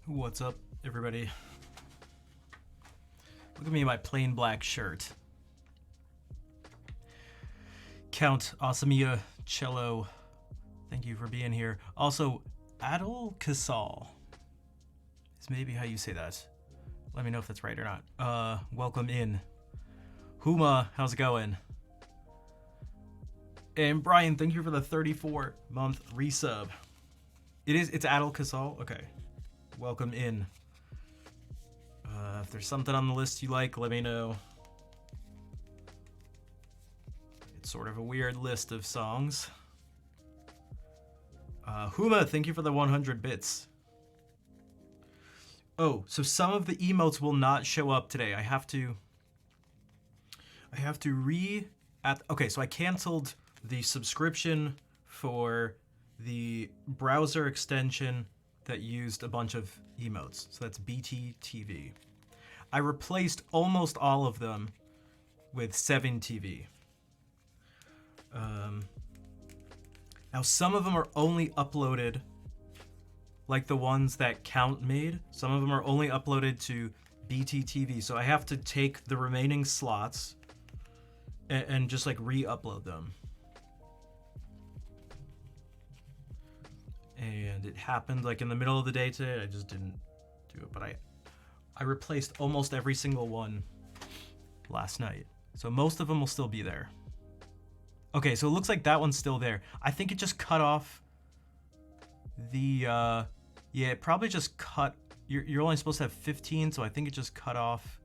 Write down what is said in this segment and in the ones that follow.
What's up, everybody? Look at me in my plain black shirt. Count Asamiya Cello, thank you for being here. Also, Adel Casal is maybe how you say that. Let me know if that's right or not. Welcome in. Huma, how's it going? And Brian, thank you for the 34-month resub. It's Adel Casal? Okay. Welcome in. If there's something on the list you like, let me know. It's sort of a weird list of songs. Huma, thank you for the 100 bits. Oh, so some of the emotes will not show up today. I have to okay, so I canceled the subscription for the browser extension that used a bunch of emotes. So that's BTTV. I replaced almost all of them with 7TV. Now some of them are only uploaded, like the ones that Count made. Some of them are only uploaded to BTTV, so I have to take the remaining slots and just like re-upload them. And it happened like in the middle of the day today. I just didn't do it, but I replaced almost every single one last night. So most of them will still be there. Okay, so it looks like that one's still there. I think it just cut off the, yeah, it probably just cut, you're only supposed to have 15, so I think it just cut off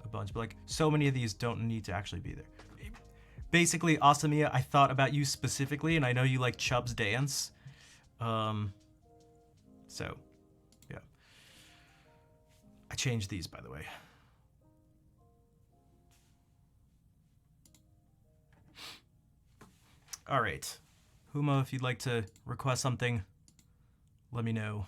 a bunch. But like, so many of these don't need to actually be there. Basically, Asamiya, I thought about you specifically, and I know you like Chubb's Dance. So, yeah. I changed these, by the way. All right. Huma, if you'd like to request something, let me know.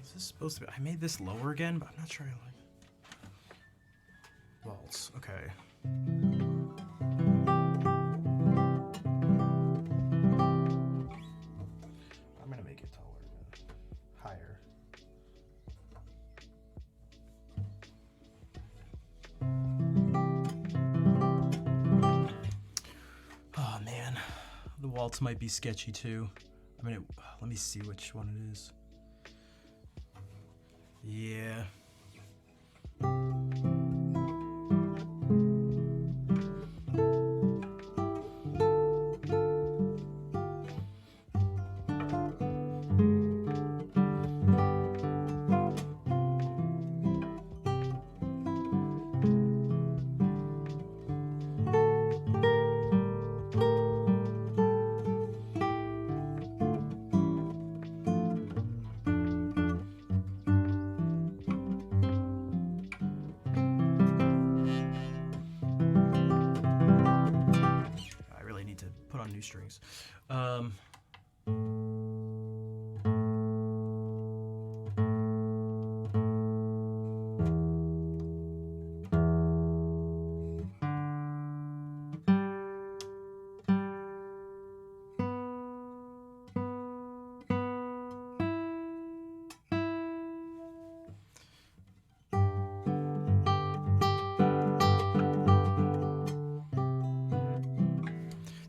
Is this supposed to be... I made this lower again, but I'm not sure I like... Waltz, okay. Waltz might be sketchy too. I mean, let me see which one it is. Yeah. Strings.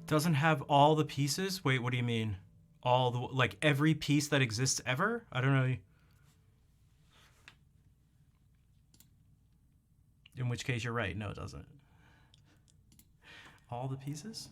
Doesn't have all the pieces? Wait, what do you mean? All the, like every piece that exists ever? I don't know. In which case you're right. No, it doesn't. All the pieces?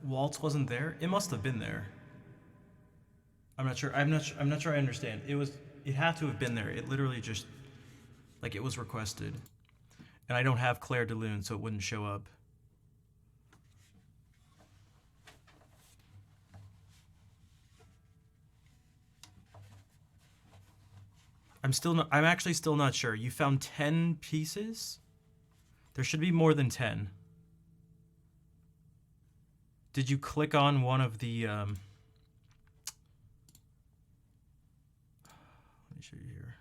Waltz wasn't there. It must have been there. I'm not sure. I'm not sure I understand. It was. It had to have been there. It literally just like it was requested, and I don't have Claire de Lune, so it wouldn't show up. I'm actually still not sure. You found 10 pieces? There should be more than 10. Did you click on one of the let me show you here.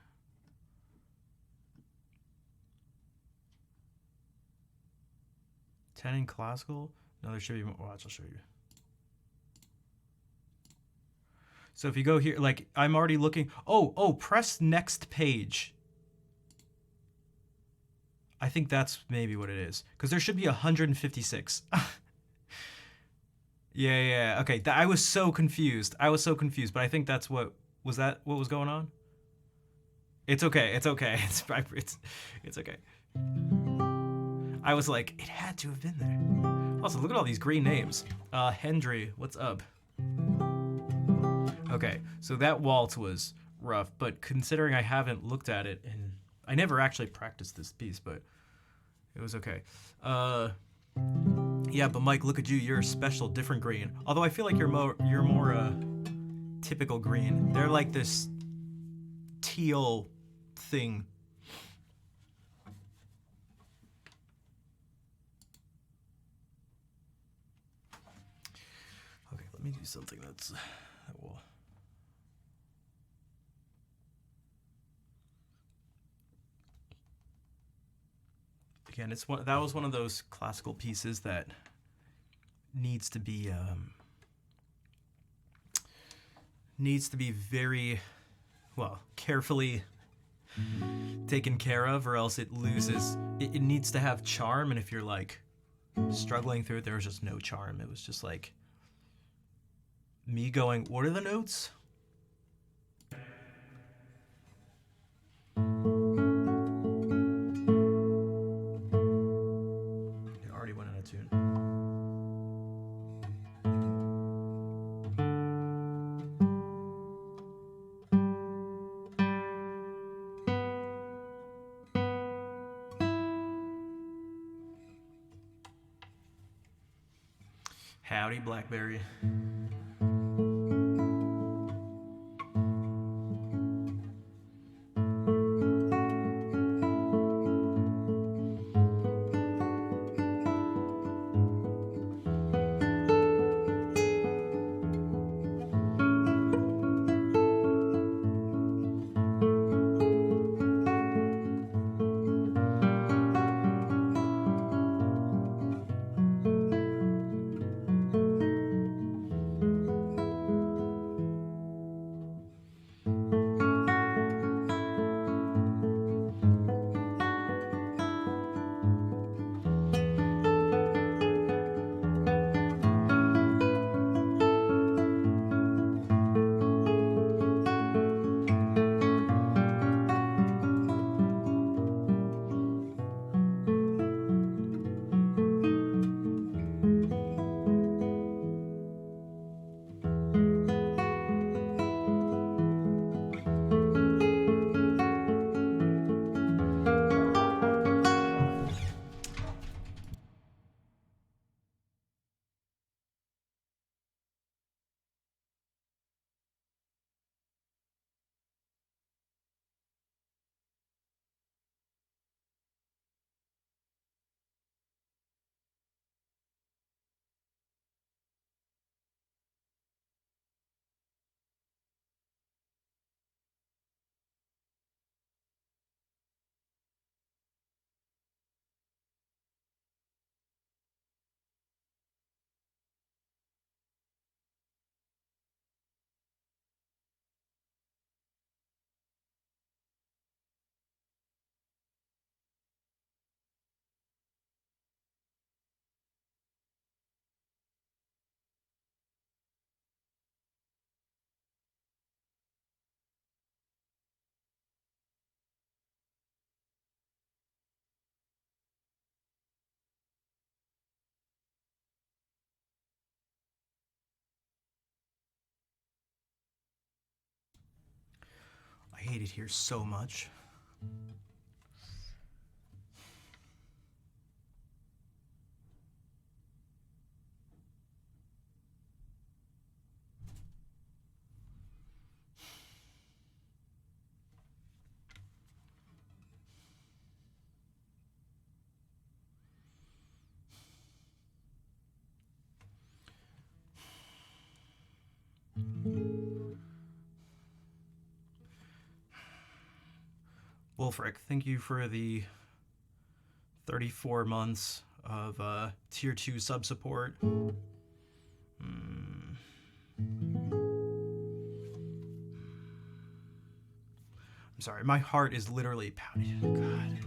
Ten in classical? No, there should be more. Watch, I'll show you. So if you go here, like I'm already looking. Oh, press next page. I think that's maybe what it is. Because there should be 156. Yeah. Okay, I was so confused. But I think that's what was going on? It's okay. It's okay. I was like, it had to have been there. Also, look at all these green names. Hendry, what's up? Okay, so that waltz was rough, but considering I haven't looked at it, and I never actually practiced this piece, but it was okay. Yeah, but Mike, look at you. You're a special, different green. Although I feel like you're more typical green. They're like this teal thing. Okay, let me do something that will. Again, that was one of those classical pieces that needs to be very carefully taken care of, or else it loses. It needs to have charm, and if you're like struggling through it, there was just no charm. It was just like me going, "What are the notes?" Tune. Howdy, Blackberry. I hate it here so much. Wolfric, thank you for the 34 months of tier 2 sub support. I'm sorry, my heart is literally pounding. God.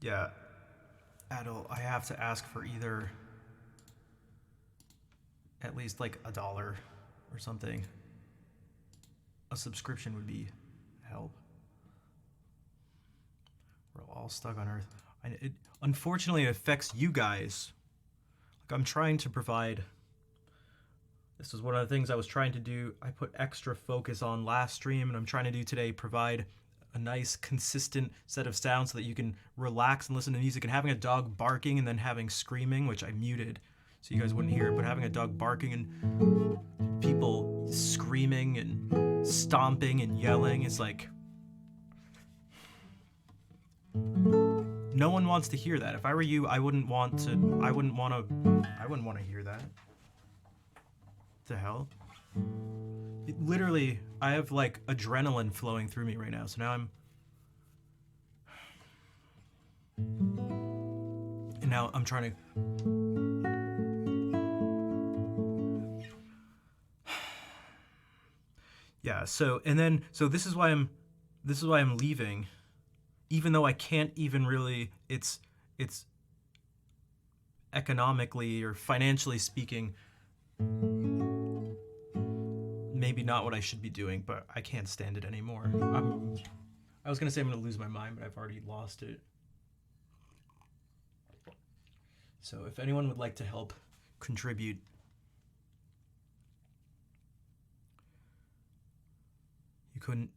Yeah, Adel, I have to ask for either at least like $1 or something. A subscription would be help. We're all stuck on Earth. Unfortunately, it affects you guys. Like, I'm trying to provide. This is one of the things I was trying to do. I put extra focus on last stream, and I'm trying to do today, provide a nice, consistent set of sounds so that you can relax and listen to music. And having a dog barking and then having screaming, which I muted so you guys wouldn't hear it, but having a dog barking and people screaming and stomping and yelling is like No one wants to hear that. If I were you, I wouldn't want to hear that. The hell? Literally, I have like adrenaline flowing through me right now. So now I'm trying to. Yeah. So this is why I'm leaving, even though I can't even really. It's economically or financially speaking, maybe not what I should be doing, but I can't stand it anymore. I was gonna say I'm gonna lose my mind, but I've already lost it. So if anyone would like to help contribute, you couldn't.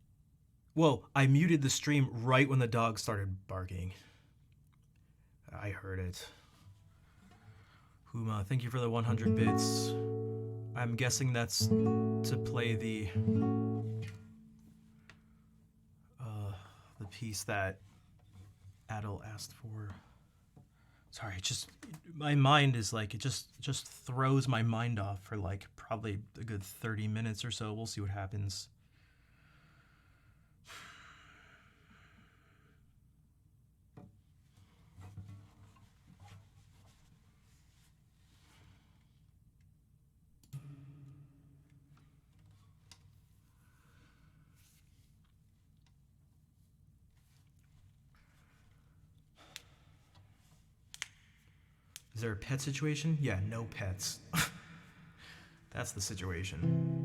Whoa, I muted the stream right when the dog started barking. I heard it. Huma, thank you for the 100 bits. I'm guessing that's to play the piece that Adel asked for. Sorry, my mind is like, it just throws my mind off for like probably a good 30 minutes or so. We'll see what happens. Is there a pet situation? Yeah, no pets. That's the situation.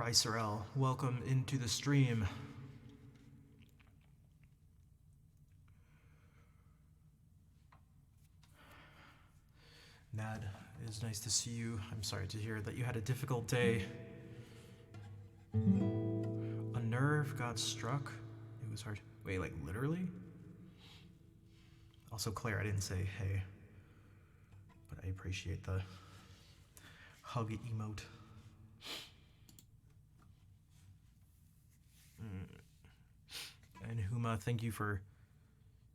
Ricerel, welcome into the stream. Nad, it is nice to see you. I'm sorry to hear that you had a difficult day. A nerve got struck. It was hard. Wait, like literally? Also, Claire, I didn't say hey, but I appreciate the hug emote. And Huma, thank you for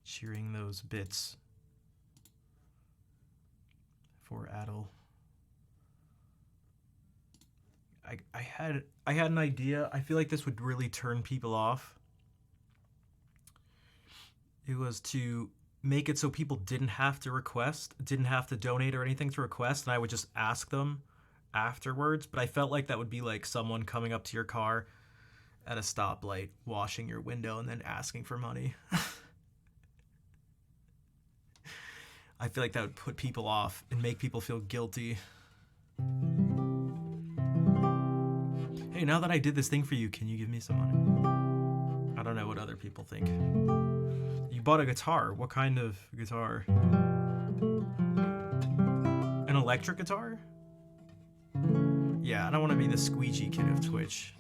cheering those bits for Adel. I had an idea. I feel like this would really turn people off. It was to make it so people didn't have to request, didn't have to donate or anything to request, and I would just ask them afterwards. But I felt like that would be like someone coming up to your car at a stoplight, washing your window, and then asking for money. I feel like that would put people off and make people feel guilty. Hey, now that I did this thing for you, can you give me some money? I don't know what other people think. You bought a guitar. What kind of guitar? An electric guitar? Yeah, I don't want to be the squeegee kid of Twitch.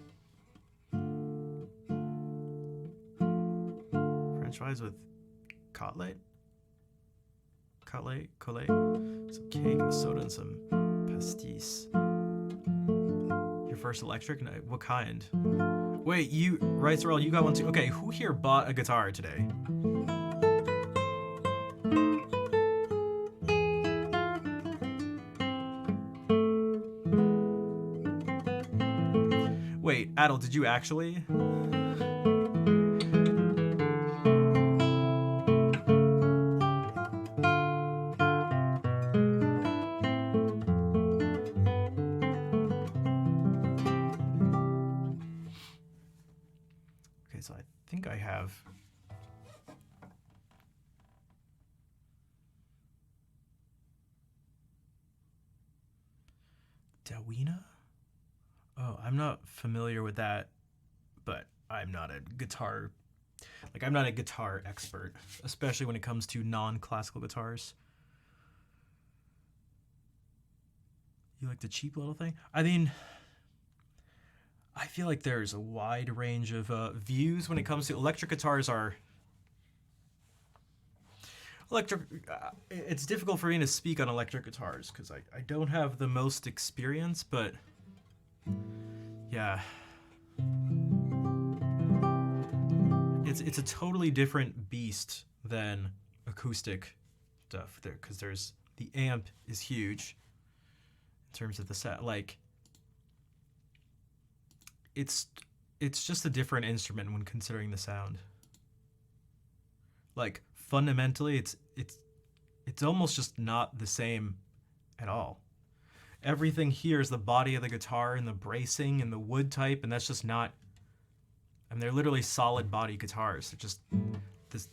French fries with cutlet? Cutlet? Some cake, a soda, and some pastis. Your first electric? No, what kind? Wait, you, Ricerel, you got one too? Okay, who here bought a guitar today? Wait, Adel, did you actually? Okay, so I think I have... Dawina? Oh, I'm not familiar with that, but I'm not a guitar... Like, I'm not a guitar expert, especially when it comes to non-classical guitars. You like the cheap little thing? I mean, I feel like there's a wide range of views when it comes to electric guitars are... it's difficult for me to speak on electric guitars because I don't have the most experience, but yeah. It's a totally different beast than acoustic stuff there, because there's the amp is huge in terms of the set. Like, it's just a different instrument when considering the sound. Like, fundamentally, it's almost just not the same at all. Everything here is the body of the guitar and the bracing and the wood type, and that's just not... I mean, they're literally solid body guitars. They're just this...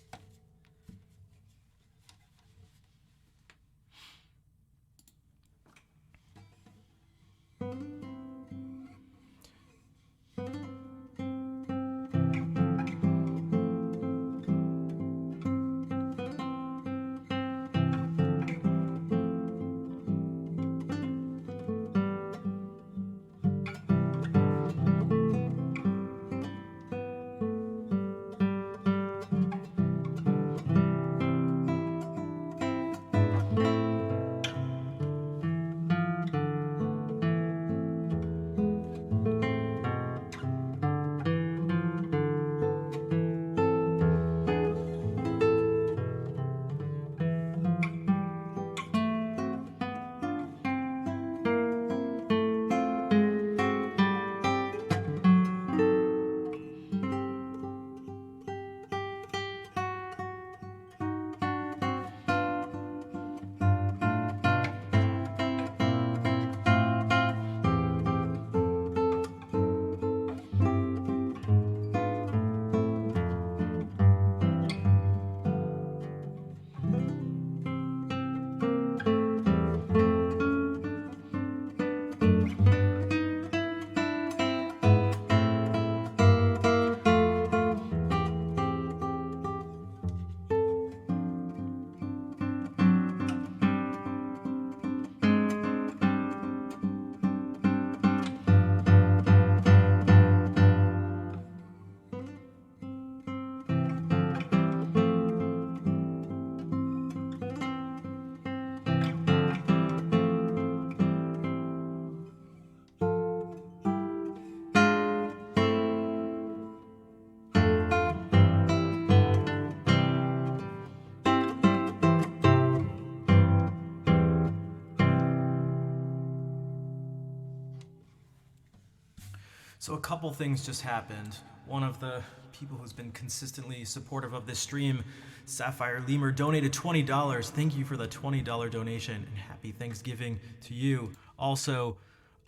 So a couple things just happened. One of the people who's been consistently supportive of this stream, Sapphire Lemur, donated $20. Thank you for the $20 donation, and happy Thanksgiving to you. Also,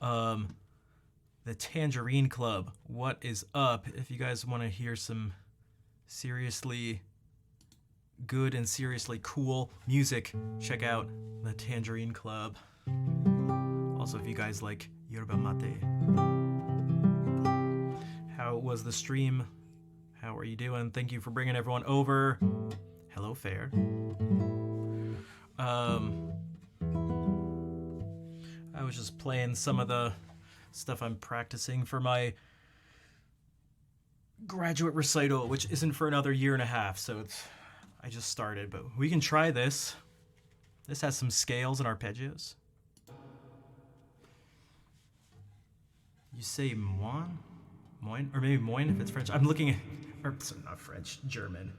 the Tangerine Club, what is up? If you guys want to hear some seriously good and seriously cool music, check out the Tangerine Club. Also, if you guys like yerba mate. How was the stream? How are you doing? Thank you for bringing everyone over. Hello, Fair. I was just playing some of the stuff I'm practicing for my graduate recital, which isn't for another year and a half, so I just started, but we can try this. This has some scales and arpeggios. You say moine? Moine? Or maybe moine if it's French. I'm looking at, or sorry, not French, German.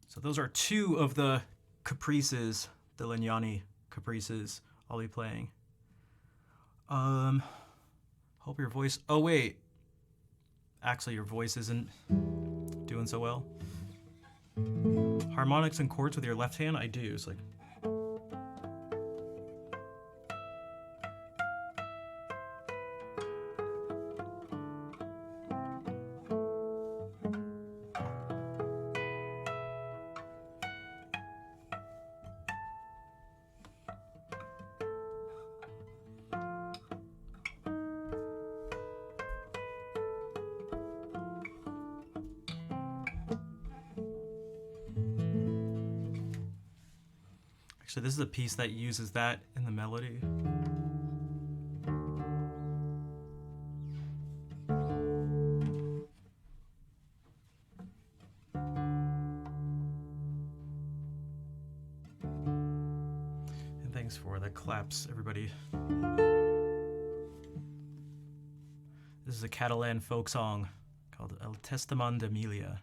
So those are two of the caprices, the Lignani caprices I'll be playing. Hope your voice, oh wait. Actually, your voice isn't doing so well. Harmonics and chords with your left hand? I do. It's like, so this is a piece that uses that in the melody. And thanks for the claps, everybody. This is a Catalan folk song called El Testament d'Emilia.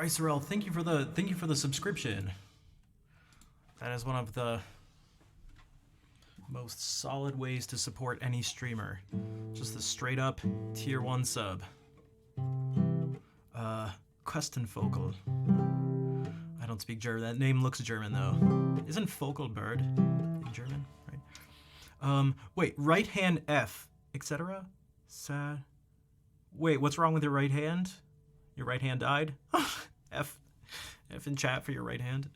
Ricerel, thank you for the subscription. That is one of the most solid ways to support any streamer. Just a straight up tier 1 sub. Questenvogel. I don't speak German. That name looks German though. Isn't Vogelbird in German, right? Wait, right hand F, etc. Sad. Wait, what's wrong with your right hand? Your right hand died? F in chat for your right hand.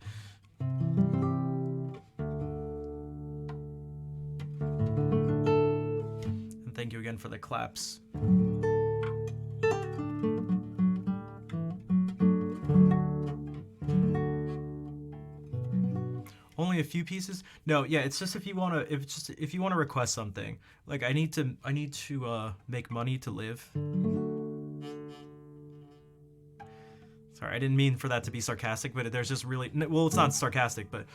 And thank you again for the claps. Only a few pieces? No, yeah, it's just if you wanna request something. Like I need to make money to live. Sorry, I didn't mean for that to be sarcastic, but there's just really well, it's not sarcastic, but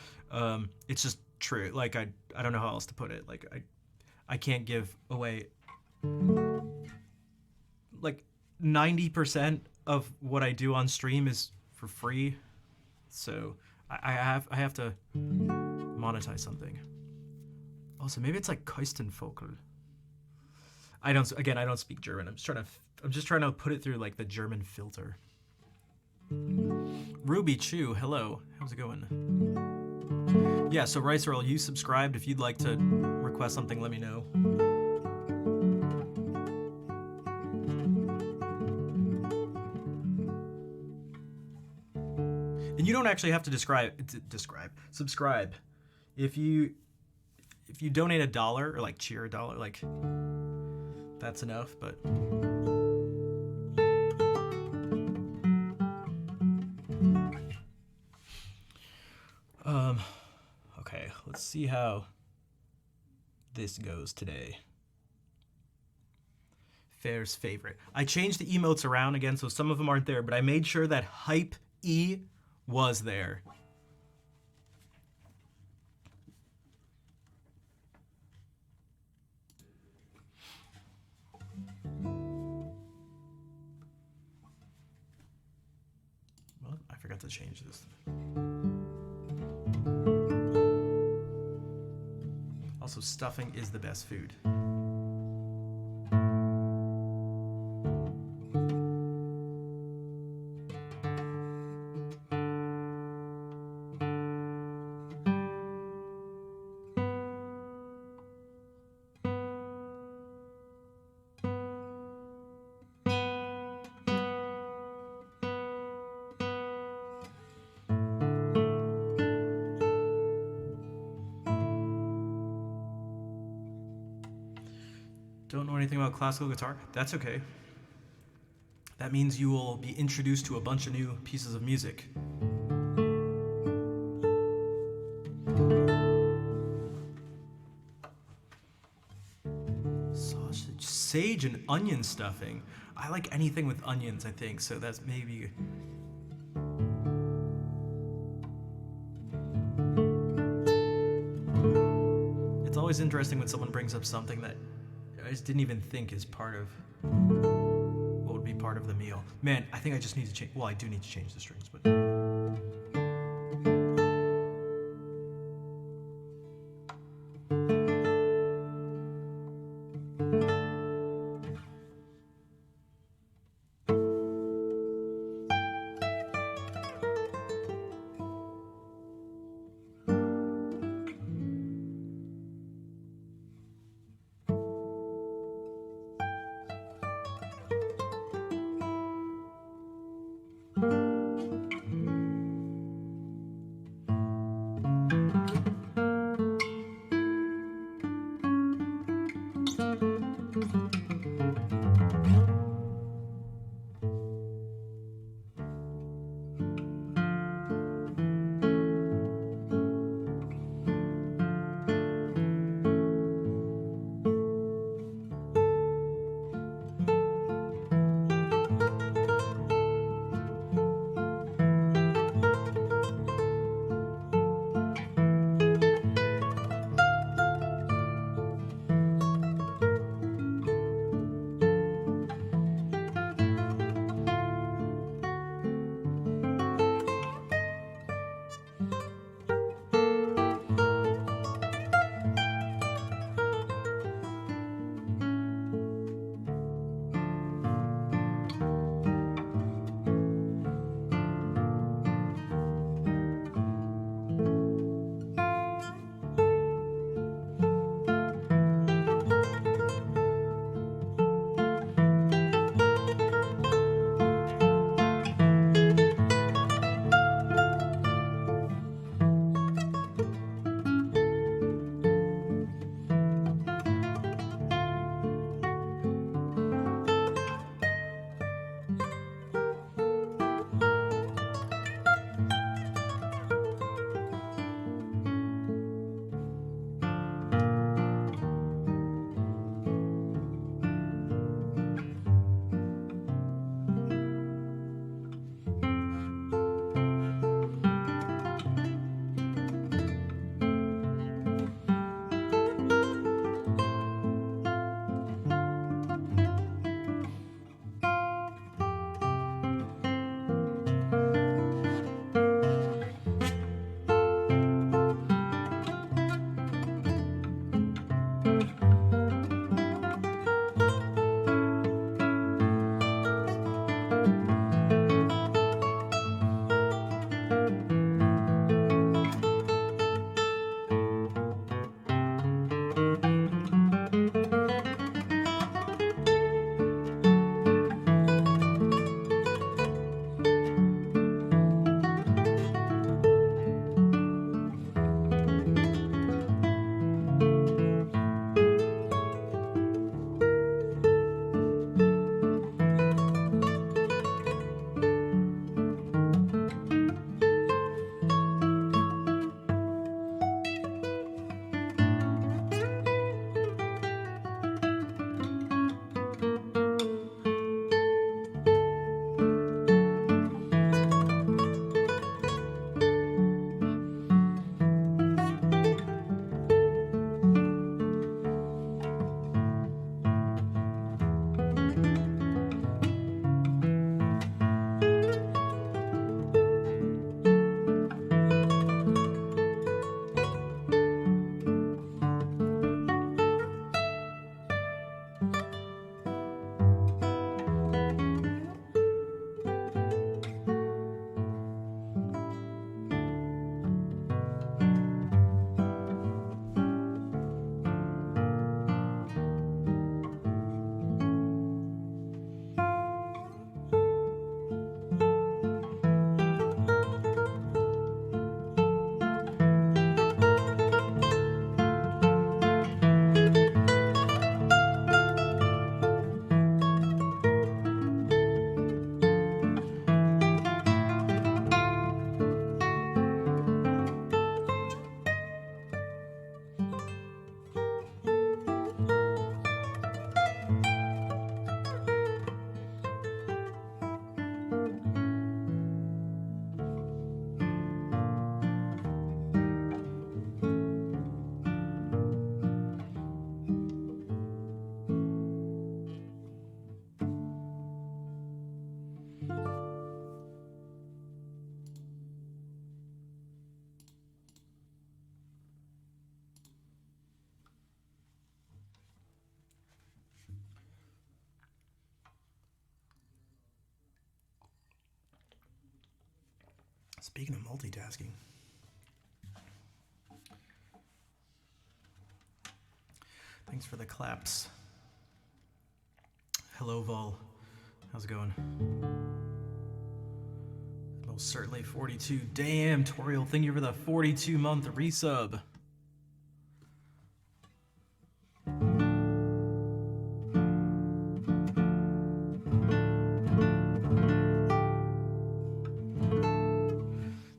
it's just true. Like I don't know how else to put it. Like I can't give away like 90% of what I do on stream is for free. So I have to monetize something. Also, maybe it's like Koistenvogel. I don't speak German. I'm just trying to put it through like the German filter. Ruby Chu, hello. How's it going? Yeah, so Ricerel, you subscribed. If you'd like to request something, let me know. And you don't actually have to subscribe. If you donate $1 or like cheer $1, like that's enough, but okay, let's see how this goes today. Fair's favorite. I changed the emotes around again, so some of them aren't there, but I made sure that Hype E was there. Well, I forgot to change this. Also, stuffing is the best food. Don't know anything about classical guitar? That's okay. That means you will be introduced to a bunch of new pieces of music. Sausage, sage and onion stuffing. I like anything with onions, I think, so that's maybe... It's always interesting when someone brings up something that I just didn't even think is part of what would be part of the meal. Man, I think I just need to change. Well, I do need to change the strings, but. Speaking of multitasking, thanks for the claps. Hello, Vol. How's it going? Most certainly 42. Damn, Toriel, thank you for the 42-month resub.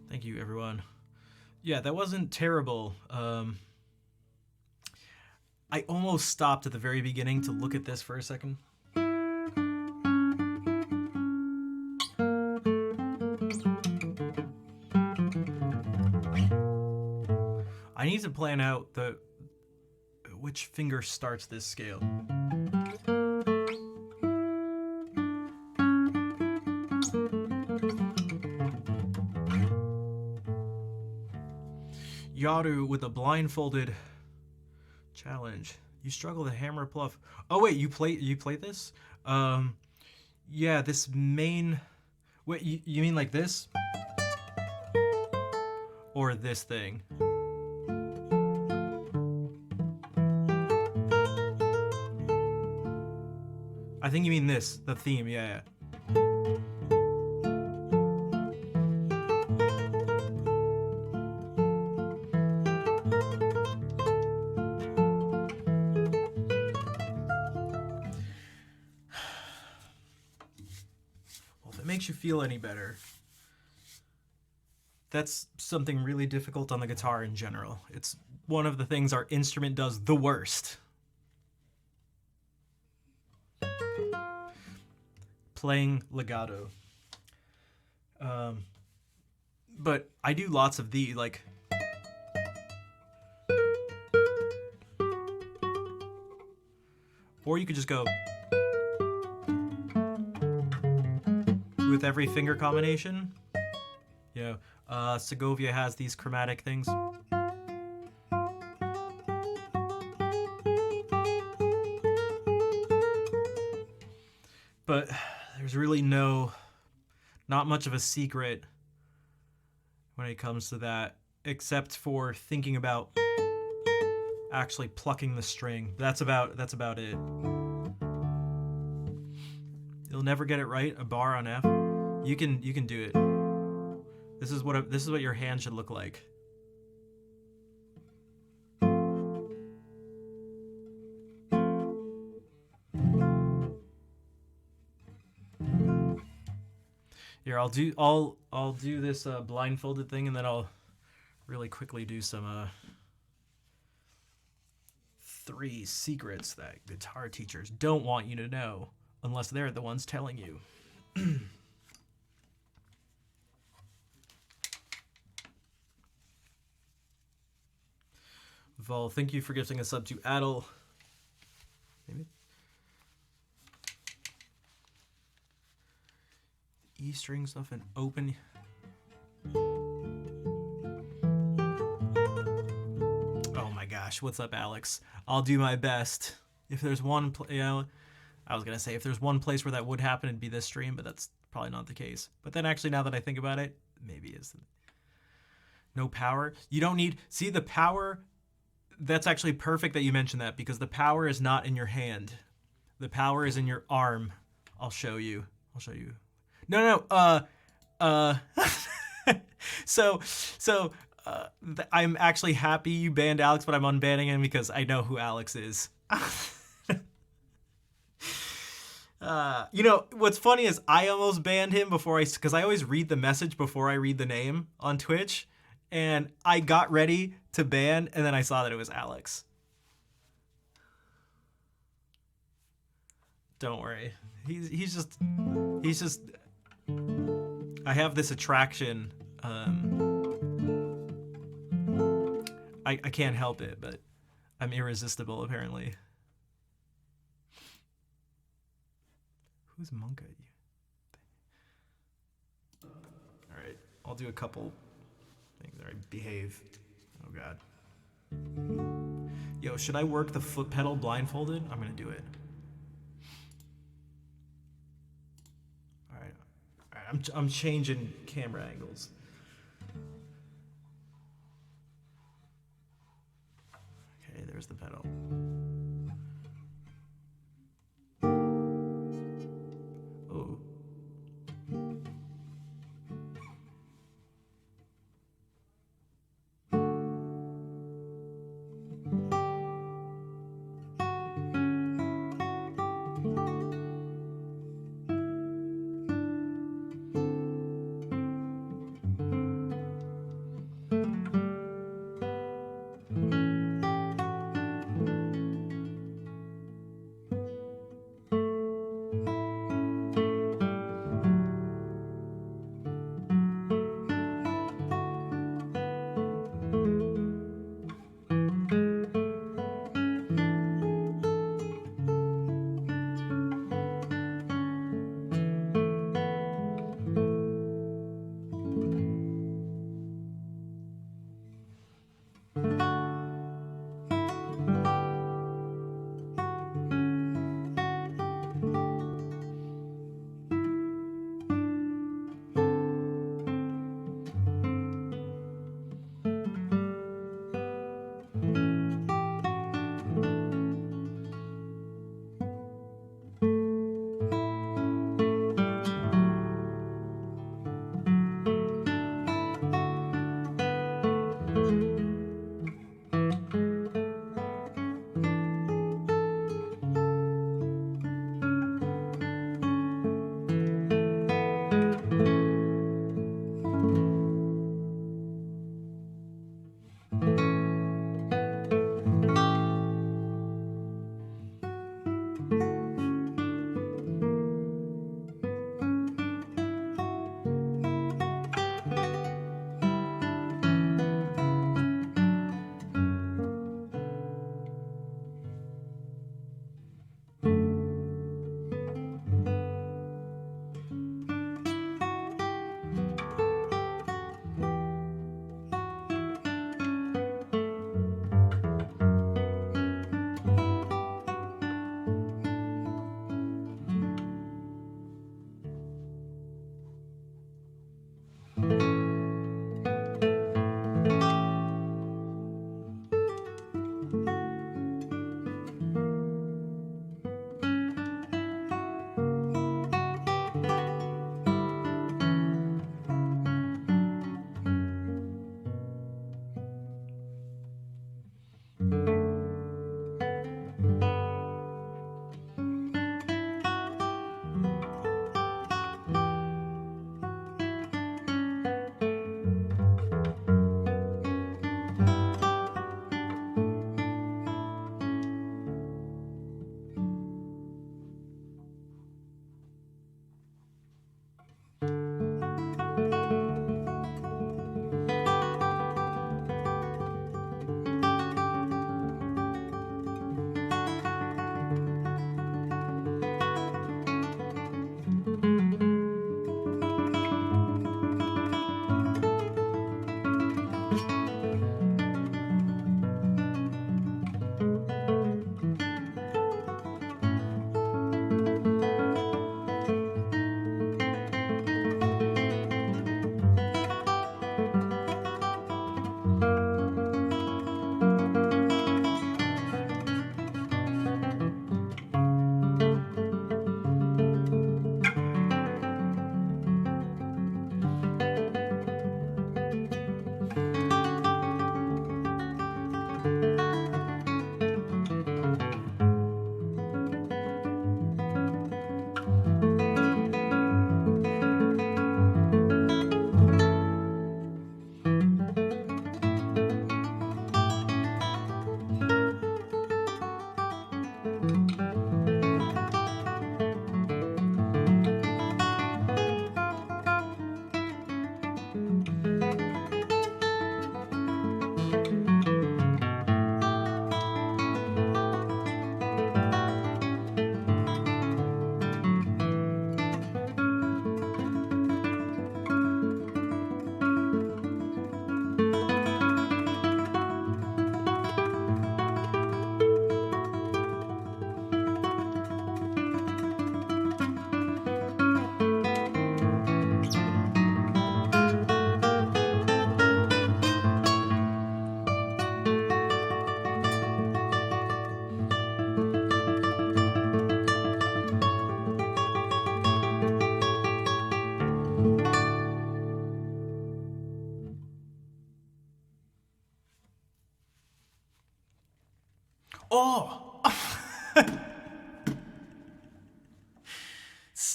Thank you, everyone. Yeah, that wasn't terrible. I almost stopped at the very beginning to look at this for a second. I need to plan out which finger starts this scale. Yaru with a blindfolded challenge. You struggle to hammer pluff. Oh wait, you play this? Yeah, this main. Wait, you mean like this? Or this thing? I think you mean this, the theme, yeah. Well, if it makes you feel any better, that's something really difficult on the guitar in general. It's one of the things our instrument does the worst. Playing legato. But I do lots of the, like... Or you could just go... with every finger combination. Yeah, Segovia has these chromatic things. But there's really not much of a secret when it comes to that, except for thinking about actually plucking the string. That's about it. You'll never get it right. A bar on F. You can do it. This is what your hand should look like. Here, I'll do this blindfolded thing, and then I'll really quickly do some 3 secrets that guitar teachers don't want you to know unless they're the ones telling you. Vol, thank you for gifting a sub to Adel. Maybe. E string stuff and open. Oh my gosh, what's up, Alex? I'll do my best. If there's one, I was gonna say if there's one place where that would happen, it'd be this stream, but that's probably not the case. But then actually, now that I think about it, maybe is. No power. You don't need. See the power. That's actually perfect that you mentioned that, because the power is not in your hand. The power is in your arm. I'll show you. No. I'm actually happy you banned Alex, but I'm unbanning him because I know who Alex is. What's funny is I almost banned him because I always read the message before I read the name on Twitch, and I got ready to ban, and then I saw that it was Alex. Don't worry. He's just I have this attraction. I can't help it, but I'm irresistible apparently. Who's Monka? Alright, I'll do a couple things. Alright, behave. Oh god. Yo, should I work the foot pedal blindfolded? I'm gonna do it. Alright, I'm changing camera angles. Okay, there's the pedal. Oh.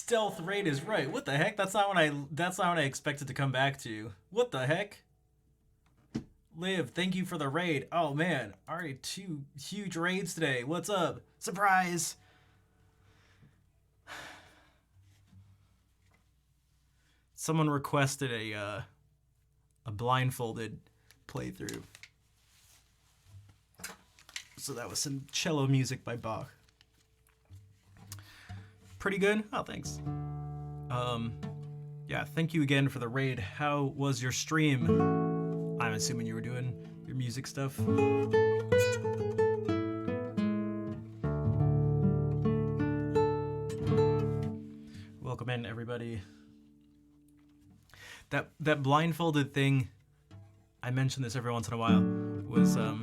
Stealth raid is right. What the heck? That's not what I expected to come back to. What the heck? Liv, thank you for the raid. Oh man. Alright, 2 huge raids today. What's up? Surprise! Someone requested a blindfolded playthrough. So that was some cello music by Bach. Pretty good? Oh, thanks. Yeah, thank you again for the raid. How was your stream? I'm assuming you were doing your music stuff. Welcome in, everybody. That blindfolded thing, I mention this every once in a while, was a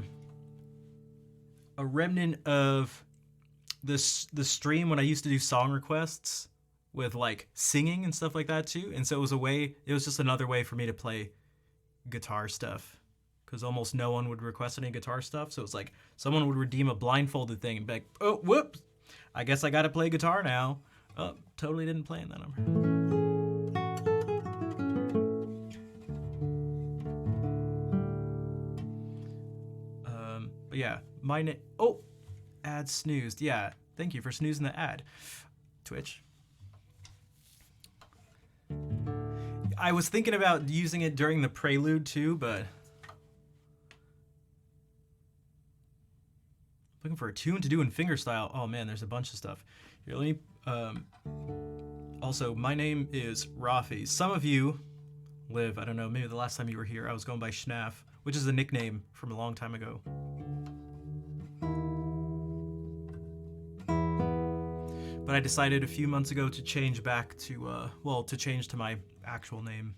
remnant of the stream when I used to do song requests with like singing and stuff like that too. And so it was just another way for me to play guitar stuff, because almost no one would request any guitar stuff. So it's like someone would redeem a blindfolded thing and be like, oh, whoops, I guess I gotta play guitar now. Oh, totally didn't play in that number. But yeah, oh, ad snoozed. Yeah, thank you for snoozing the ad. Twitch. I was thinking about using it during the prelude too, but looking for a tune to do in fingerstyle. Oh man, there's a bunch of stuff. Here, let me. Also, my name is Rafi. Some of you live. I don't know. Maybe the last time you were here, I was going by Schnaff, which is a nickname from a long time ago. But I decided a few months ago to change back to, to change to my actual name.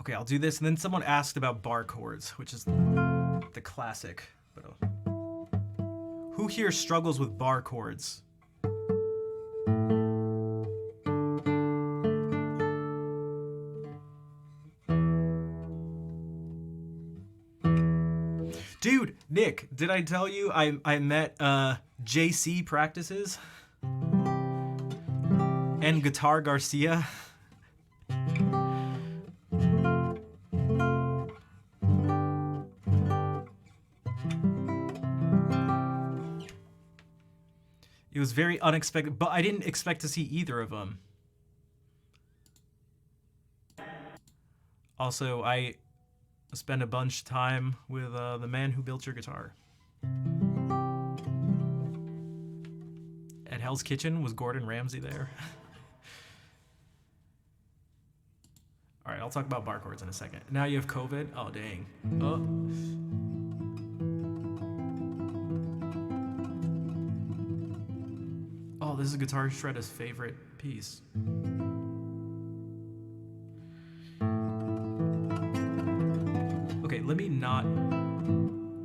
Okay, I'll do this, and then someone asked about bar chords, which is the classic. But who here struggles with bar chords? Dude, Nick, did I tell you I met JC Practices and Guitar Garcia? It was very unexpected, but I didn't expect to see either of them. Also, I spend a bunch of time with the man who built your guitar. At Hell's Kitchen, was Gordon Ramsay there? All right, I'll talk about bar chords in a second. Now you have COVID? Oh, dang. Oh, this is Guitar Shredder's favorite piece. Okay, let me not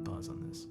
buzz on this.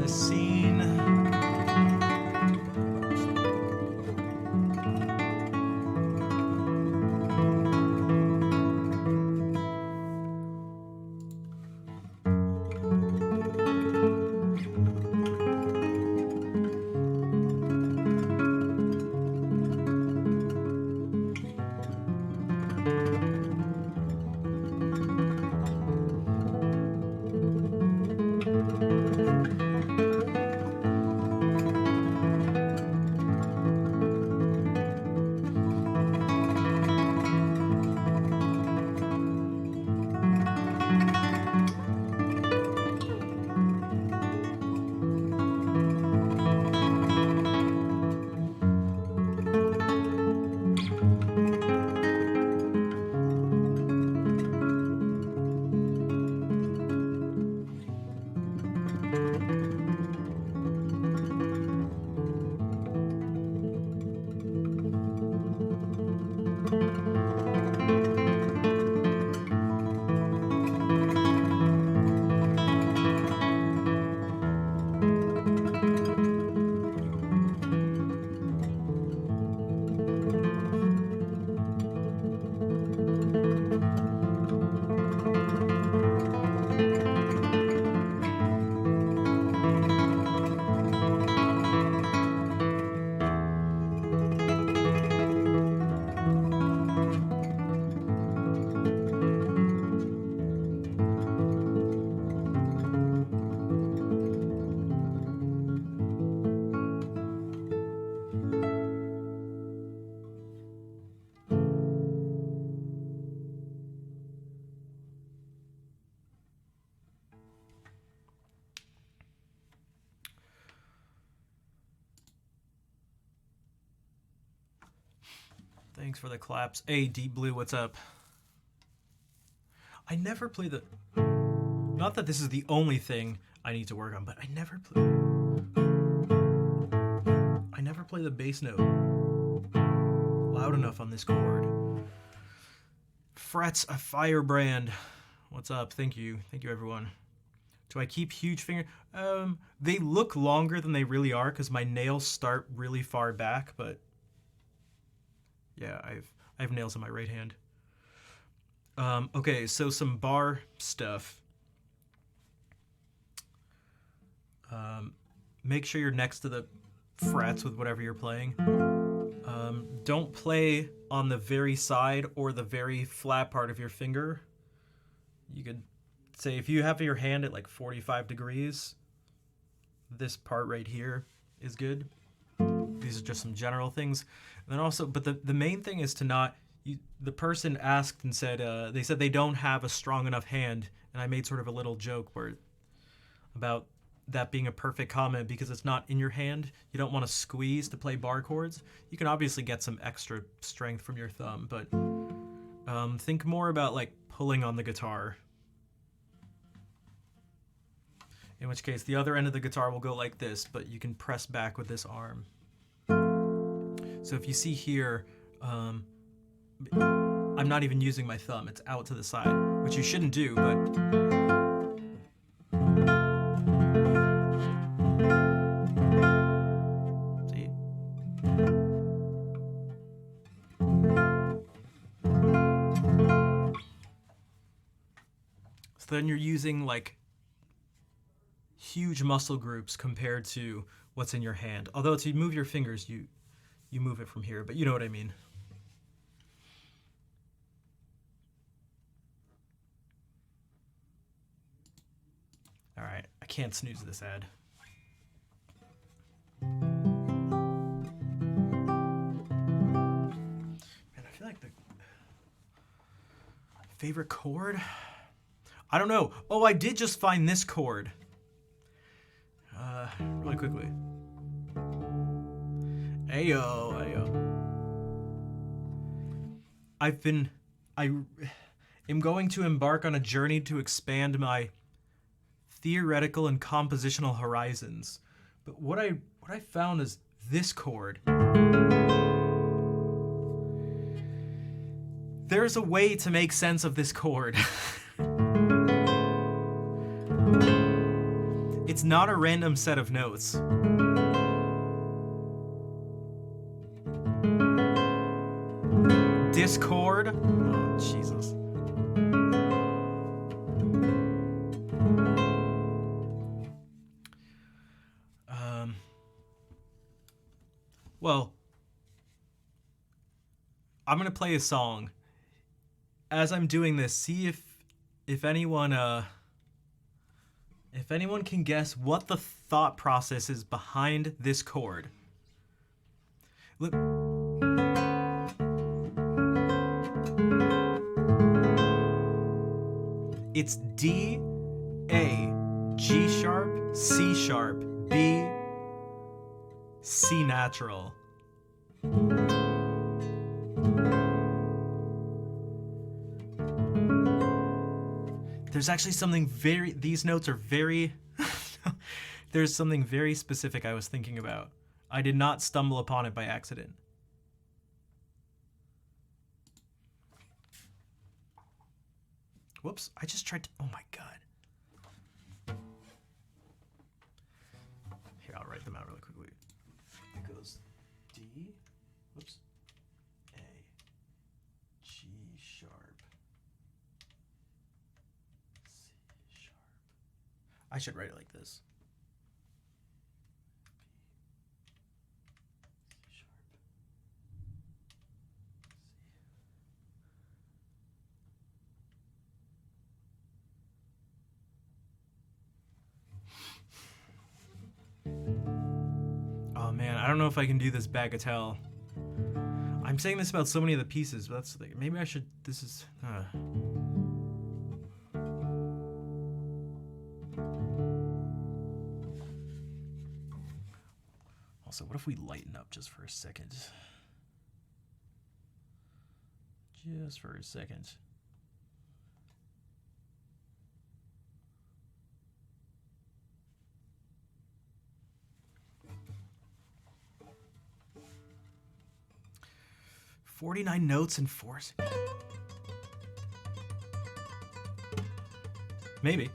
this scene. Thanks for the claps. Hey, Deep Blue, what's up? I never play the... Not that this is the only thing I need to work on, but I never play the bass note loud enough on this chord. Frets a Firebrand. What's up? Thank you. Thank you, everyone. Do I keep huge finger? They look longer than they really are because my nails start really far back, but yeah, I have nails in my right hand. Okay, so some bar stuff. Make sure you're next to the frets with whatever you're playing. Don't play on the very side or the very flat part of your finger. You could say if you have your hand at like 45 degrees, this part right here is good. These are just some general things. And then also, but the main thing is to not, the person asked and said, they said they don't have a strong enough hand. And I made sort of a little joke about that being a perfect comment because it's not in your hand. You don't want to squeeze to play bar chords. You can obviously get some extra strength from your thumb, but think more about like pulling on the guitar. In which case, the other end of the guitar will go like this, but you can press back with this arm. So if you see here, I'm not even using my thumb. It's out to the side, which you shouldn't do, but... See? So then you're using, like, huge muscle groups compared to what's in your hand. Although to move your fingers, you move it from here, but you know what I mean. All right, I can't snooze this ad. Man, I feel like the favorite chord? I don't know. Oh, I did just find this chord. Really quickly. Ayo, ayo. I am going to embark on a journey to expand my theoretical and compositional horizons. But what I found is this chord. There's a way to make sense of this chord. It's It's not a random set of notes. Discord? Oh, Jesus. Well, I'm gonna play a song. As I'm doing this, see if anyone can guess what the thought process is behind this chord. Look. It's D, A, G sharp, C sharp, B, C natural. There's actually something these notes are very, there's something very specific I was thinking about. I did not stumble upon it by accident. Whoops, I just tried to, oh my God. Here, I'll write them out really quickly. It goes D, whoops, A, G sharp, C sharp. I should write it like this. Oh man, I don't know if I can do this bagatelle. I'm saying this about so many of the pieces, but that's like, maybe I should, this is, Also, what if we lighten up just for a second? Just for a second. "49 notes and 4 seconds." Maybe.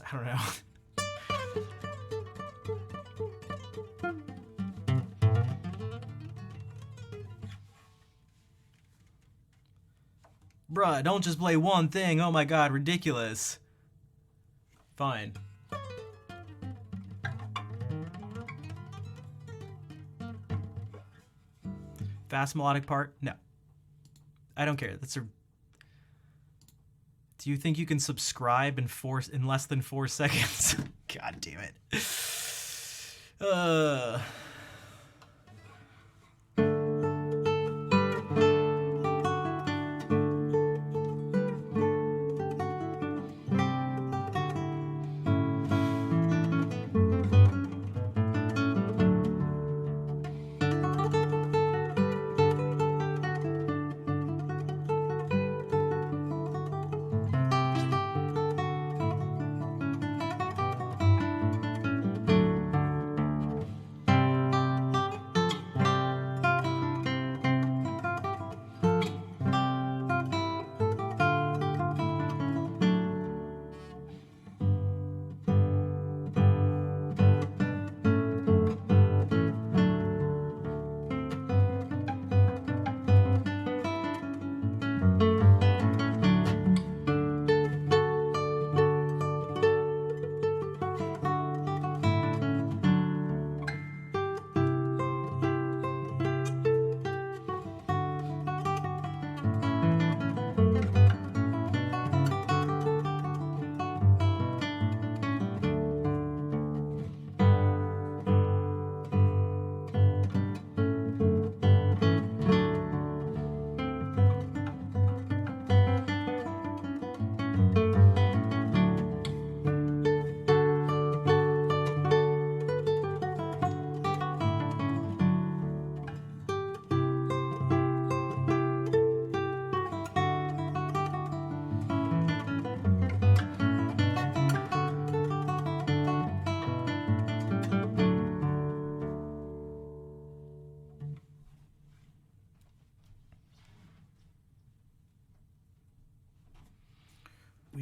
I don't know. Bruh, don't just play one thing. Oh my god, ridiculous. Fine. Fast melodic part? No. I don't care. That's a... Do you think you can subscribe in less than 4 seconds? God damn it.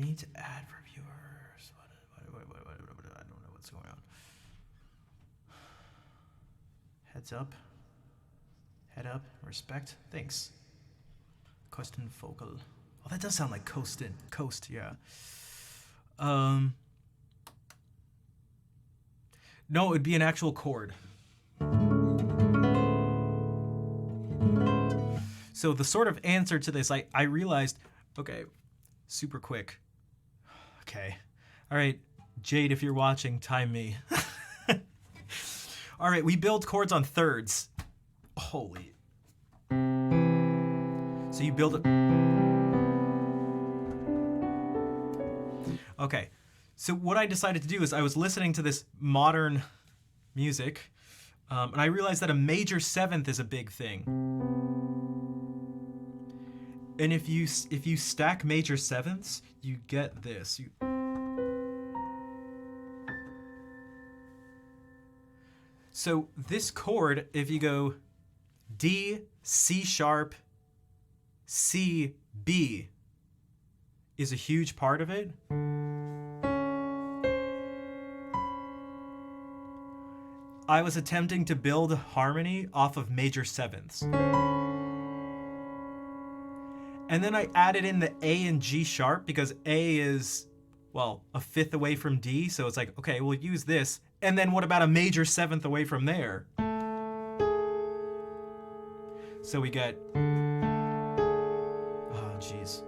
We need to add reviewers. I don't know what's going on. Heads up. Head up. Respect. Thanks. Kosten Focal. Oh, that does sound like Coastin. Coast, yeah. No, it would be an actual chord. So the sort of answer to this, I realized, okay, super quick. Okay. All right, Jade, if you're watching, time me. All right, we build chords on thirds. Holy. So you build it. Okay. So what I decided to do is I was listening to this modern music, and I realized that a major seventh is a big thing. And if you stack major sevenths, you get this. So this chord, if you go D, C sharp, C, B, is a huge part of it. I was attempting to build harmony off of major sevenths. And then I added in the A and G sharp because A is, well, a fifth away from D. So it's like, okay, we'll use this. And then what about a major seventh away from there? So we get, oh, geez.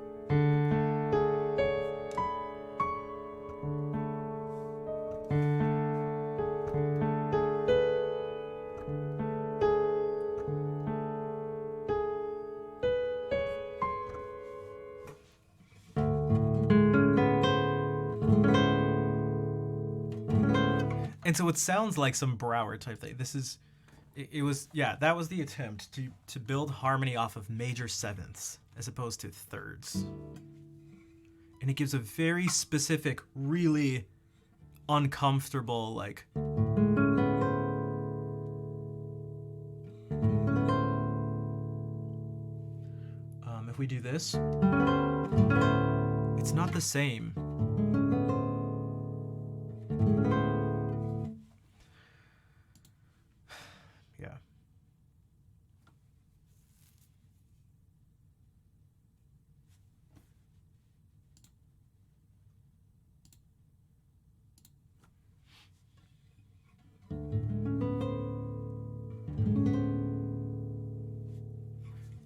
And so it sounds like some Brouwer type thing. This is, it was, yeah, that was the attempt to build harmony off of major sevenths as opposed to thirds. And it gives a very specific, really uncomfortable, like, if we do this, it's not the same. Yeah.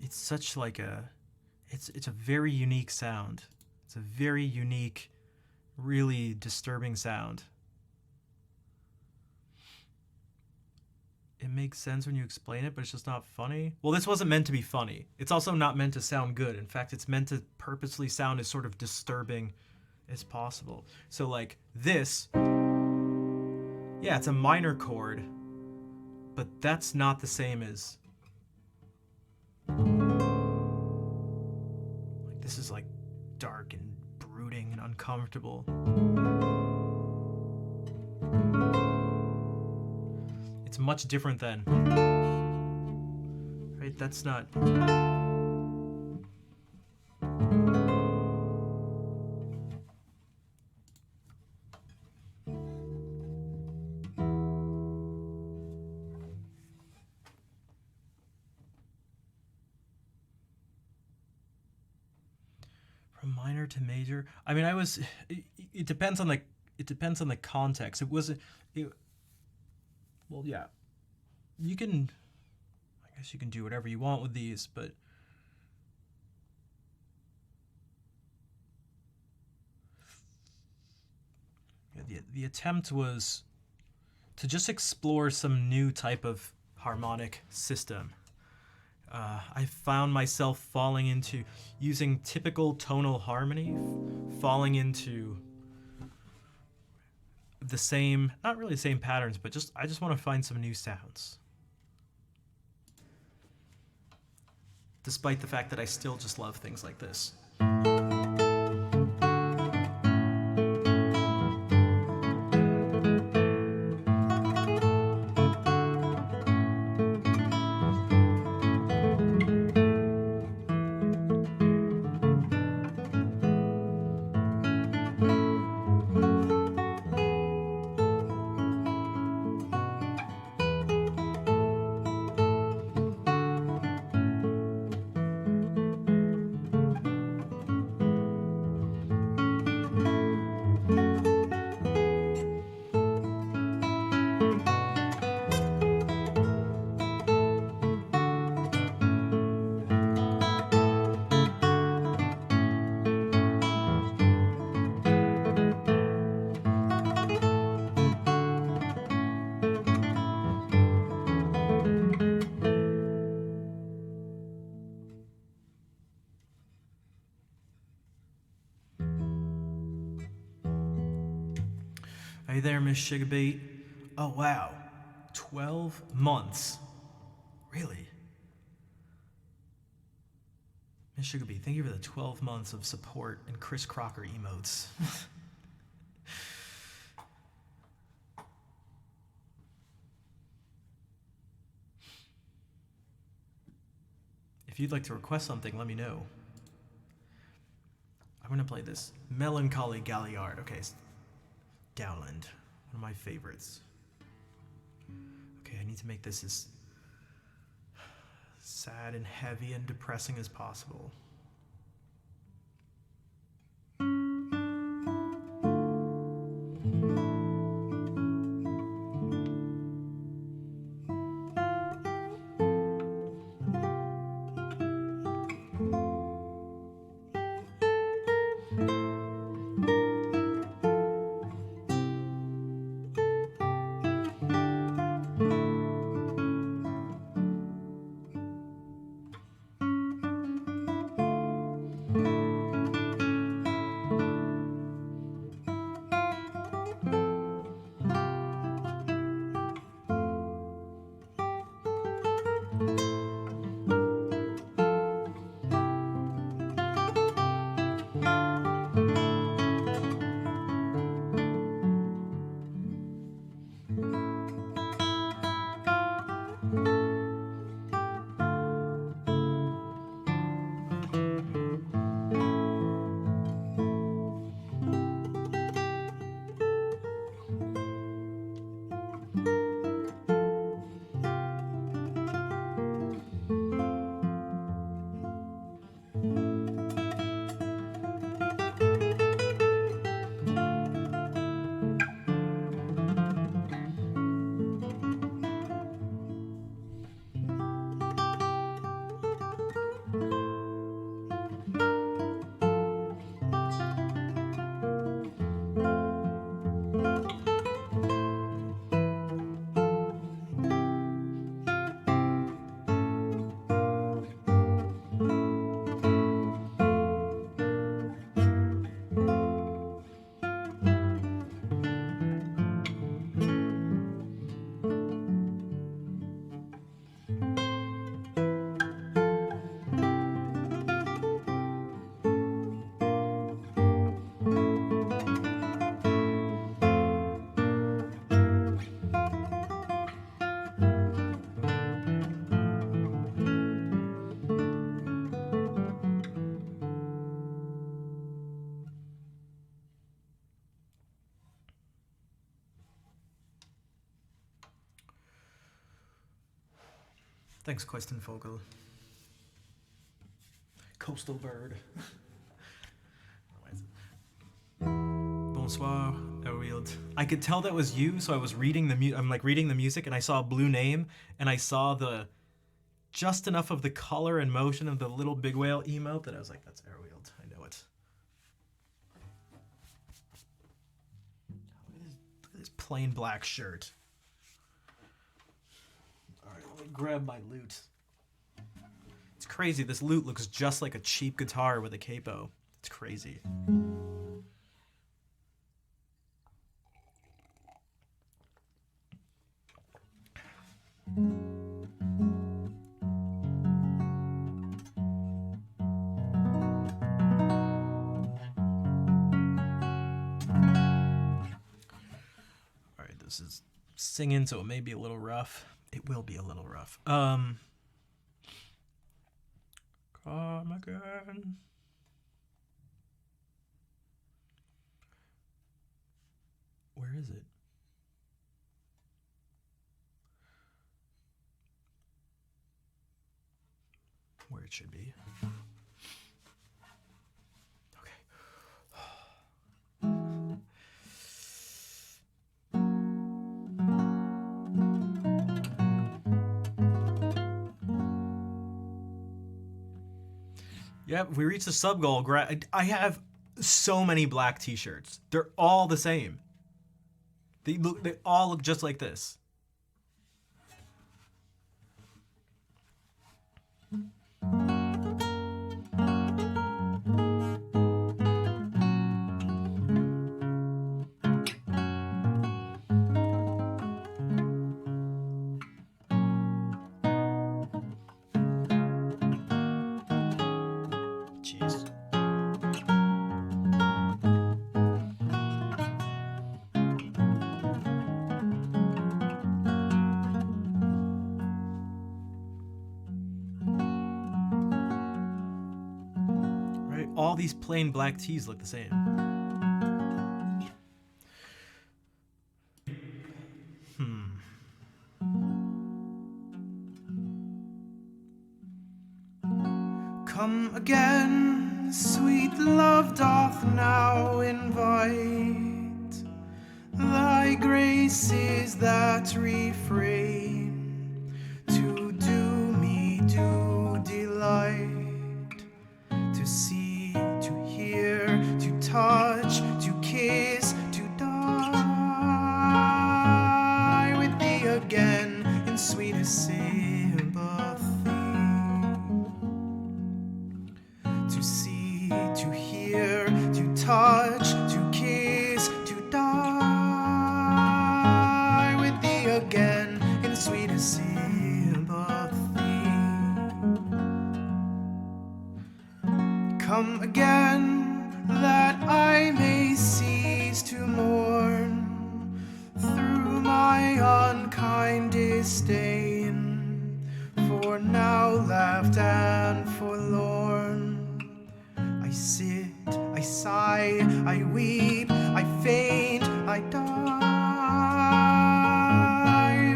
It's such like a, it's a very unique sound. It's a very unique, really disturbing sound. It makes sense when you explain it, but it's just not funny. Well, this wasn't meant to be funny. It's also not meant to sound good. In fact, it's meant to purposely sound as sort of disturbing as possible. So like this, yeah, it's a minor chord, but that's not the same as, like, this is like dark and brooding and uncomfortable. It's much different than, right? That's not. From minor to major. I mean, it depends on the context. It wasn't. Well, yeah, I guess you can do whatever you want with these, but the attempt was to just explore some new type of harmonic system. I found myself falling into using typical tonal harmony, falling into the same, not really the same patterns, but I just want to find some new sounds. Despite the fact that I still just love things like this. you there, Miss Sugarbait? Oh, wow. 12 months. Really? Miss Sugarbait, thank you for the 12 months of support and Chris Crocker emotes. If you'd like to request something, let me know. I'm gonna play this Melancholy Galliard. Okay, Dowland, one of my favorites. Okay, I need to make this as sad and heavy and depressing as possible. Thanks, Questenvogel. Coastal bird. Bonsoir, Erwild. I could tell that was you, so I was reading I'm like reading the music, and I saw a blue name, and I saw the just enough of the color and motion of the little big whale emote that I was like, that's Erwild. I know it. Look at this plain black shirt. Let me grab my lute. It's crazy. This lute looks just like a cheap guitar with a capo. It's crazy. Alright, this is singing, so it may be a little rough. It will be a little rough. Come again. Where is it? Where it should be. Yep, we reached the sub goal. I have so many black t-shirts. They're all the same. They all look just like this. cheese. Right? All these plain black teas look the same. Come again, sweet love doth now invite. Thy graces that refrain to do me do delight. To see, to hear, to touch, to kiss, to die with thee again in sweetest sympathy. To see, to hear, to touch, to kiss, to die with thee again in sweetest sympathy. Come again, that I may cease to mourn through my unkind disdain, for now left and forlorn. I sit, I sigh, I weep, I faint, I die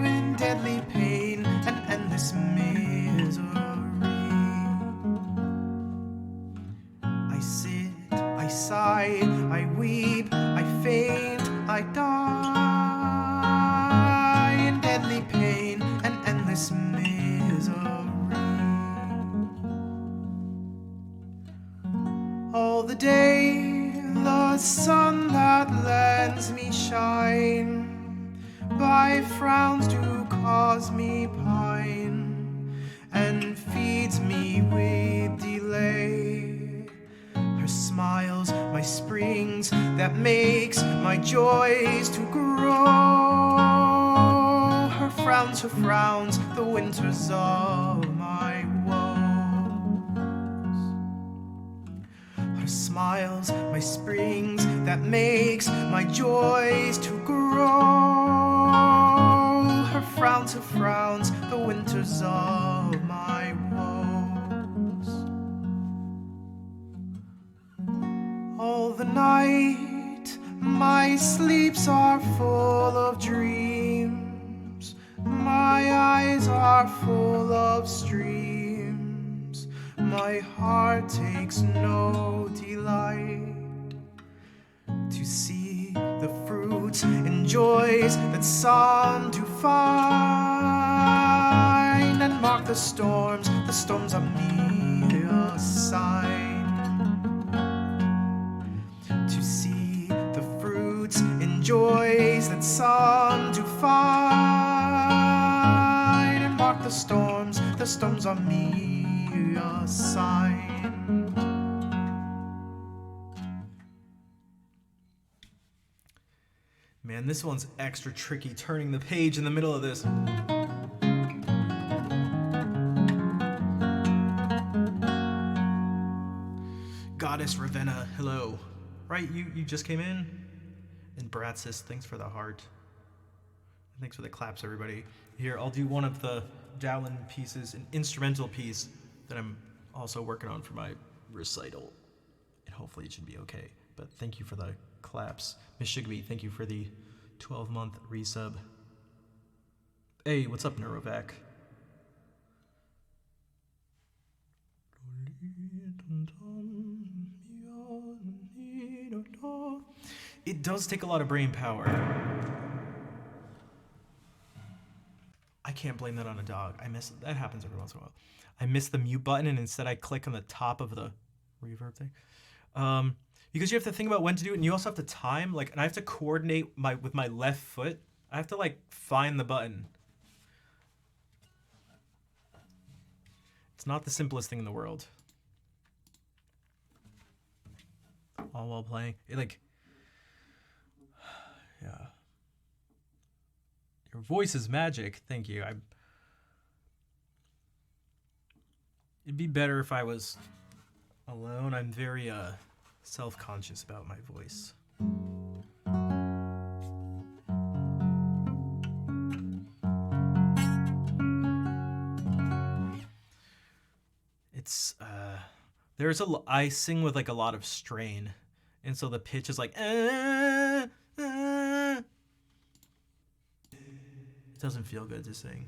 in deadly pain and endless misery. I sit, I sigh, I weep, I faint, I die in deadly pain and endless misery. All the day the sun that lends me shine by frowns do cause me pine and feeds me with delay. Her smiles my springs that makes my joys to grow. Her frowns the winters of my woes. Her smiles my springs that makes my joys to grow. Her frowns the winters of my woes. All the night my sleeps are full of dreams, my eyes are full of streams, my heart takes no delight to see the fruits and joys that some do find, and mark the storms on me a sign. To see the fruits and joys that some do find, and mark the storms on me a sign. Man, this one's extra tricky, turning the page in the middle of this. Goddess Ravenna, hello. Right, you just came in? And Brad says, thanks for the heart. Thanks for the claps, everybody. Here, I'll do one of the Dowlin pieces, an instrumental piece that I'm also working on for my recital. And hopefully it should be okay. But thank you for the claps. Miss Shigby, thank you for the 12-month resub. Hey, what's up, Neurovac? It does take a lot of brain power. I can't blame that on a dog. That happens every once in a while. I miss the mute button and instead I click on the top of the reverb thing. Because you have to think about when to do it, and you also have to time, and I have to coordinate with my left foot. I have to find the button. It's not the simplest thing in the world. All while playing. Yeah. Your voice is magic. Thank you. It'd be better if I was alone, I'm very self-conscious about my voice. It's I sing with like a lot of strain, and so the pitch is like it doesn't feel good to sing.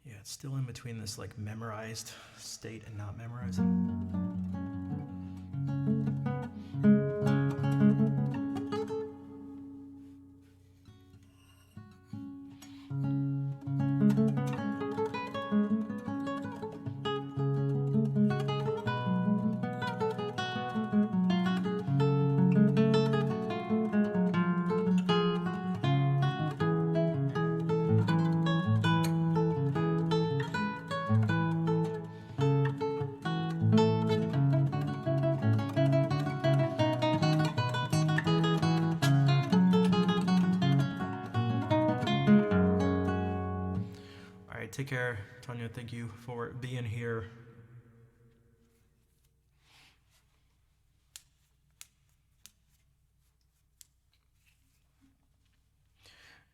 Yeah, it's still in between this like memorized state and not memorized. All right, take care, Tonya. Thank you for being here.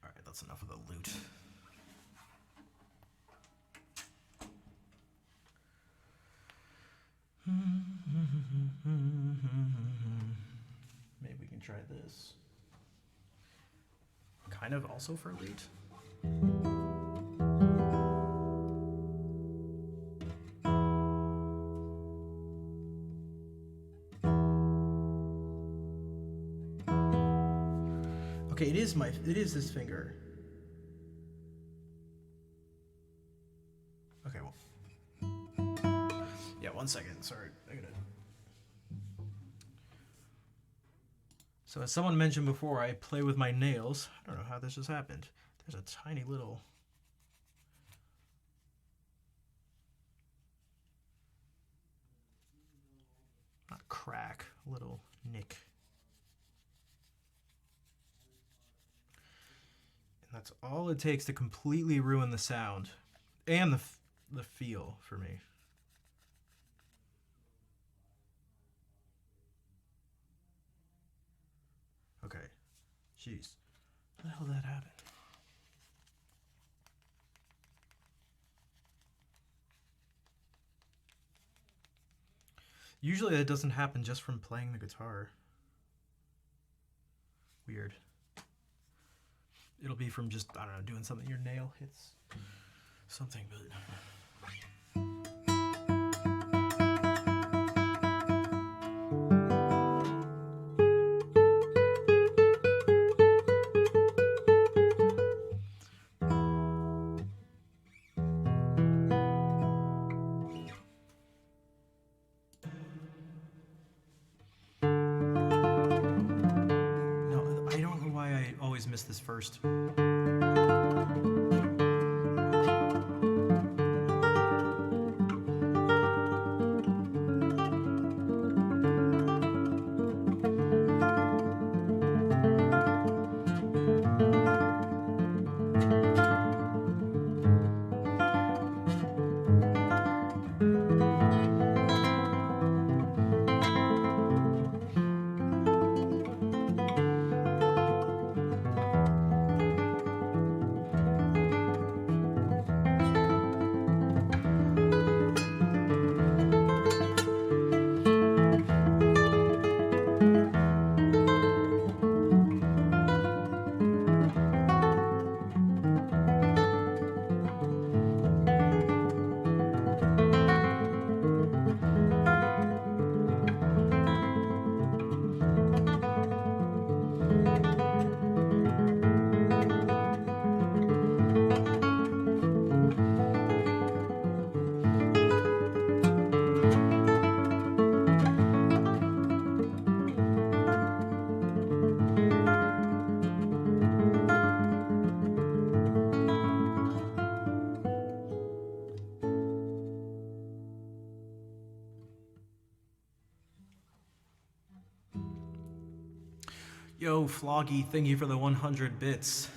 All right, that's enough of the loot. Maybe we can try this. Kind of also for loot. Okay, it is this finger. Okay, well. Yeah, 1 second. Sorry. So as someone mentioned before, I play with my nails. I don't know how this just happened. There's a tiny little... not crack, little nick. And that's all it takes to completely ruin the sound and the feel for me. Jeez. How the hell did that happen? Usually that doesn't happen just from playing the guitar. Weird. It'll be from just, I don't know, doing something. Your nail hits something, but... Miss this first. Yo, Floggy, thank you for the 100 bits.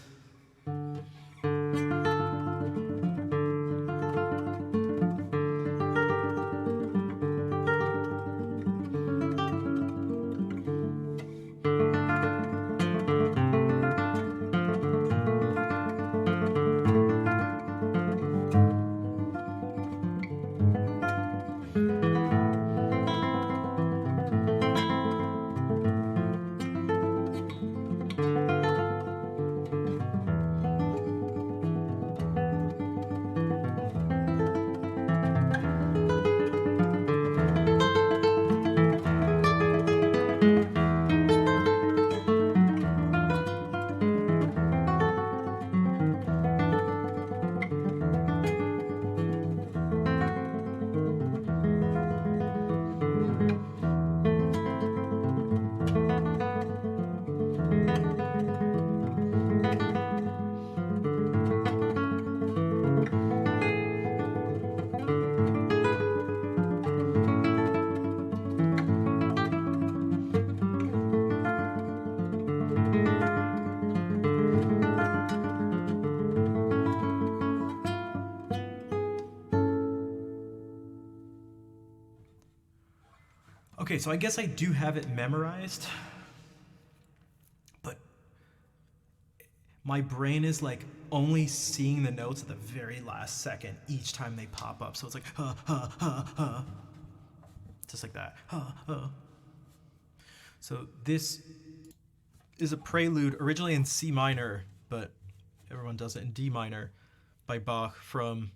Okay, so I guess I do have it memorized, but my brain is like only seeing the notes at the very last second each time they pop up. So it's like, ha, ha, ha, ha. Just like that. Ha, ha. So this is a prelude originally in C minor, but everyone does it in D minor by Bach from,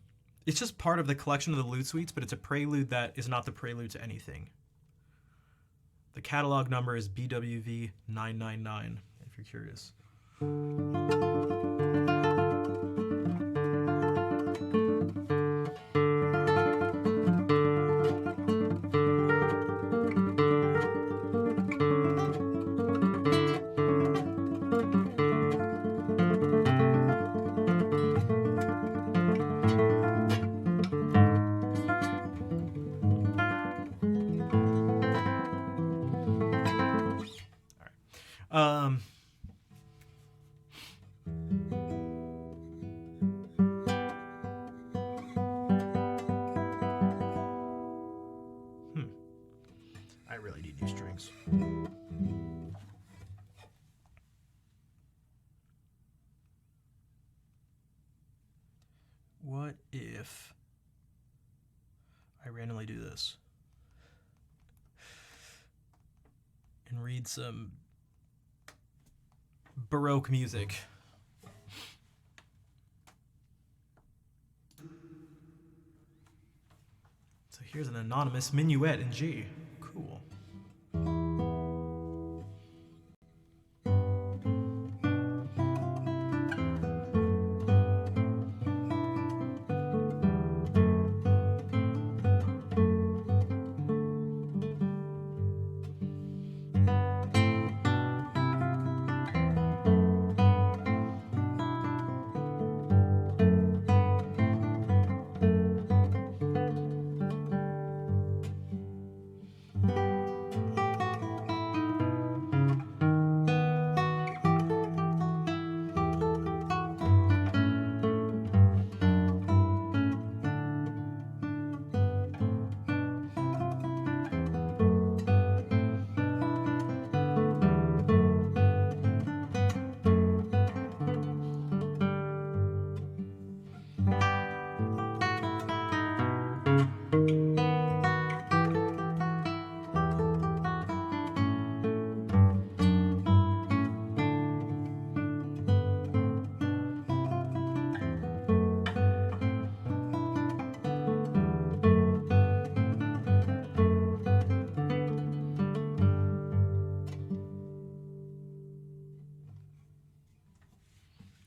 it's just part of the collection of the lute suites, but it's a prelude that is not the prelude to anything. The catalog number is BWV 999, if you're curious. I really need new strings. What if I randomly do this and read some Baroque music? So here's an anonymous minuet in G. Cool.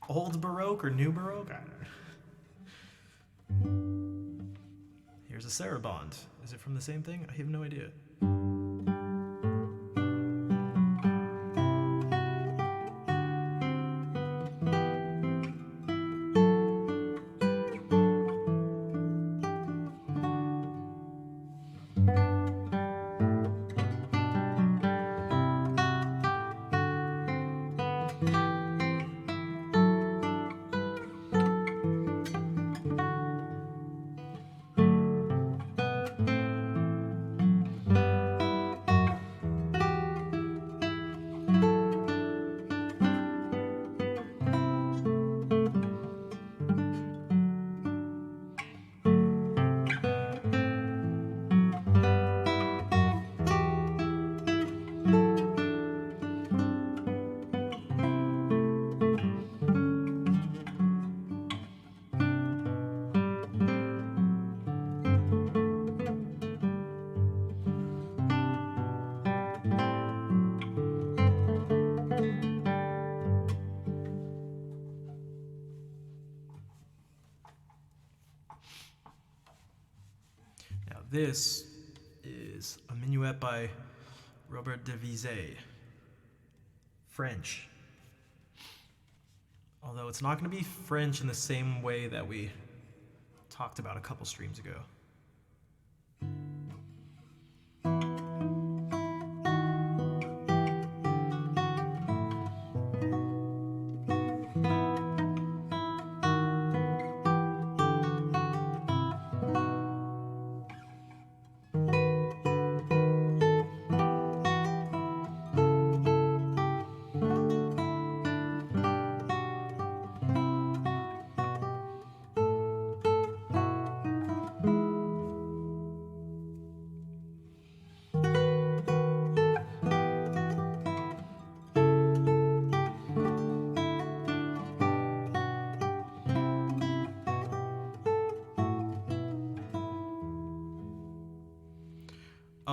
Old Baroque or New Baroque? I don't know. Here's a saraband. Is it from the same thing? I have no idea. This is a minuet by Robert de Vizet, French. Although it's not going to be French in the same way that we talked about a couple streams ago.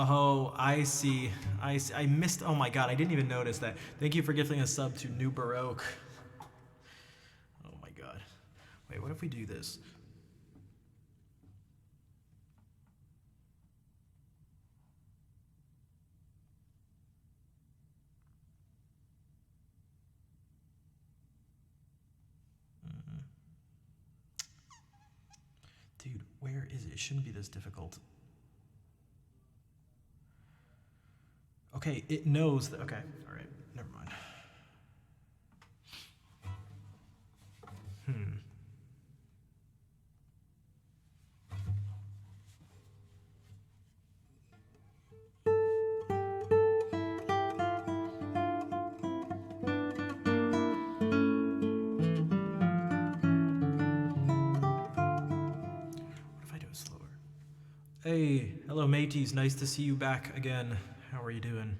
Oh, I see. I missed. Oh my god, I didn't even notice that. Thank you for gifting a sub to New Baroque. Oh my god. Wait, what if we do this? Dude, where is it? It shouldn't be this difficult. Okay, it knows that. Okay, all right, never mind. Hey, hello mateys, nice to see you back again. How are you doing?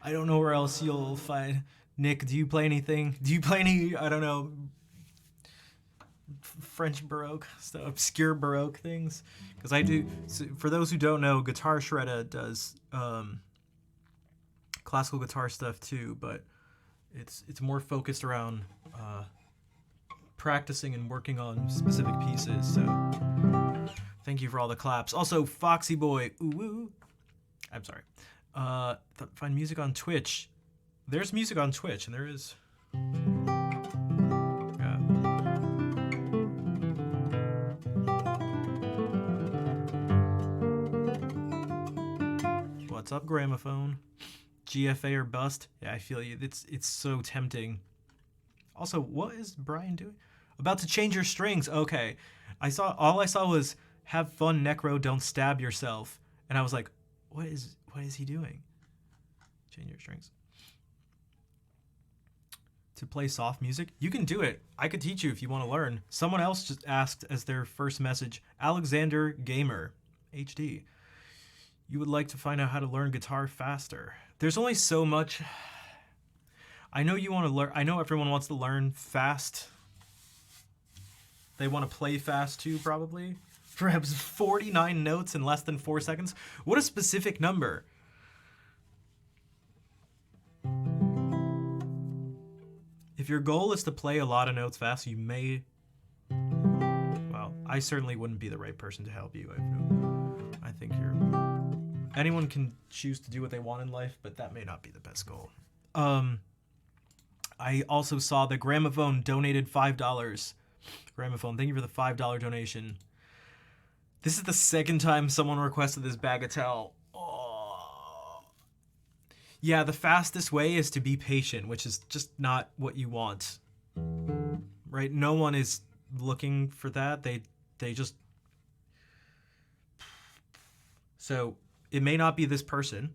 I don't know where else you'll find. Nick, do you play anything? Do you play any, I don't know, French Baroque stuff, obscure Baroque things? Because I do. So for those who don't know, Guitar Shredder does classical guitar stuff too, but it's more focused around practicing and working on specific pieces. So thank you for all the claps. Also, Foxy Boy, ooh woo. I'm sorry. Find music on Twitch. There's music on Twitch, and there is. Yeah. What's up, Gramophone? GFA or bust? Yeah, I feel you. It's so tempting. Also, what is Brian doing? About to change your strings. Okay, all I saw was have fun, Necro. Don't stab yourself. And I was like, what is he doing? Change your strings. To play soft music? You can do it. I could teach you if you want to learn. Someone else just asked as their first message, Alexander Gamer, HD. You would like to find out how to learn guitar faster. There's only so much. I know you want to learn. I know everyone wants to learn fast. They want to play fast too, probably. Perhaps 49 notes in less than 4 seconds. What a specific number. If your goal is to play a lot of notes fast, you may... Well, I certainly wouldn't be the right person to help you. I think anyone can choose to do what they want in life, but that may not be the best goal. I also saw the Gramophone donated $5. Gramophone, thank you for the $5 donation. This is the second time someone requested this bagatelle. Oh. Yeah, the fastest way is to be patient, which is just not what you want. Right? No one is looking for that. They just... So, it may not be this person.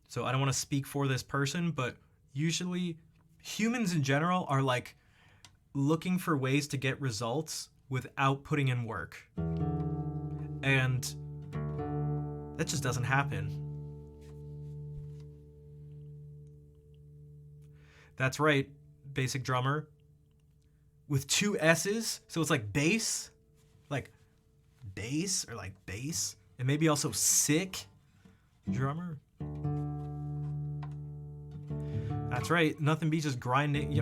So I don't want to speak for this person, but usually humans in general are like looking for ways to get results without putting in work. And that just doesn't happen. That's right, basic drummer. With 2 S's, so it's like bass, like bass or like bass, and maybe also sick drummer. That's right, nothing beats just grinding.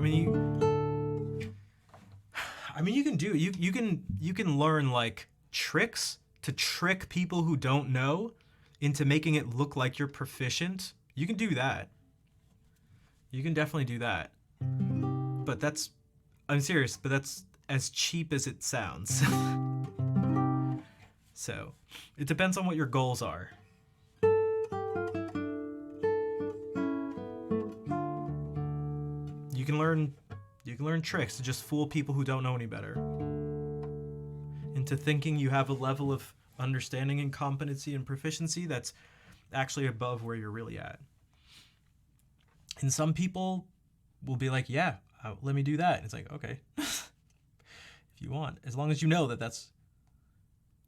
I mean, you can do you can learn like tricks to trick people who don't know into making it look like you're proficient. You can do that. You can definitely do that. But I'm serious, but that's as cheap as it sounds. So, it depends on what your goals are. You can learn tricks to just fool people who don't know any better into thinking you have a level of understanding and competency and proficiency that's actually above where you're really at. And some people will be like, yeah, let me do that. And it's like, okay, if you want, as long as you know that that's...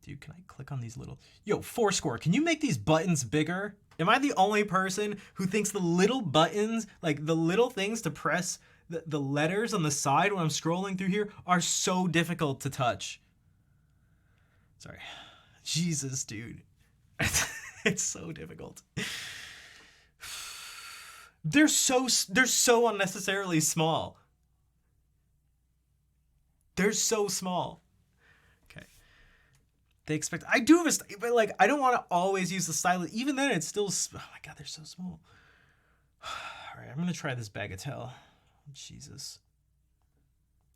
Dude, can I click on these little... Yo, Foursquare, can you make these buttons bigger? Am I the only person who thinks the little buttons, like the little things to press the letters on the side when I'm scrolling through here, are so difficult to touch? Sorry. Jesus, dude. It's so difficult. They're so unnecessarily small. They're so small. Okay. They expect... I do have a... But, like, I don't want to always use the stylus. Even then, it's still... Oh, my God, they're so small. All right, I'm going to try this bagatelle. Jesus.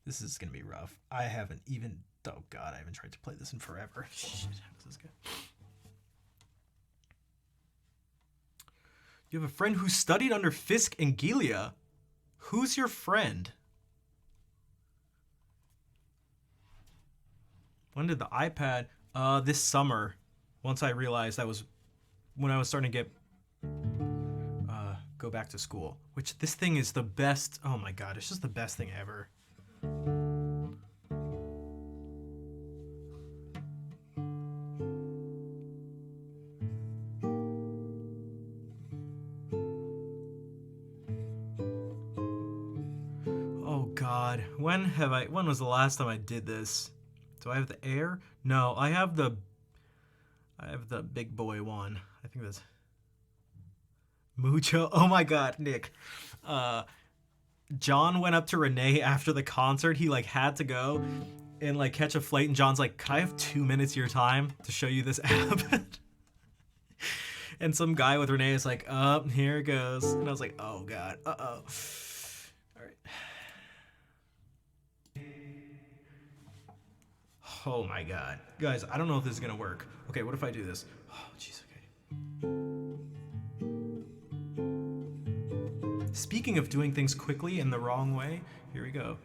This is going to be rough. I haven't even... Oh, God, I haven't tried to play this in forever. Shit, how does this go? You have a friend who studied under Fisk and Gilia. Who's your friend? When did the iPad? This summer. Once I realized that was when I was starting to get go back to school. Which this thing is the best. Oh my God, it's just the best thing ever. God, when was the last time I did this? Do I have the air? No, I have the big boy one. I think that's Mucho. Oh my God, Nick. John went up to Renee after the concert. He like had to go and like catch a flight, and John's like, "Can I have 2 minutes of your time to show you this app?" And some guy with Renee is like, here it goes. And I was like, oh God, All right. Oh my God. Guys, I don't know if this is gonna work. Okay, what if I do this? Oh, jeez, okay. Speaking of doing things quickly in the wrong way, here we go.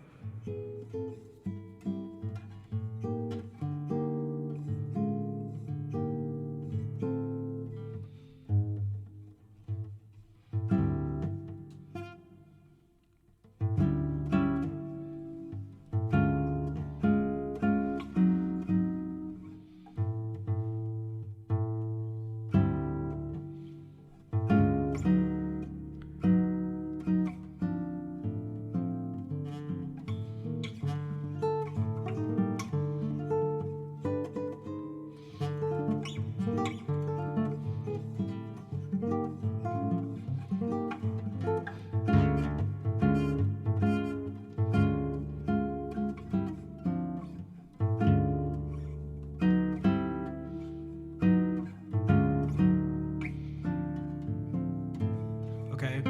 Okay.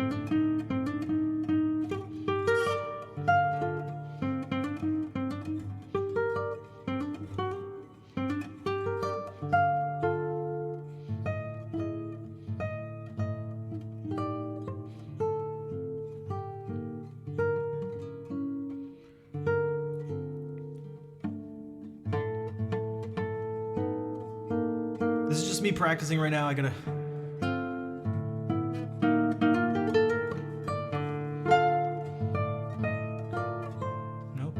This is just me practicing right now. I gotta. Nope.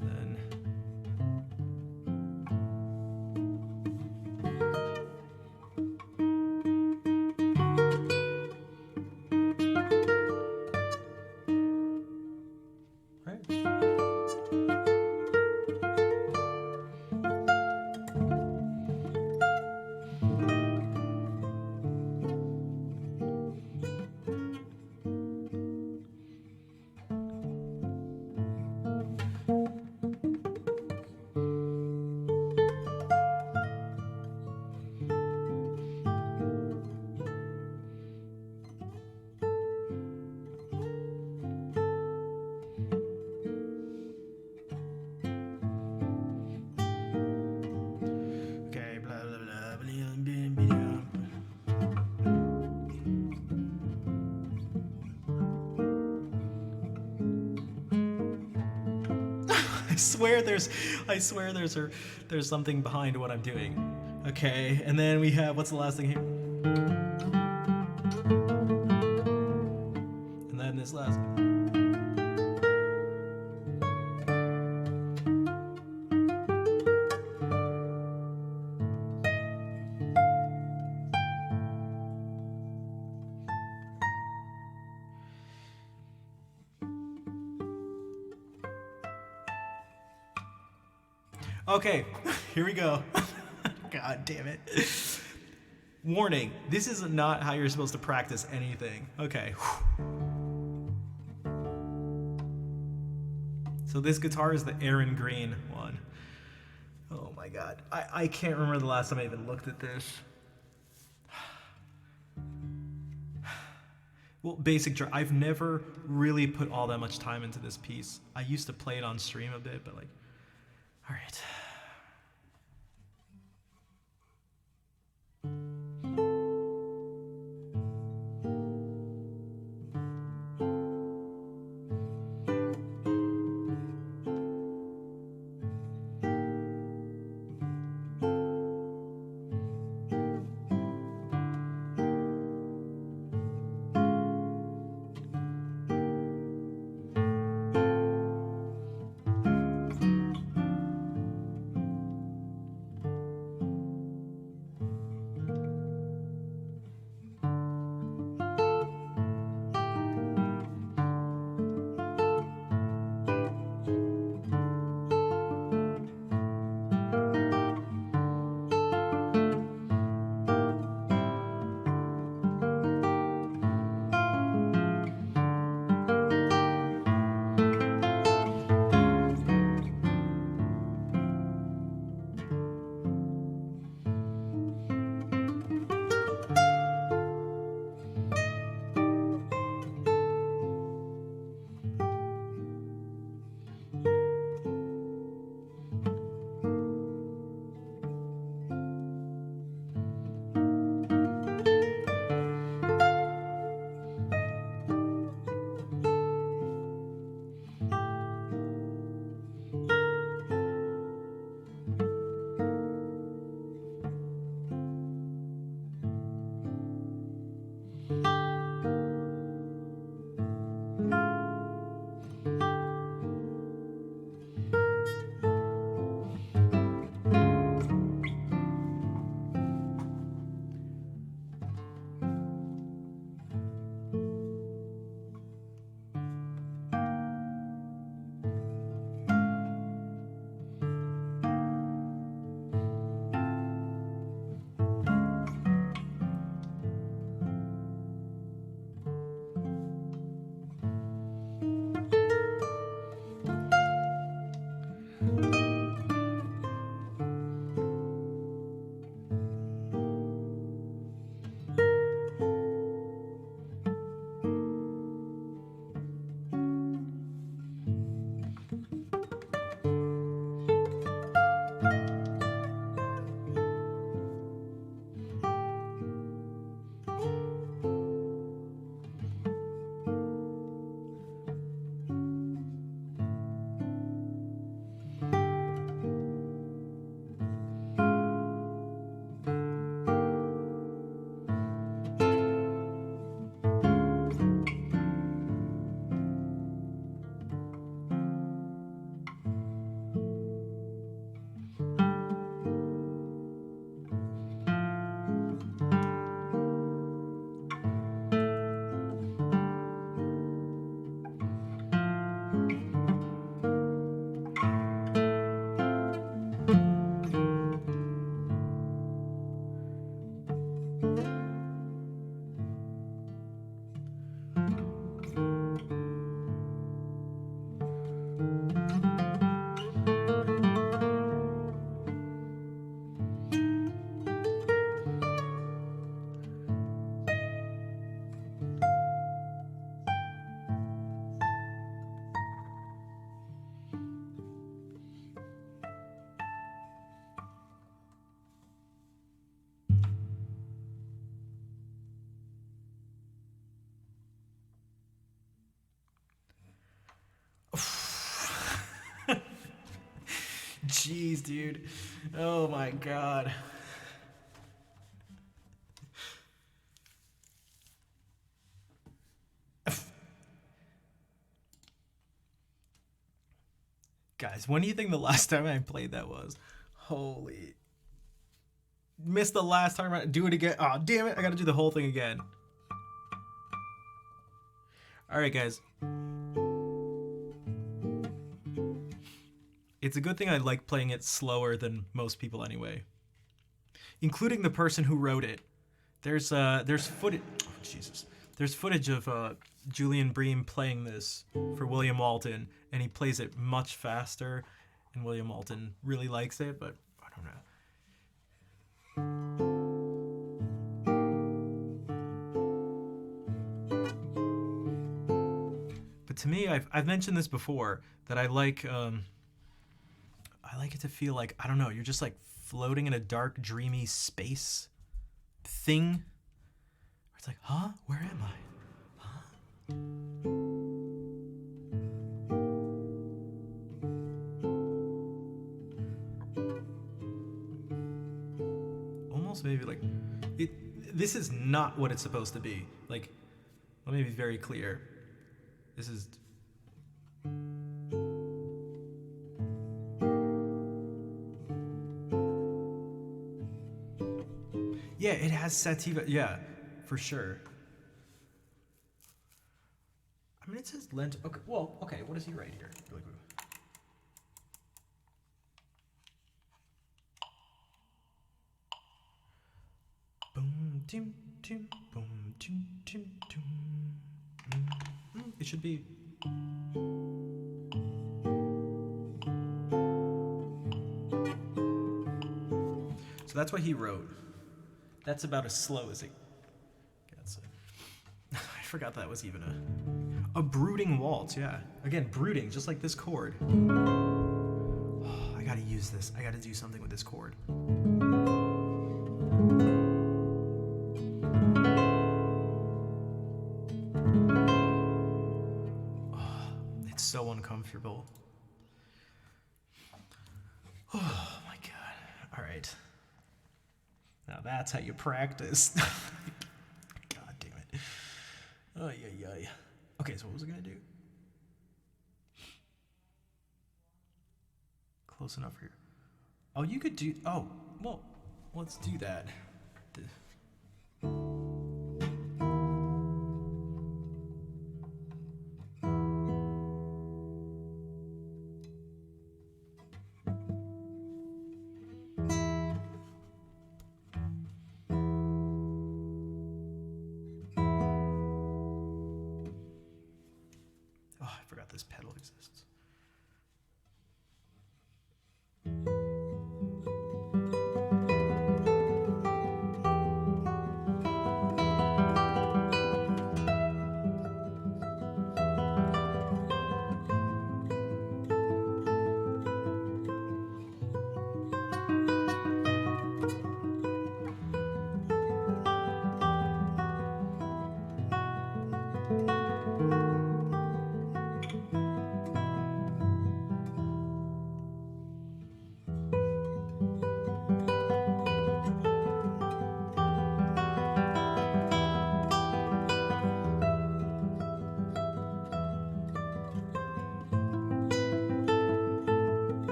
Then. Right. Okay, blah blah blah blah. I swear there's something behind what I'm doing. Okay, and then we have, what's the last thing here? And then this last. Okay, here we go. God damn it. Warning, this is not how you're supposed to practice anything. Okay. So this guitar is the Aaron Green one. Oh my God. I can't remember the last time I even looked at this. Well, basic drum. I've never really put all that much time into this piece. I used to play it on stream a bit, but like, all right. jeez, dude. Oh my god. Guys, when do you think the last time I played that was? Holy. Missed the last time. Do it again. Oh, damn it. I gotta do the whole thing again. Alright, guys. It's a good thing I like playing it slower than most people anyway. Including the person who wrote it. There's footage. Oh, Jesus. There's footage of Julian Bream playing this for William Walton, and he plays it much faster, and William Walton really likes it, but I don't know. But to me, I've mentioned this before, that I like it to feel like, I don't know, you're just like floating in a dark, dreamy space thing. It's like, huh? Where am I? Huh? Almost maybe like, this is not what it's supposed to be. Like, let me be very clear. This is... Yeah, it has sativa. Yeah, for sure. I mean, it says Lent. Okay, well, okay. What does he write here? Really quick. Boom, doom, doom, boom, doom, doom, doom. It should be. So that's what he wrote. That's about as slow as it gets. I forgot that was even a brooding waltz, yeah. Again, brooding, just like this chord. Oh, I gotta use this. I gotta do something with this chord. Oh, it's so uncomfortable. Oh my god. All right. Now that's how you practice. God damn it. Oh, yeah. Okay, so what was I gonna do? Close enough here. Oh, you could do. Oh, well, let's do that. I forgot this pedal exists.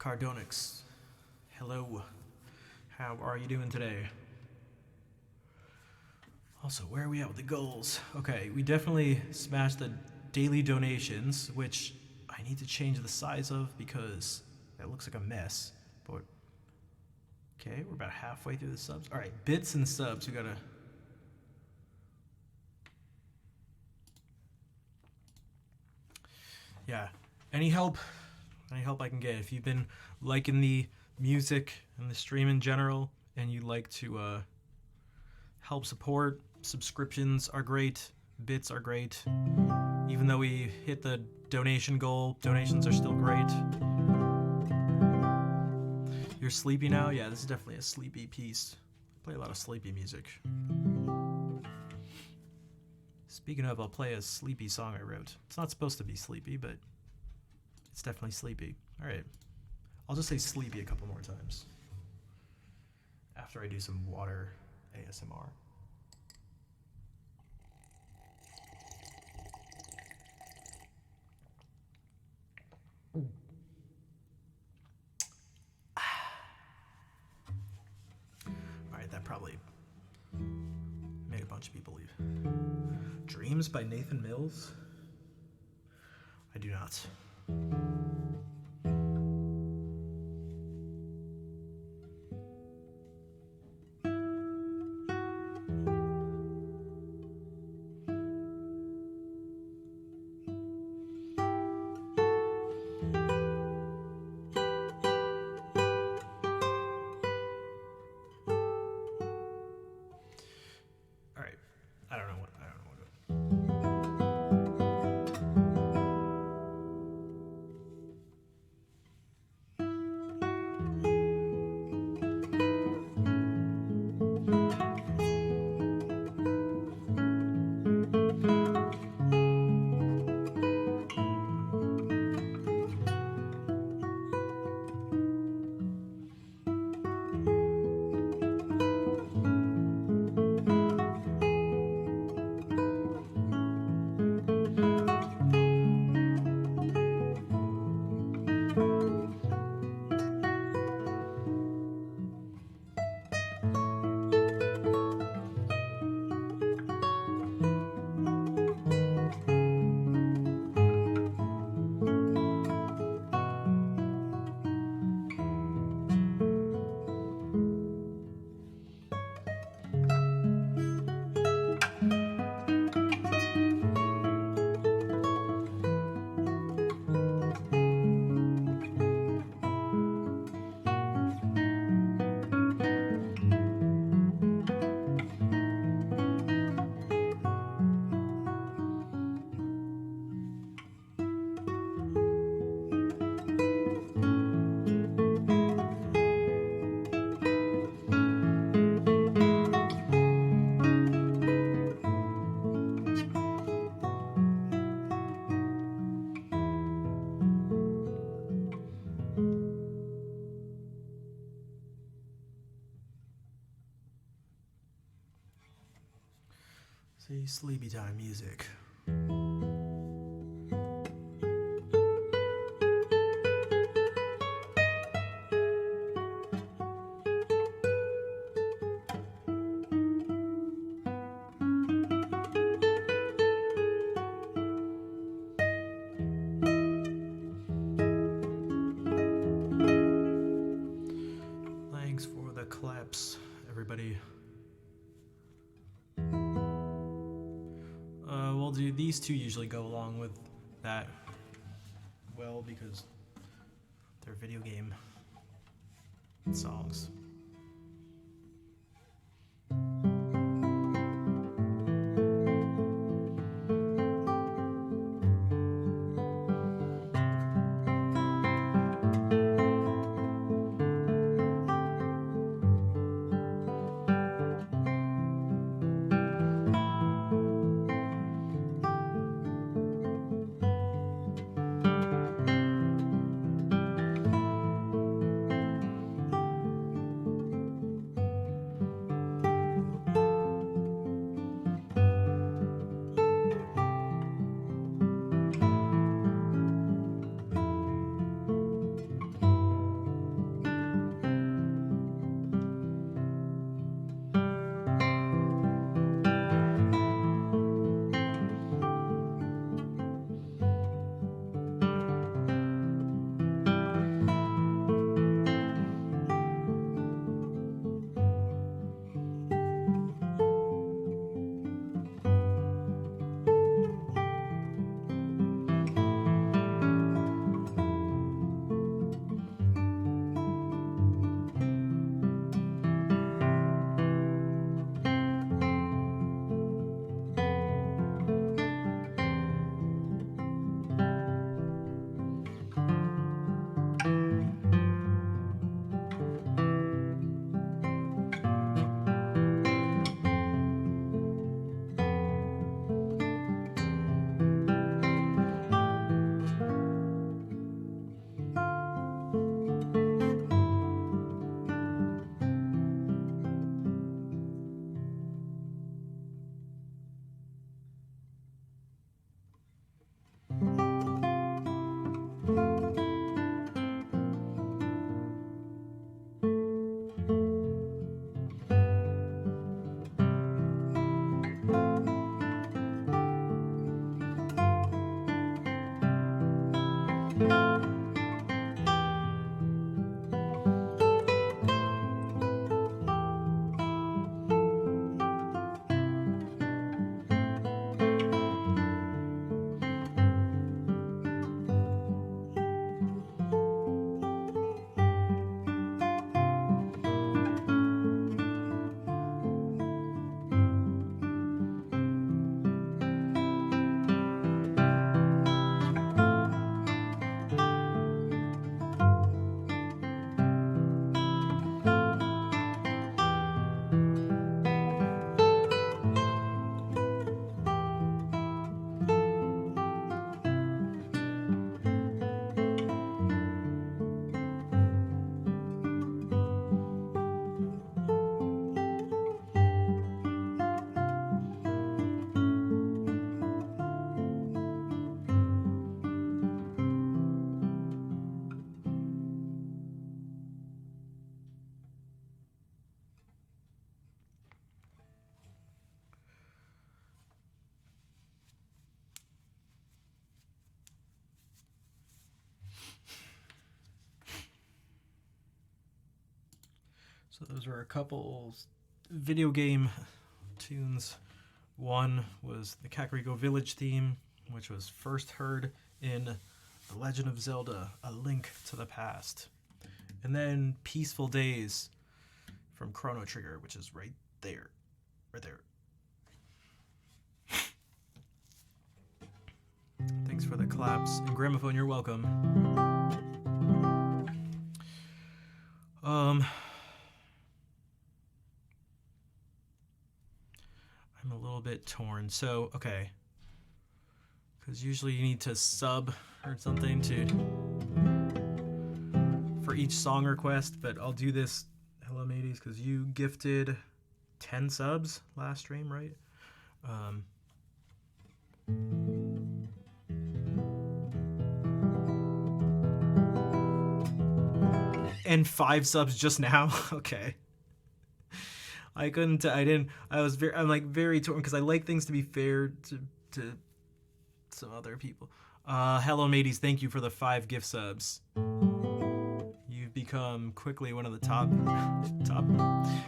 Cardonix, hello. How are you doing today? Also, where are we at with the goals? Okay, we definitely smashed the daily donations, which I need to change the size of because that looks like a mess. But okay, we're about halfway through the subs. All right, bits and subs. We gotta. Yeah, any help I can get. If you've been liking the music and the stream in general, and you'd like to help support, subscriptions are great, bits are great. Even though we hit the donation goal, donations are still great. You're sleepy now? Yeah, this is definitely a sleepy piece. I play a lot of sleepy music. Speaking of, I'll play a sleepy song I wrote. It's not supposed to be sleepy, but it's definitely sleepy. All right. I'll just say sleepy a couple more times after I do some water ASMR. Alright, that probably made a bunch of people leave. Dreams by Nathan Mills? I do not. Alright, I don't know what say sleepy time music. Thanks for the claps, everybody. Well, dude, these two usually go along with that well because they're video game songs. So those were a couple video game tunes. One was the Kakariko Village theme, which was first heard in The Legend of Zelda: A Link to the Past. And then Peaceful Days from Chrono Trigger, which is right there. Right there. Thanks for the claps. And Gramophone, you're welcome. I'm a little bit torn. So, okay. Because usually you need to sub or something for each song request, but I'll do this, hello mateys, because you gifted 10 subs last stream, right? And 5 subs just now. Okay. I'm very torn because I like things to be fair to some other people. Hello mateys, thank you for the 5 gift subs. You've become quickly one of the top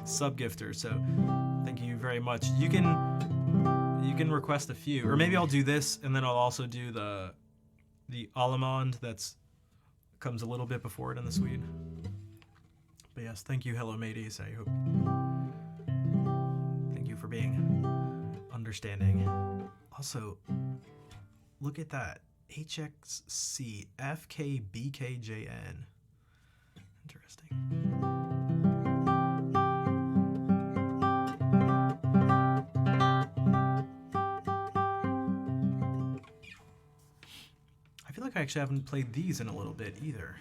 sub gifters, so thank you very much. You can request a few, or maybe I'll do this and then I'll also do the Allemande that's comes a little bit before it in the suite. But yes, thank you, hello mateys. I hope. Thank you for being understanding. Also, look at that. HXC FKBKJN. Interesting. I feel like I actually haven't played these in a little bit either.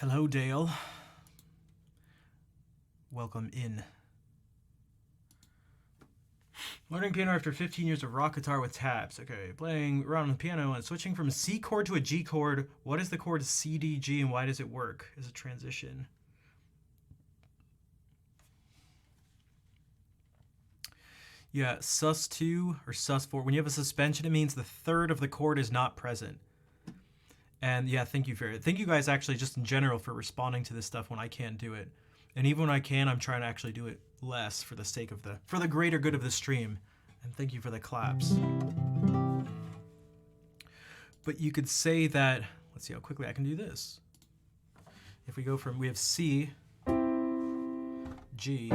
Hello, Dale. Welcome in. Learning piano after 15 years of rock guitar with tabs. Okay, playing around on the piano and switching from a C chord to a G chord. What is the chord C, D, G, and why does it work as a transition? Yeah, sus2 or sus4. When you have a suspension, it means the third of the chord is not present. And yeah, thank you thank you guys actually just in general for responding to this stuff when I can't do it. And even when I can, I'm trying to actually do it less for the sake of for the greater good of the stream. And thank you for the claps. But you could say that, let's see how quickly I can do this. If we go from, we have C, G,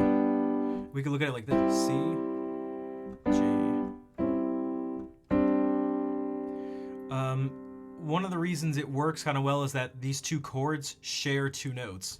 we could look at it like this, C, G. One of the reasons it works kind of well is that these two chords share two notes.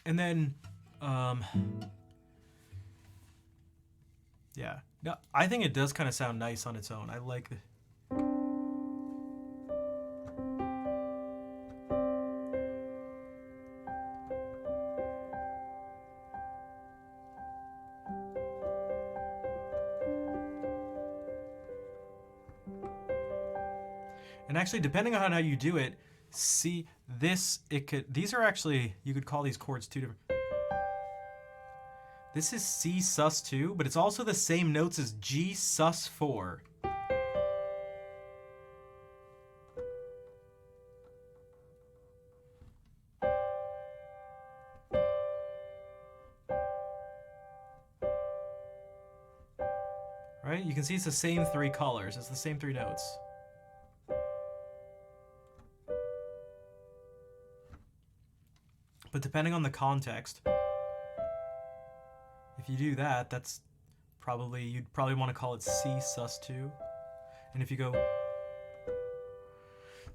And then, yeah, no, I think it does kind of sound nice on its own. I like the. And actually, depending on how you do it, see this, these are actually, you could call these chords two different. This is C sus2, but it's also the same notes as G sus4. Right? You can see it's the same three colors, it's the same three notes. But depending on the context, if you do that, that's probably, you'd probably want to call it C sus2. And if you go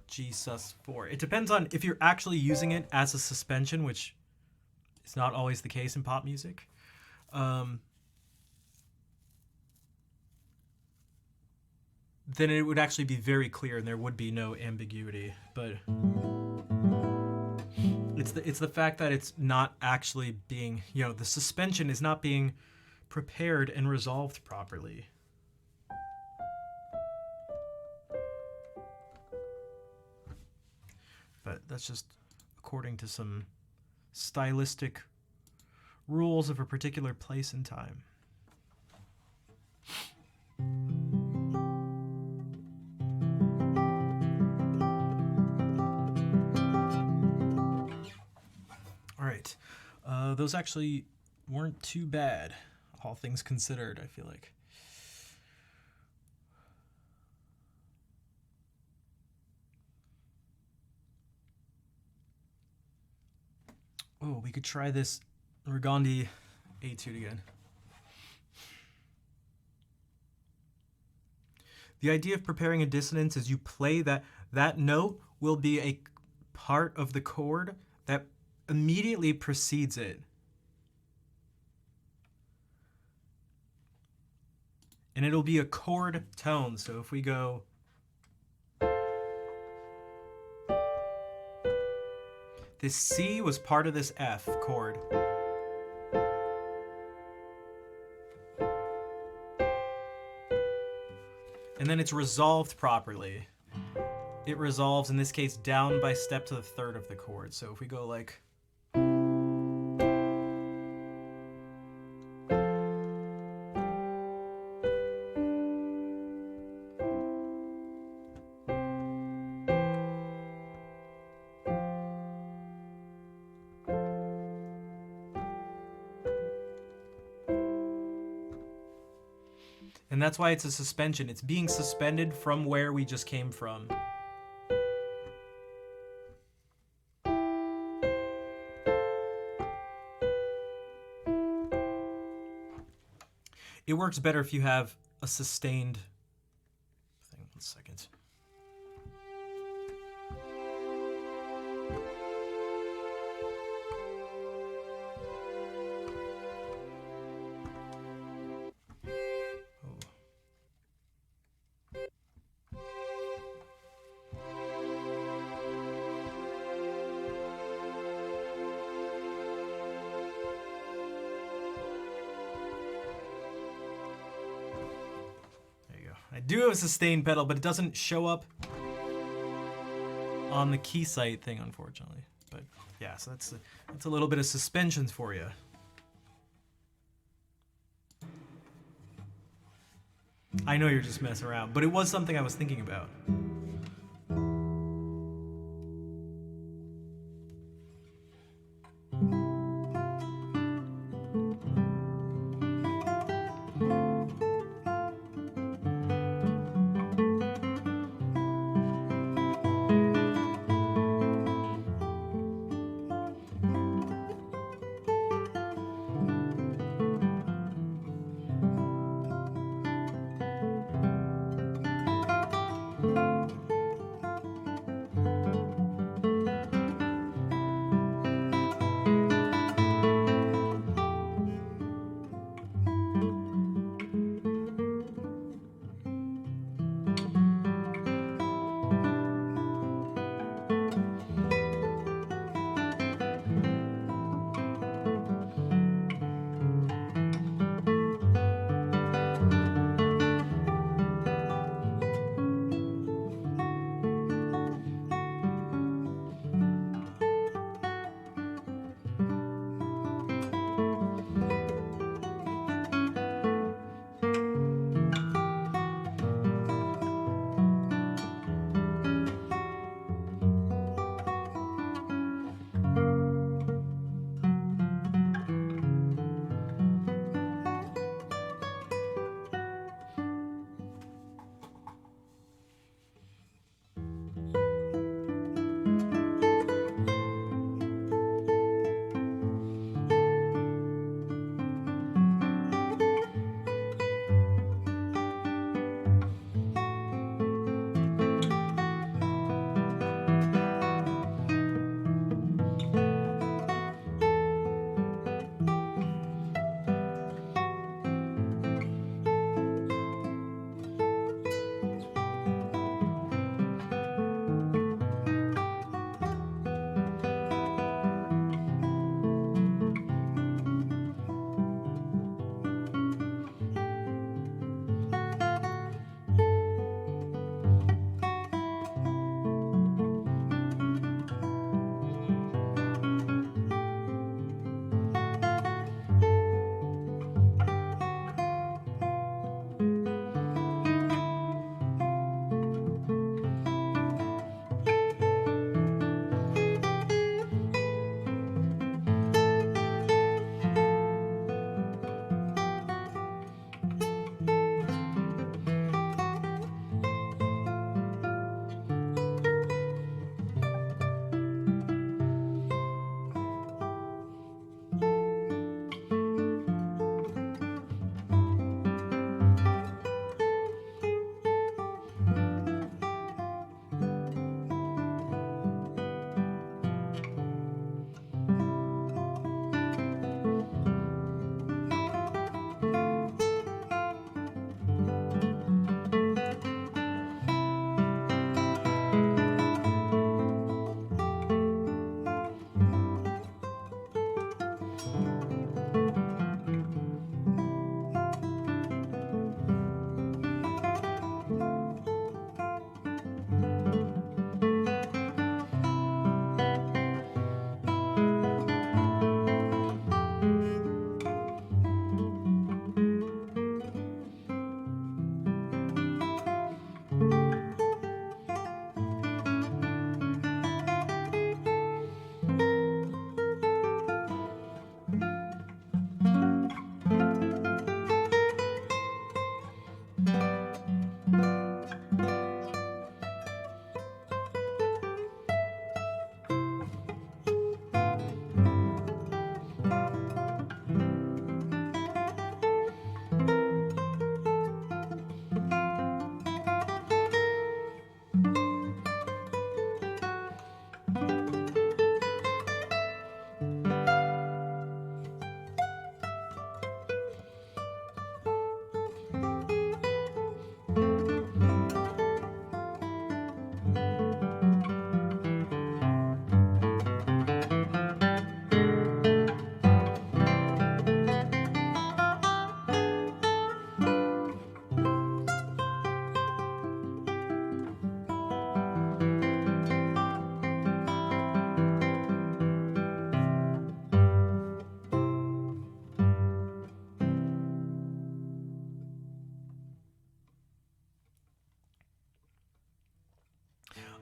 G sus4, it depends on if you're actually using it as a suspension, which is not always the case in pop music. Then it would actually be very clear and there would be no ambiguity. But it's the fact that it's not actually being, you know, the suspension is not being prepared and resolved properly. But that's just according to some stylistic rules of a particular place and time. Those actually weren't too bad, all things considered, I feel like. Oh, we could try this Regandi Etude again. The idea of preparing a dissonance is you play that note will be a part of the chord that immediately precedes it. And it'll be a chord tone. So if we go, this C was part of this F chord. And then it's resolved properly. It resolves, in this case, down by step to the third of the chord. So if we go like, and that's why it's a suspension. It's being suspended from where we just came from. It works better if you have a sustained thing. 1 second. I do have a sustain pedal, but it doesn't show up on the Keysight thing, unfortunately. But yeah, so that's a little bit of suspensions for you. I know you're just messing around, but it was something I was thinking about.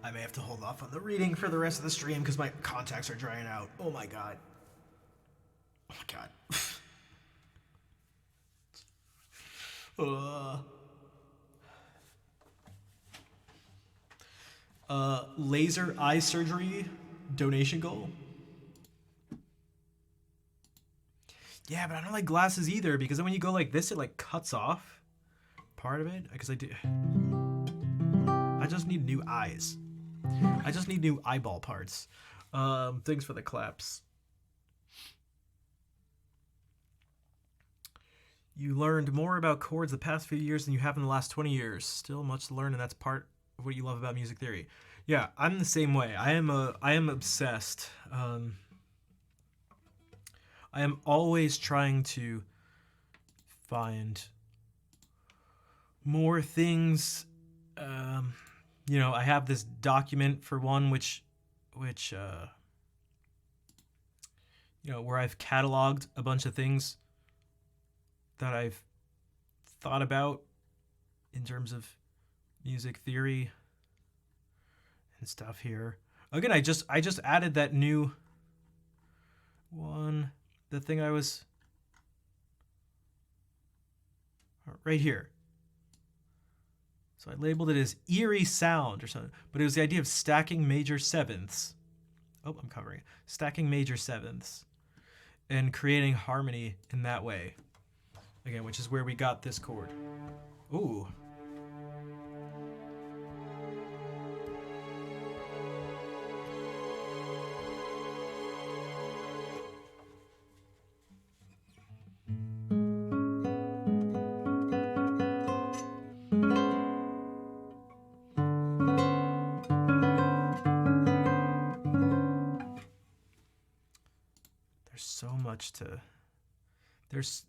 I may have to hold off on the reading for the rest of the stream because my contacts are drying out. Oh my god. Oh my god. Laser eye surgery donation goal. Yeah, but I don't like glasses either because then when you go like this, it like cuts off part of it. Because I just need new eyes. I just need new eyeball parts. Thanks for the claps. You learned more about chords the past few years than you have in the last 20 years. Still much to learn, and that's part of what you love about music theory. Yeah, I'm the same way. I am obsessed. I am always trying to find more things. You know, I have this document for one, which you know, where I've cataloged a bunch of things that I've thought about in terms of music theory and stuff here. Again, I just added that new one, the thing I was right here. So I labeled it as eerie sound or something, but it was the idea of stacking major sevenths. Oh, I'm covering it. Stacking major sevenths and creating harmony in that way. Again, which is where we got this chord. Ooh.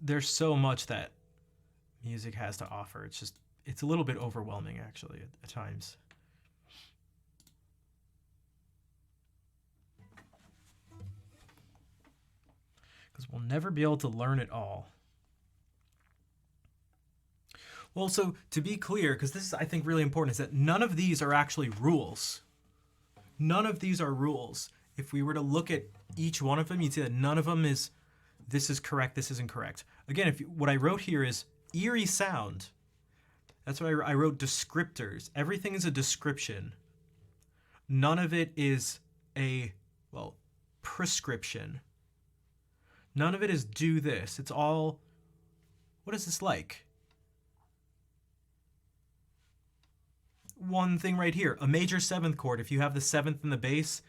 There's so much that music has to offer. It's a little bit overwhelming actually at times. Because we'll never be able to learn it all. Well, so to be clear, because this is, I think, really important, is that none of these are actually rules. None of these are rules. If we were to look at each one of them, you'd see that none of them is, this is correct, this isn't correct. Again, what I wrote here is eerie sound. That's what I wrote, descriptors. Everything is a description. None of it is a, well, prescription. None of it is do this. It's all, what is this like? One thing right here, a major seventh chord. If you have the seventh in the bass,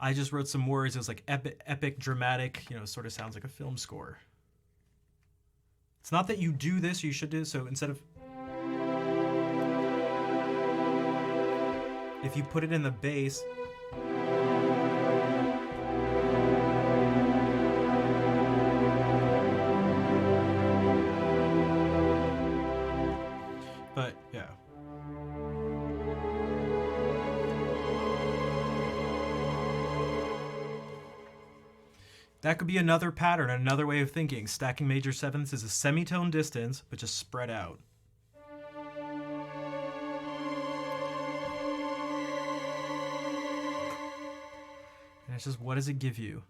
I just wrote some words. It was like epic, dramatic, you know, sort of sounds like a film score. It's not that you do this, or you should do this. So instead of, if you put it in the bass, but yeah. That could be another pattern, another way of thinking. Stacking major sevenths is a semitone distance, but just spread out. And it's just, what does it give you?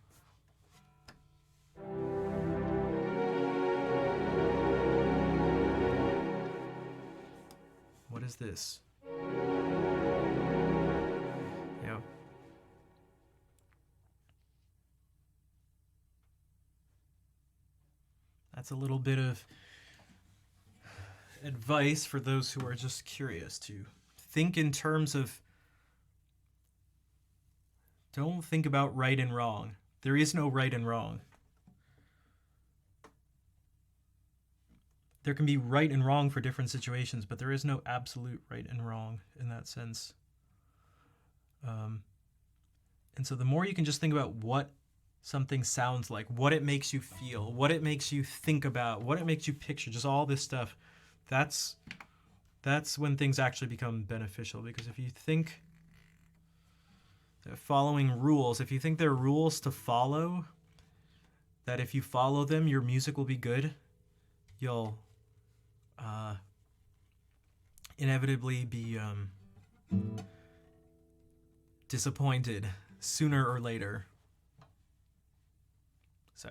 What is this? Yeah. That's a little bit of advice for those who are just curious to think in terms of, don't think about right and wrong. There is no right and wrong. There can be right and wrong for different situations, but there is no absolute right and wrong in that sense. And so the more you can just think about what something sounds like, what it makes you feel, what it makes you think about, what it makes you picture, just all this stuff, that's when things actually become beneficial. Because if you think that following rules, if you think there are rules to follow, that if you follow them, your music will be good, you'll inevitably be disappointed sooner or later. So.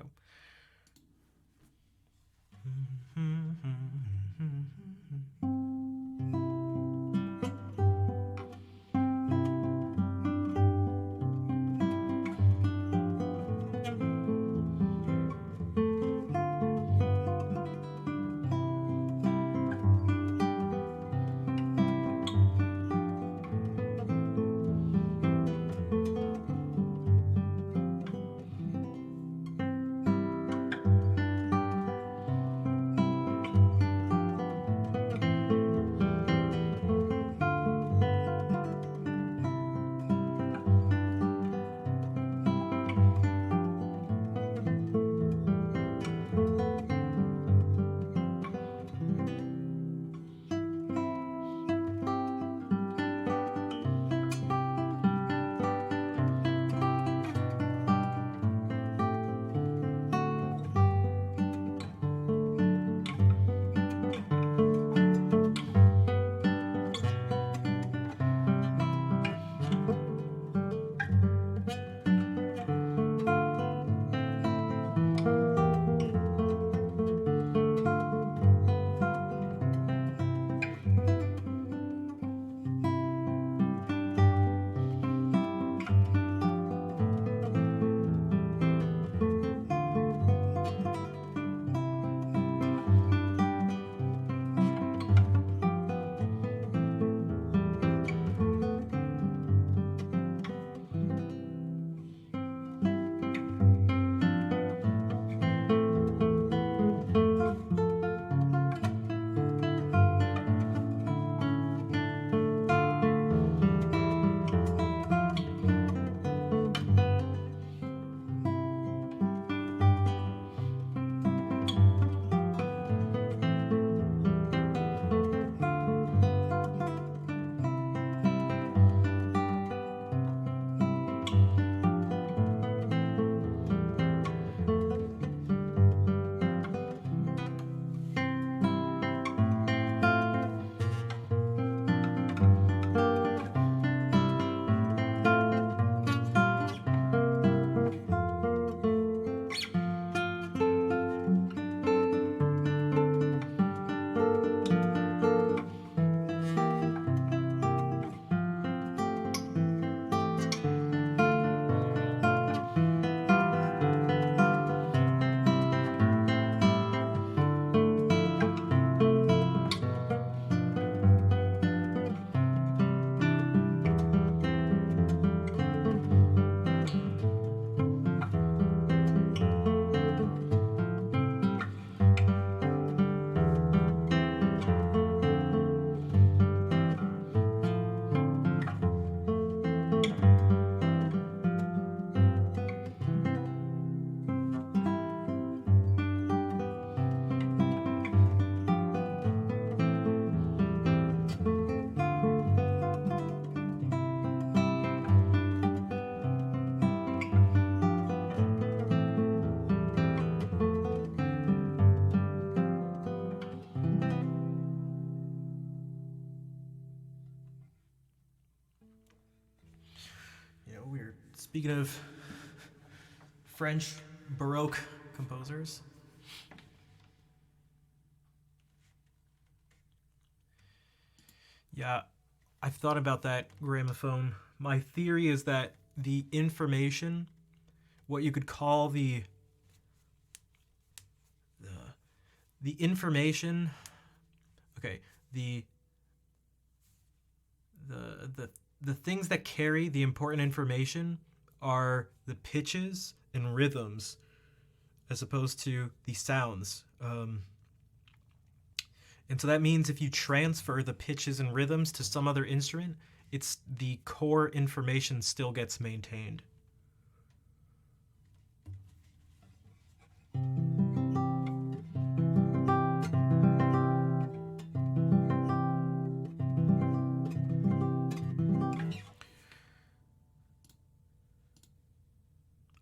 Speaking of French Baroque composers, yeah, I've thought about that gramophone. My theory is that the information, what you could call the information, okay, the things that carry the important information are the pitches and rhythms as opposed to the sounds. And so that means if you transfer the pitches and rhythms to some other instrument, it's the core information still gets maintained.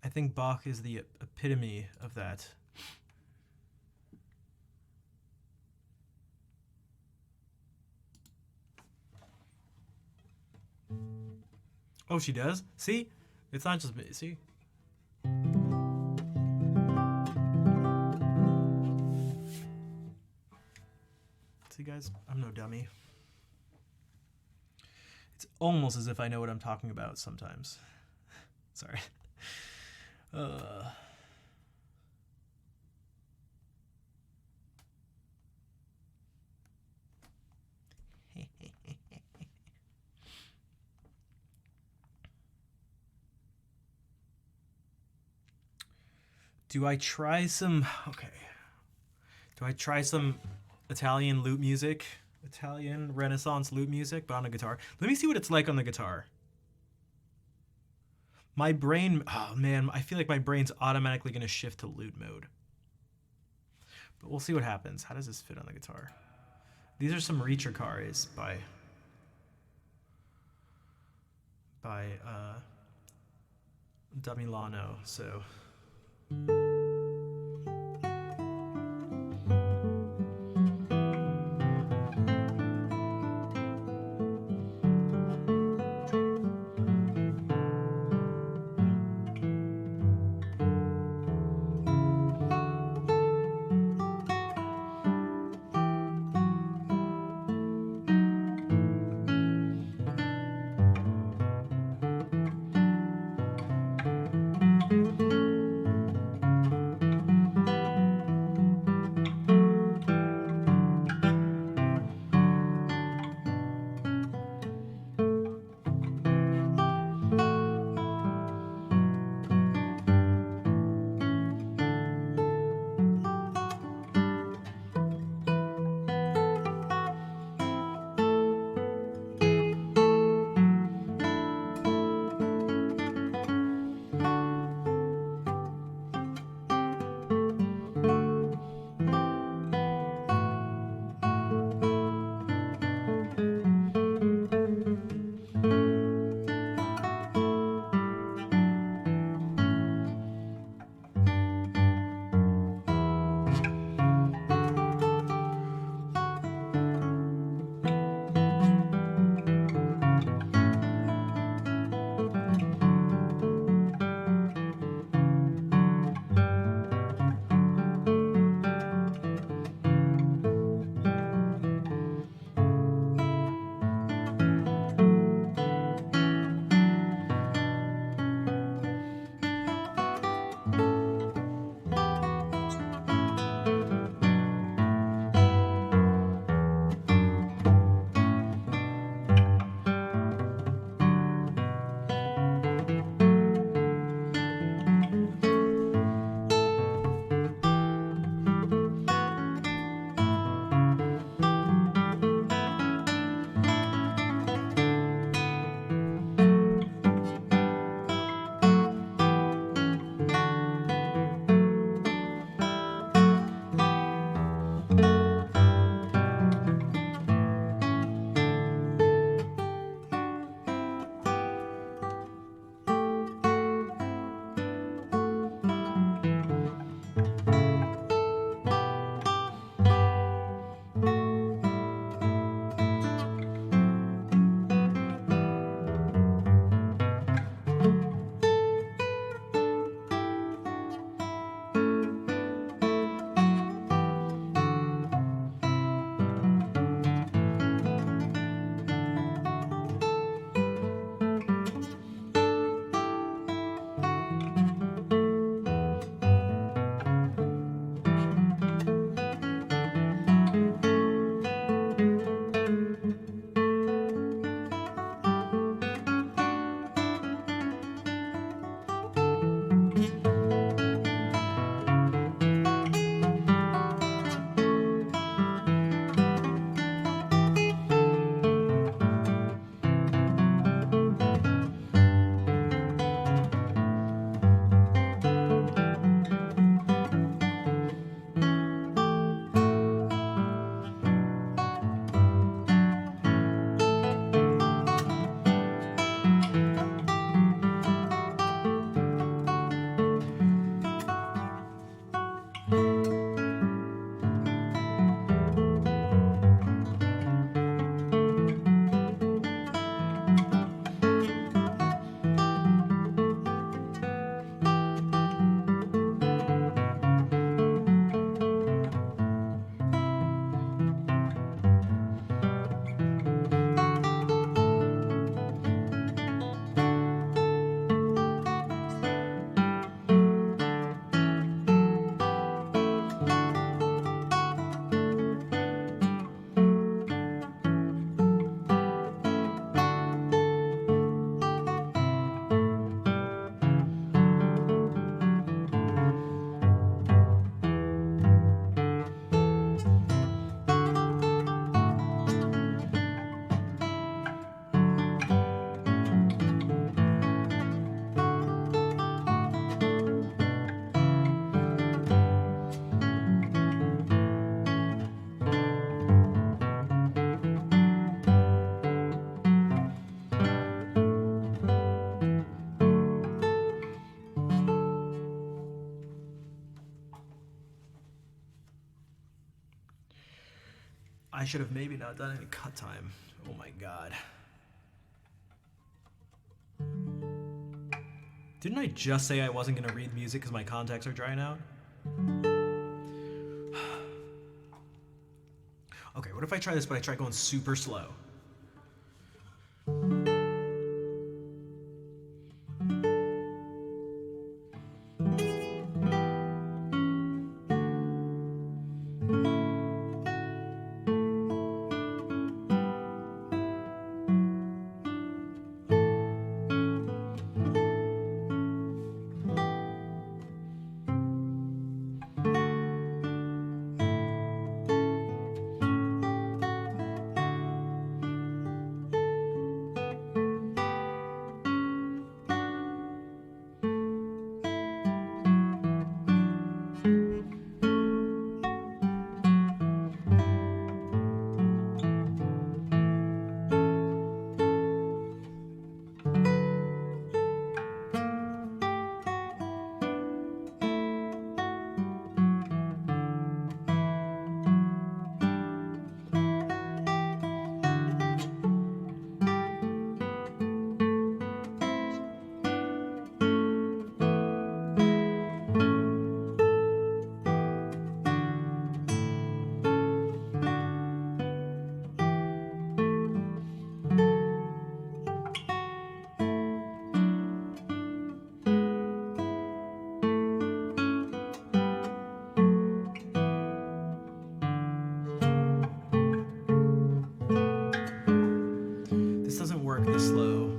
I think Bach is the epitome of that. Oh, she does? See? It's not just me. See? See, guys? I'm no dummy. It's almost as if I know what I'm talking about sometimes. Sorry. Do I try some... Okay. Do I try some Italian lute music? Italian Renaissance lute music, but on a guitar? Let me see what it's like on the guitar. My brain... Oh, man. I feel like my brain's automatically going to shift to lute mode. But we'll see what happens. How does this fit on the guitar? These are some Ricercares by Da Milano, so... should have maybe not done any cut time. Oh my god. Didn't I just say I wasn't gonna read music because my contacts are drying out? Okay, what if I try this, but I try going super slow? This doesn't work this slow.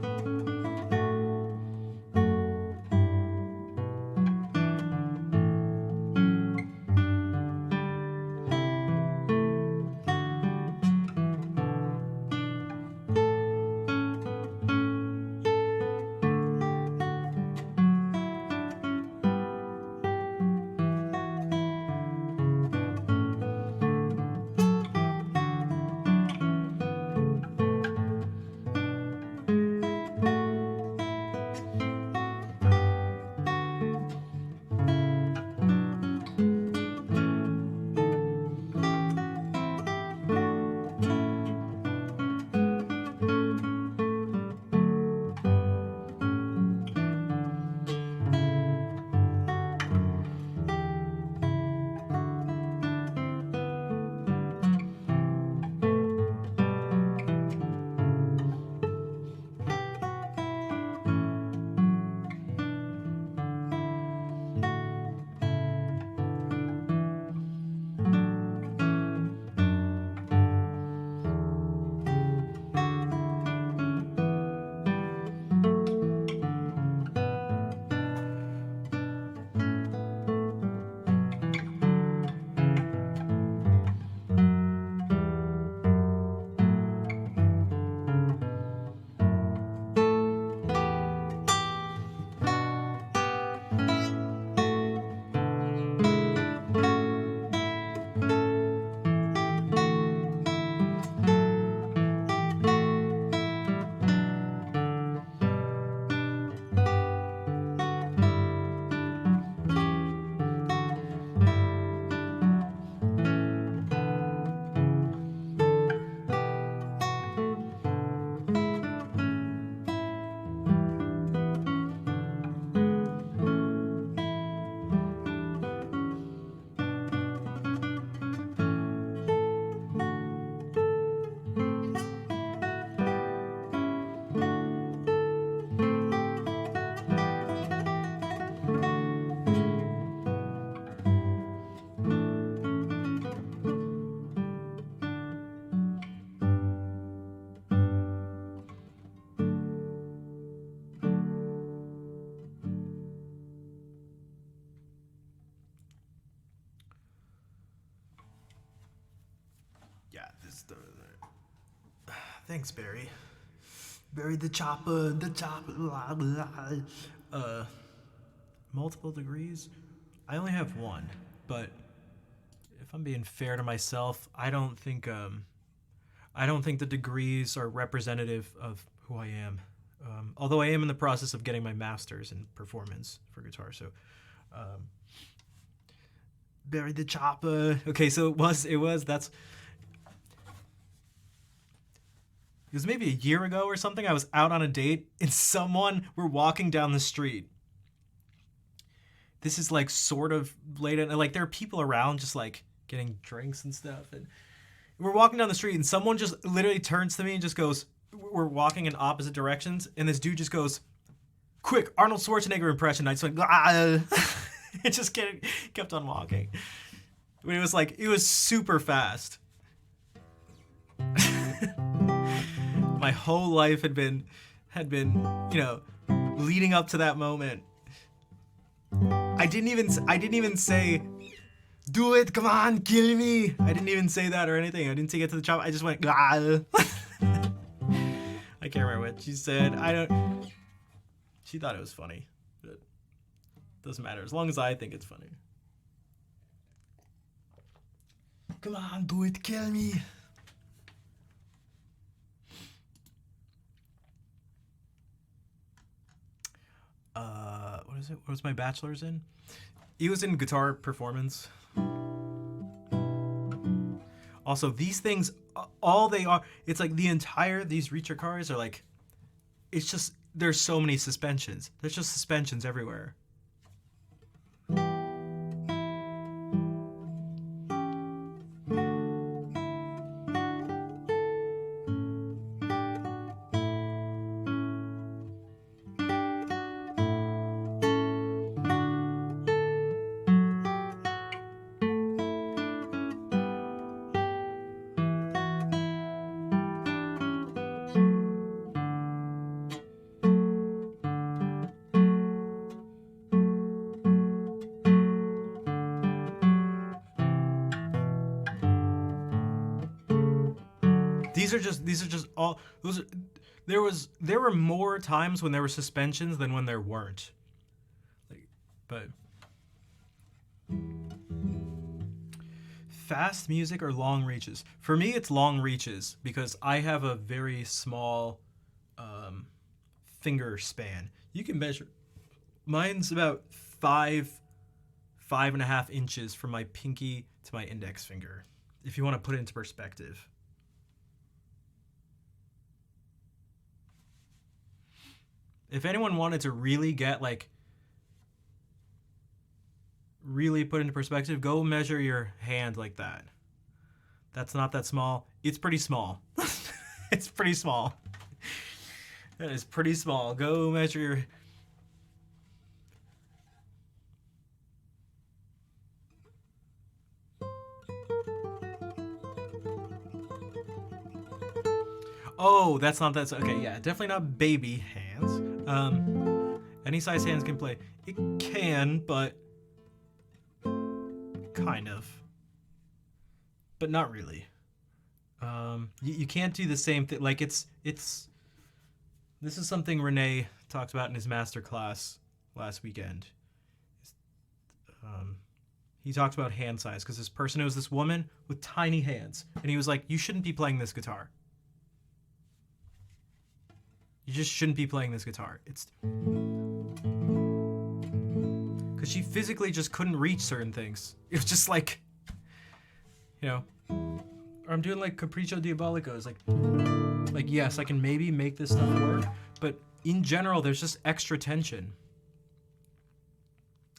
Yeah, this. Thanks, Barry. Barry the chopper, blah, blah. Multiple degrees? I only have one, but if I'm being fair to myself, I don't think the degrees are representative of who I am. Although I am in the process of getting my master's in performance for guitar, so Barry the chopper. Okay, so it was was maybe a year ago or something. I was out on a date and we're walking down the street. This is like sort of late at, like there are people around just like getting drinks and stuff, and we're walking down the street and someone just literally turns to me and just goes, we're walking in opposite directions, and this dude just goes, quick, Arnold Schwarzenegger impression. I just went, ah. It just kept on walking. But it was super fast. My whole life had been, leading up to that moment. I didn't even say, do it, come on, kill me. I didn't even say that or anything. I didn't say get to the chop. I just went, ah. I can't remember what she said. She thought it was funny, but it doesn't matter as long as I think it's funny. Come on, do it, kill me. What is it? What was my bachelor's in? He was in guitar performance. Also, these things, all they are, it's like these Reacher cars are like, it's just, there's so many suspensions. There's just suspensions everywhere. These are just all those. There were more times when there were suspensions than when there weren't. But fast music or long reaches? For me, it's long reaches because I have a very small finger span. You can measure. Mine's about 5.5 inches from my pinky to my index finger, if you want to put it into perspective. If anyone wanted to really get really put into perspective, go measure your hand like that. That's not that small. It's pretty small. It's pretty small. That is pretty small. Go measure your... Oh, that's not that... Okay, yeah, definitely not baby hands. Any size hands can play. It can, but... kind of. But not really. You can't do the same thing. Like, it's... This is something Renee talked about in his master class last weekend. He talked about hand size, because this person, it was this woman with tiny hands. And he was like, you shouldn't be playing this guitar. You just shouldn't be playing this guitar. It's... because she physically just couldn't reach certain things. It was just like, or I'm doing like Capriccio Diabolico. It's like yes, I can maybe make this stuff work, but in general, there's just extra tension.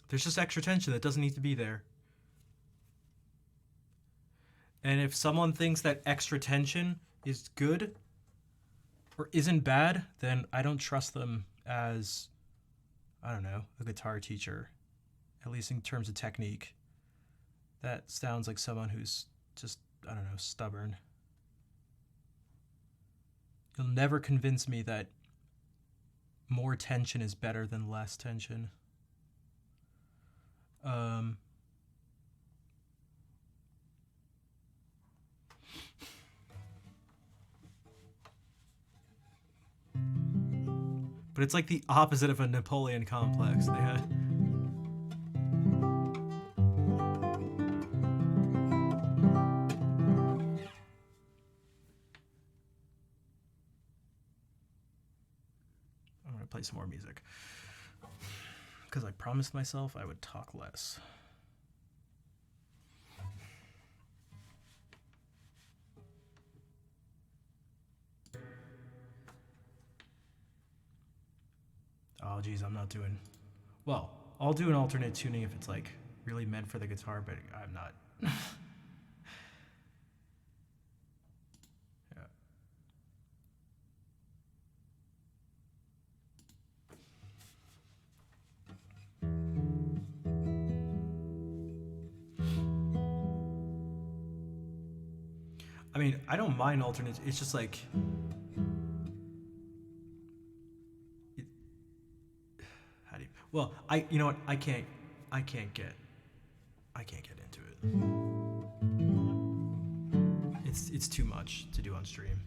There's just extra tension that doesn't need to be there. And if someone thinks that extra tension is good or isn't bad, then I don't trust them as, I don't know, a guitar teacher, at least in terms of technique. That sounds like someone who's just, I don't know, stubborn. You'll never convince me that more tension is better than less tension. But it's like the opposite of a Napoleon complex. They had... I'm gonna play some more music. Because I promised myself I would talk less. Oh, geez, I'm not doing. Well, I'll do an alternate tuning if it's like really meant for the guitar, but I'm not. Yeah. I mean, I don't mind alternates. It's just like, it, how do you? Well, you know what? I can't get into it. It's too much to do on stream.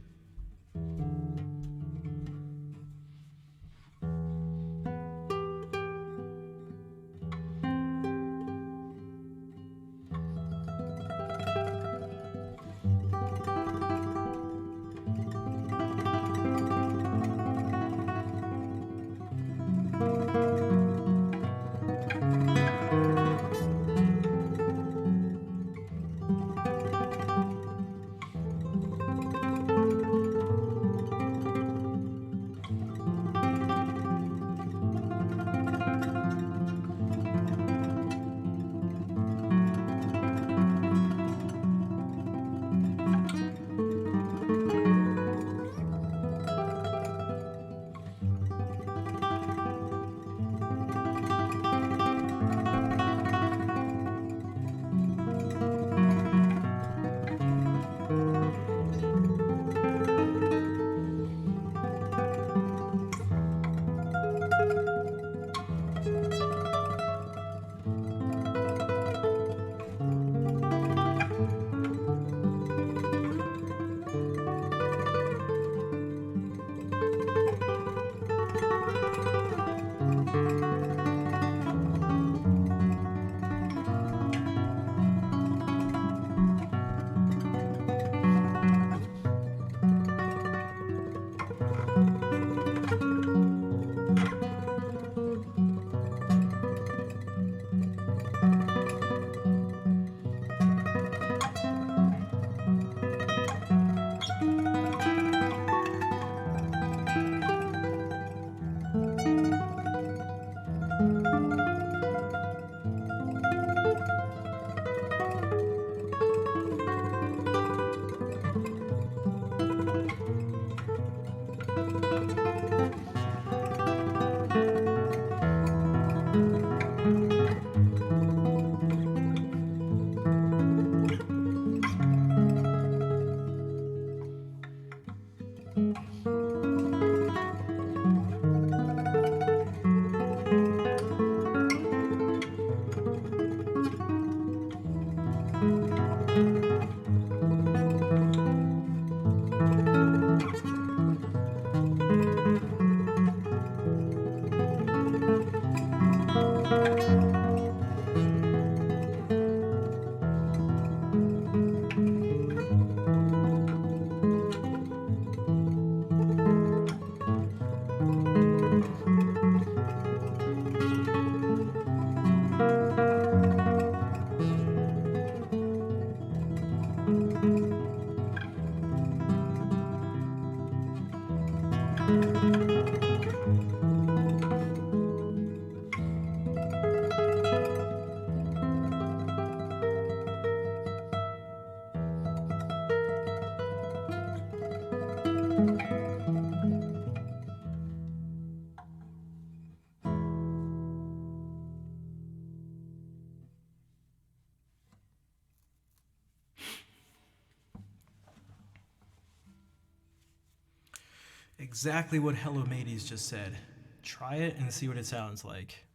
Exactly what Hello Mateys just said. Try it and see what it sounds like.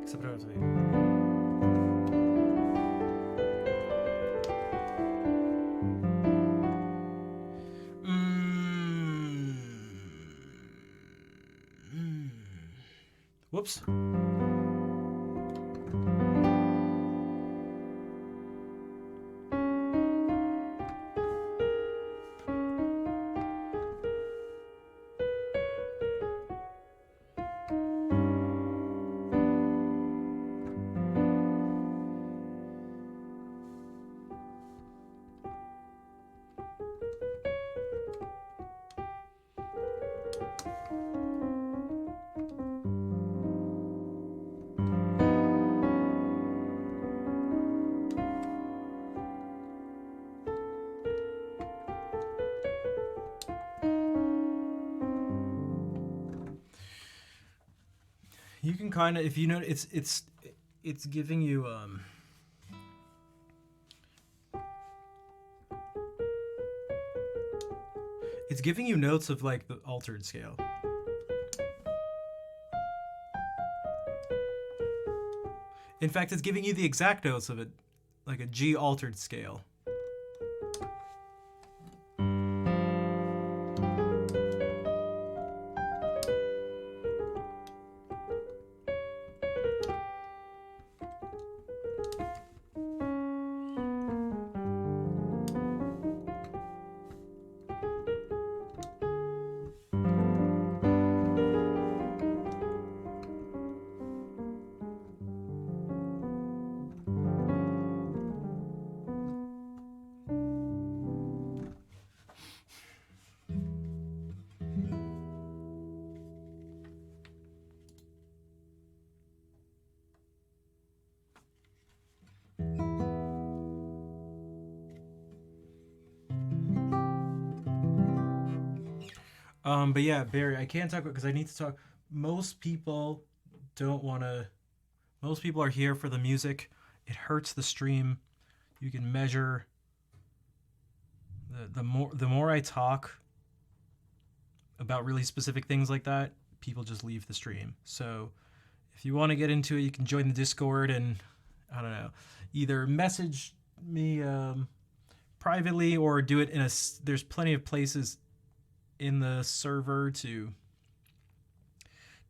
Except I have to be. Whoops. You can kind of, if you know, it's giving you it's giving you notes of like the altered scale. In fact, it's giving you the exact notes of it, like a G altered scale. But yeah, Barry, I can't talk because I need to talk. Most people don't want to. Most people are here for the music. It hurts the stream. You can measure. The more I talk about really specific things like that, people just leave the stream. So, if you want to get into it, you can join the Discord and I don't know, either message me privately or do it in a. There's plenty of places in the server to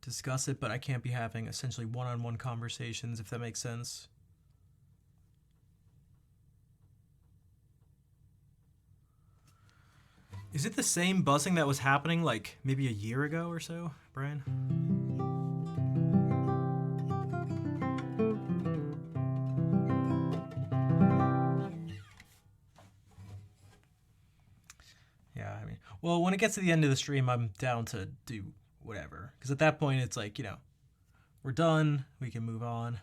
discuss it, but I can't be having essentially one-on-one conversations, if that makes sense. Is it the same buzzing that was happening like maybe a year ago or so, Brian? Yeah, I mean, well, when it gets to the end of the stream, I'm down to do whatever. Because at that point, it's like, we're done. We can move on.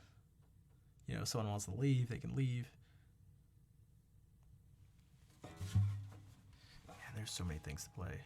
If someone wants to leave, they can leave. Man, there's so many things to play.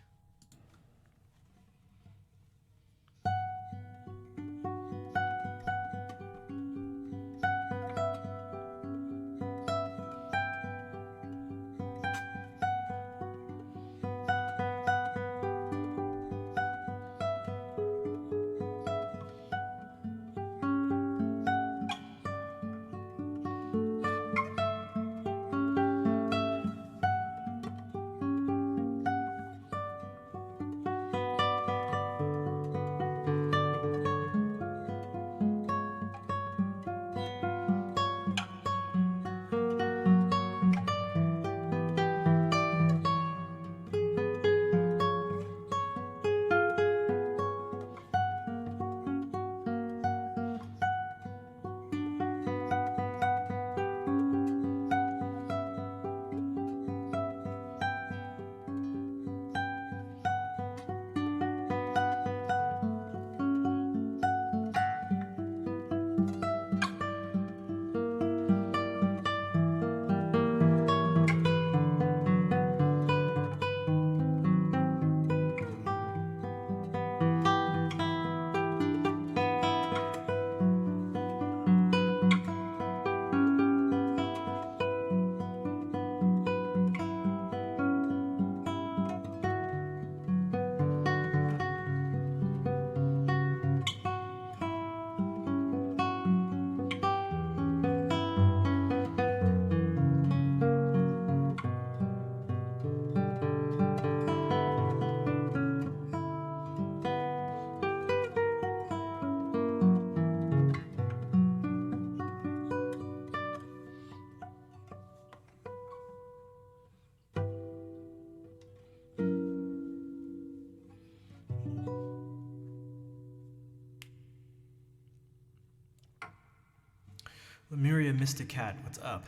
Lemuria Mystic Cat, what's up?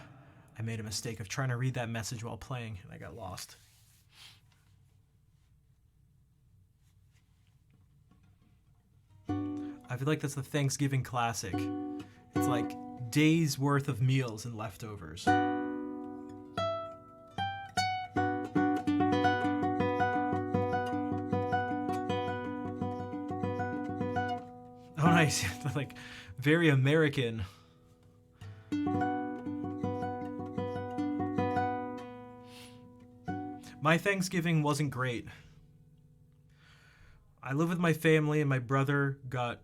I made a mistake of trying to read that message while playing, and I got lost. I feel like that's the Thanksgiving classic. It's like days worth of meals and leftovers. Oh, nice. Like, very American. My Thanksgiving wasn't great. I live with my family, and my brother got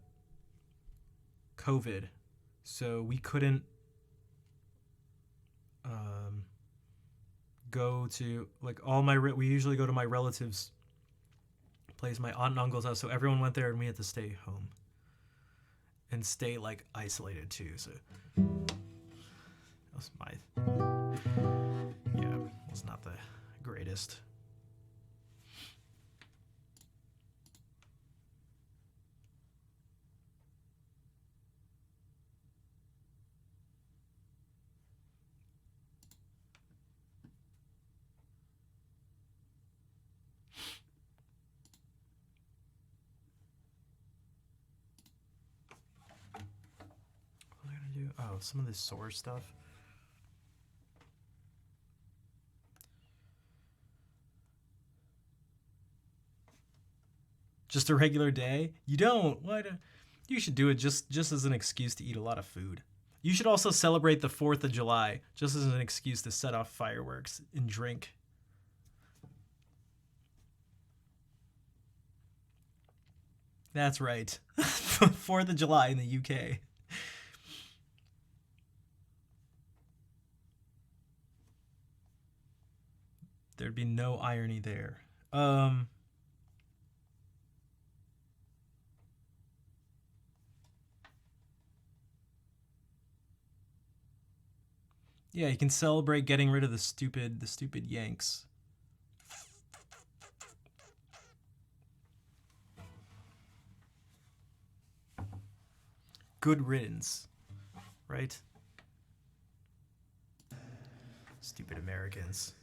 COVID, so we couldn't go to, like, we usually go to my relatives' place, my aunt and uncle's house, so everyone went there, and we had to stay home and stay, like, isolated too. So that was was not the greatest. What was I gonna do? Oh, some of this Source stuff. Just a regular day? You don't. What? You should do it just as an excuse to eat a lot of food. You should also celebrate the 4th of July just as an excuse to set off fireworks and drink. That's right. 4th of July in the UK. There'd be no irony there. Yeah, you can celebrate getting rid of the stupid Yanks. Good riddance, right? Stupid Americans.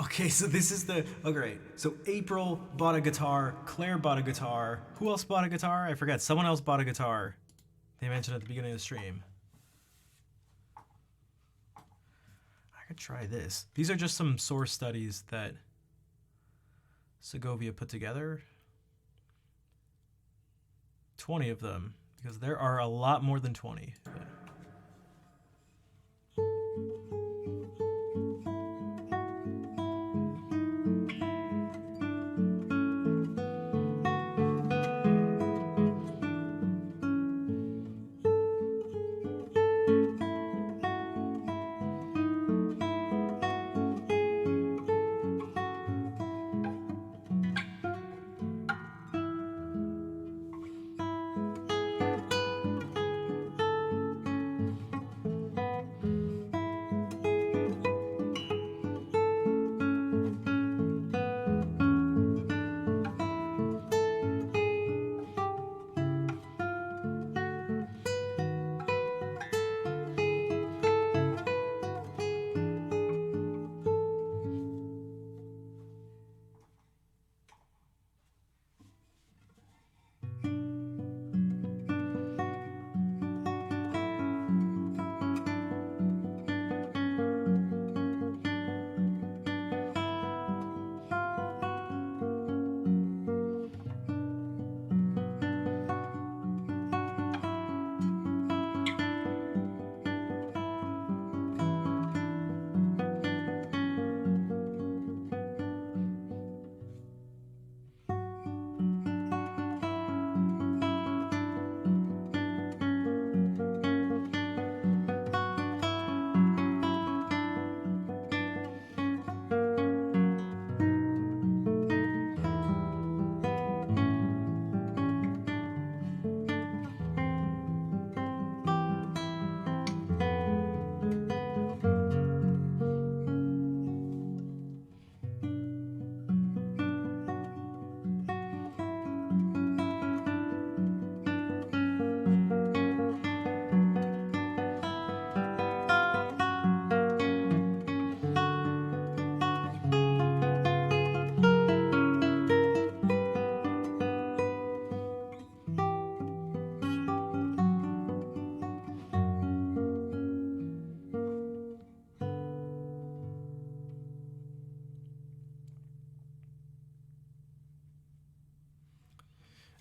Okay, so this is the... Oh, great. So April bought a guitar. Claire bought a guitar. Who else bought a guitar? I forget. Someone else bought a guitar. They mentioned at the beginning of the stream. could try this. These are just some source studies that Segovia put together. 20 of them, because there are a lot more than 20. But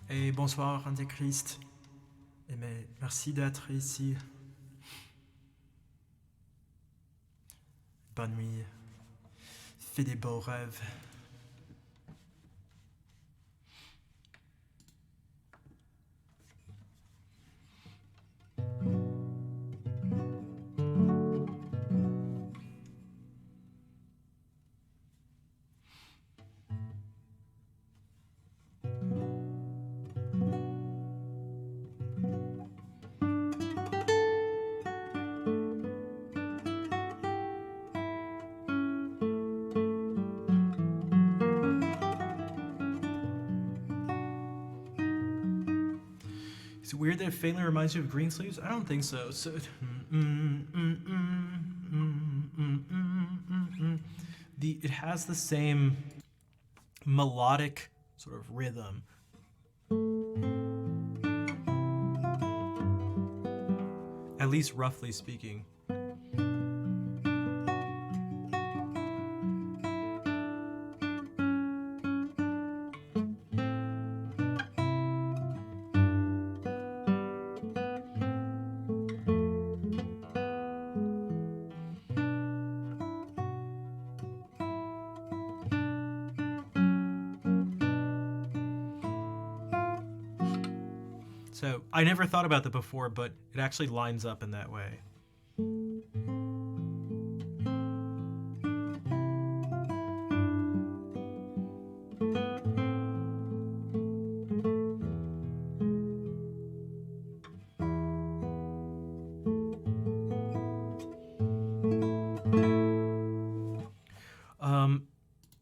et bonsoir Antéchrist. Et merci d'être ici. Bonne nuit. Fais des beaux rêves. Is it weird that it faintly reminds you of Greensleeves? I don't think so. It has the same melodic sort of rhythm. At least roughly speaking. So I never thought about that before, but it actually lines up in that way.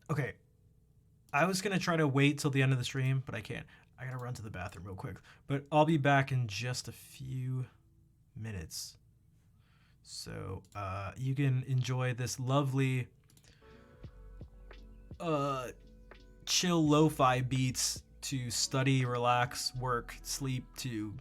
Okay. I was gonna try to wait till the end of the stream, but I can't. I gotta run to the bathroom real quick. But I'll be back in just a few minutes. So you can enjoy this lovely chill lo-fi beats to study, relax, work, sleep to.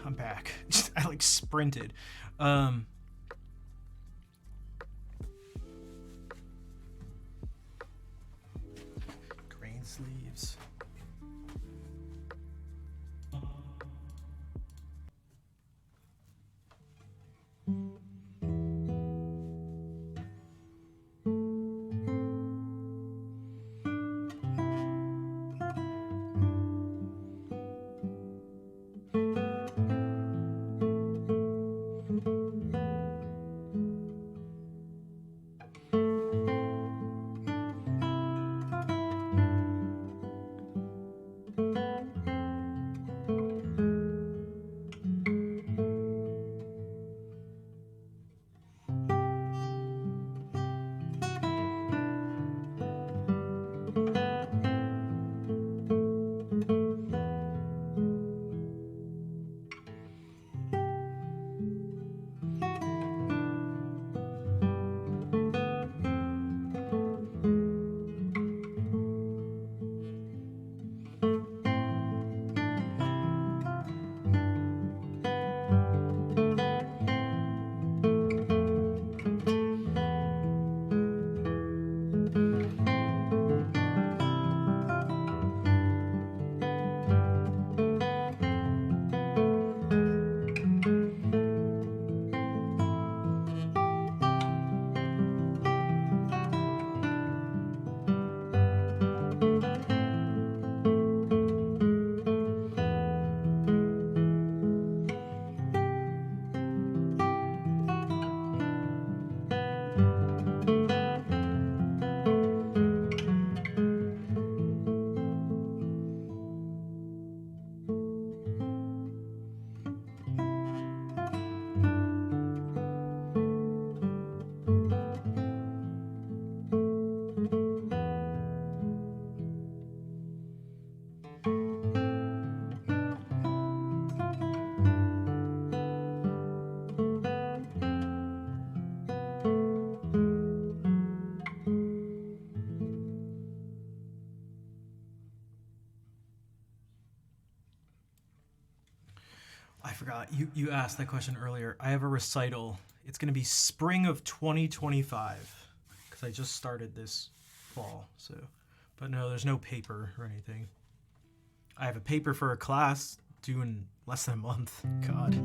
I'm back. I like sprinted. Grain sleeves. I forgot. You asked that question earlier. I have a recital. It's going to be spring of 2025 because I just started this fall. So, but no, there's no paper or anything. I have a paper for a class due in less than a month. God.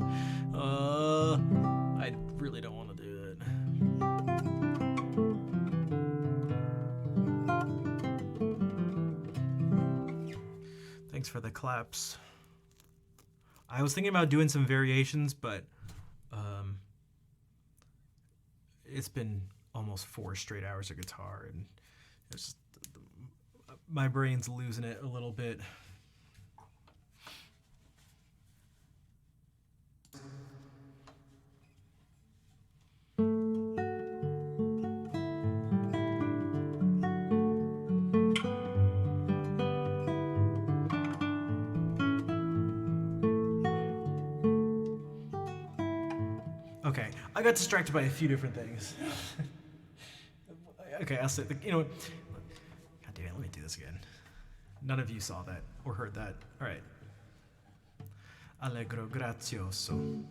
I really don't want to do it. Thanks for the claps. I was thinking about doing some variations, but it's been almost 4 straight hours of guitar, and it's just, my brain's losing it a little bit. Okay, I got distracted by a few different things. Okay, I'll say, you know what? God damn it, let me do this again. None of you saw that or heard that. All right. Allegro grazioso.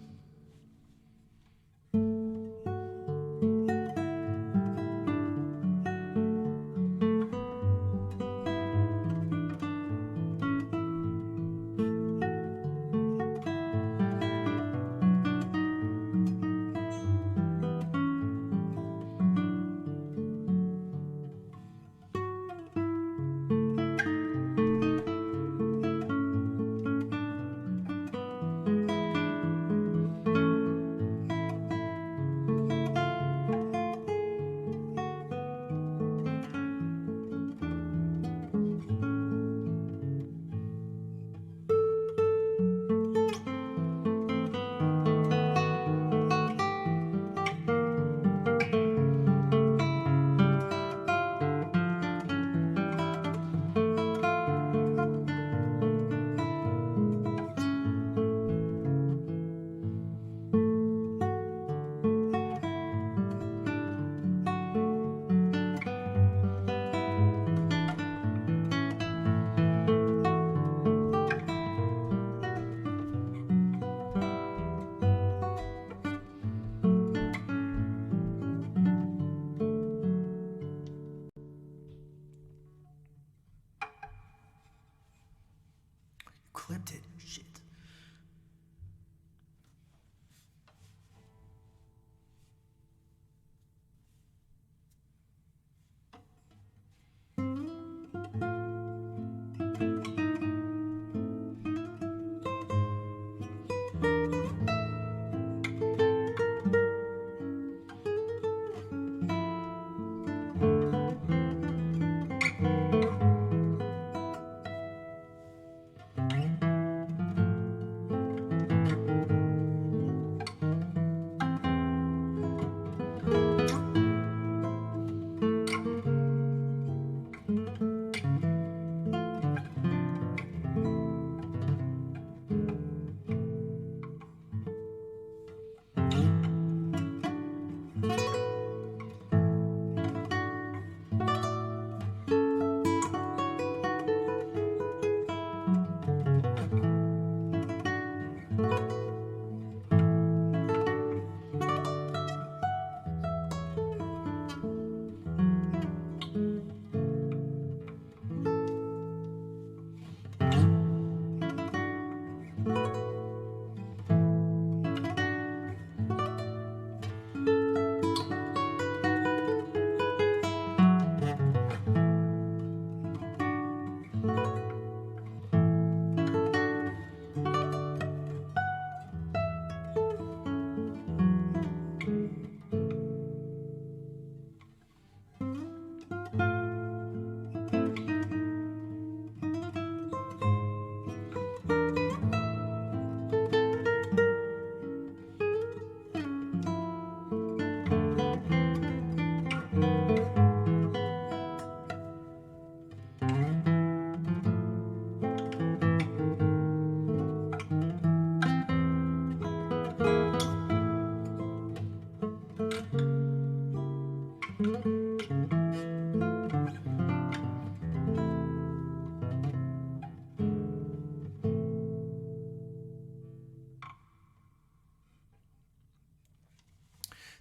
clipped it. Shit.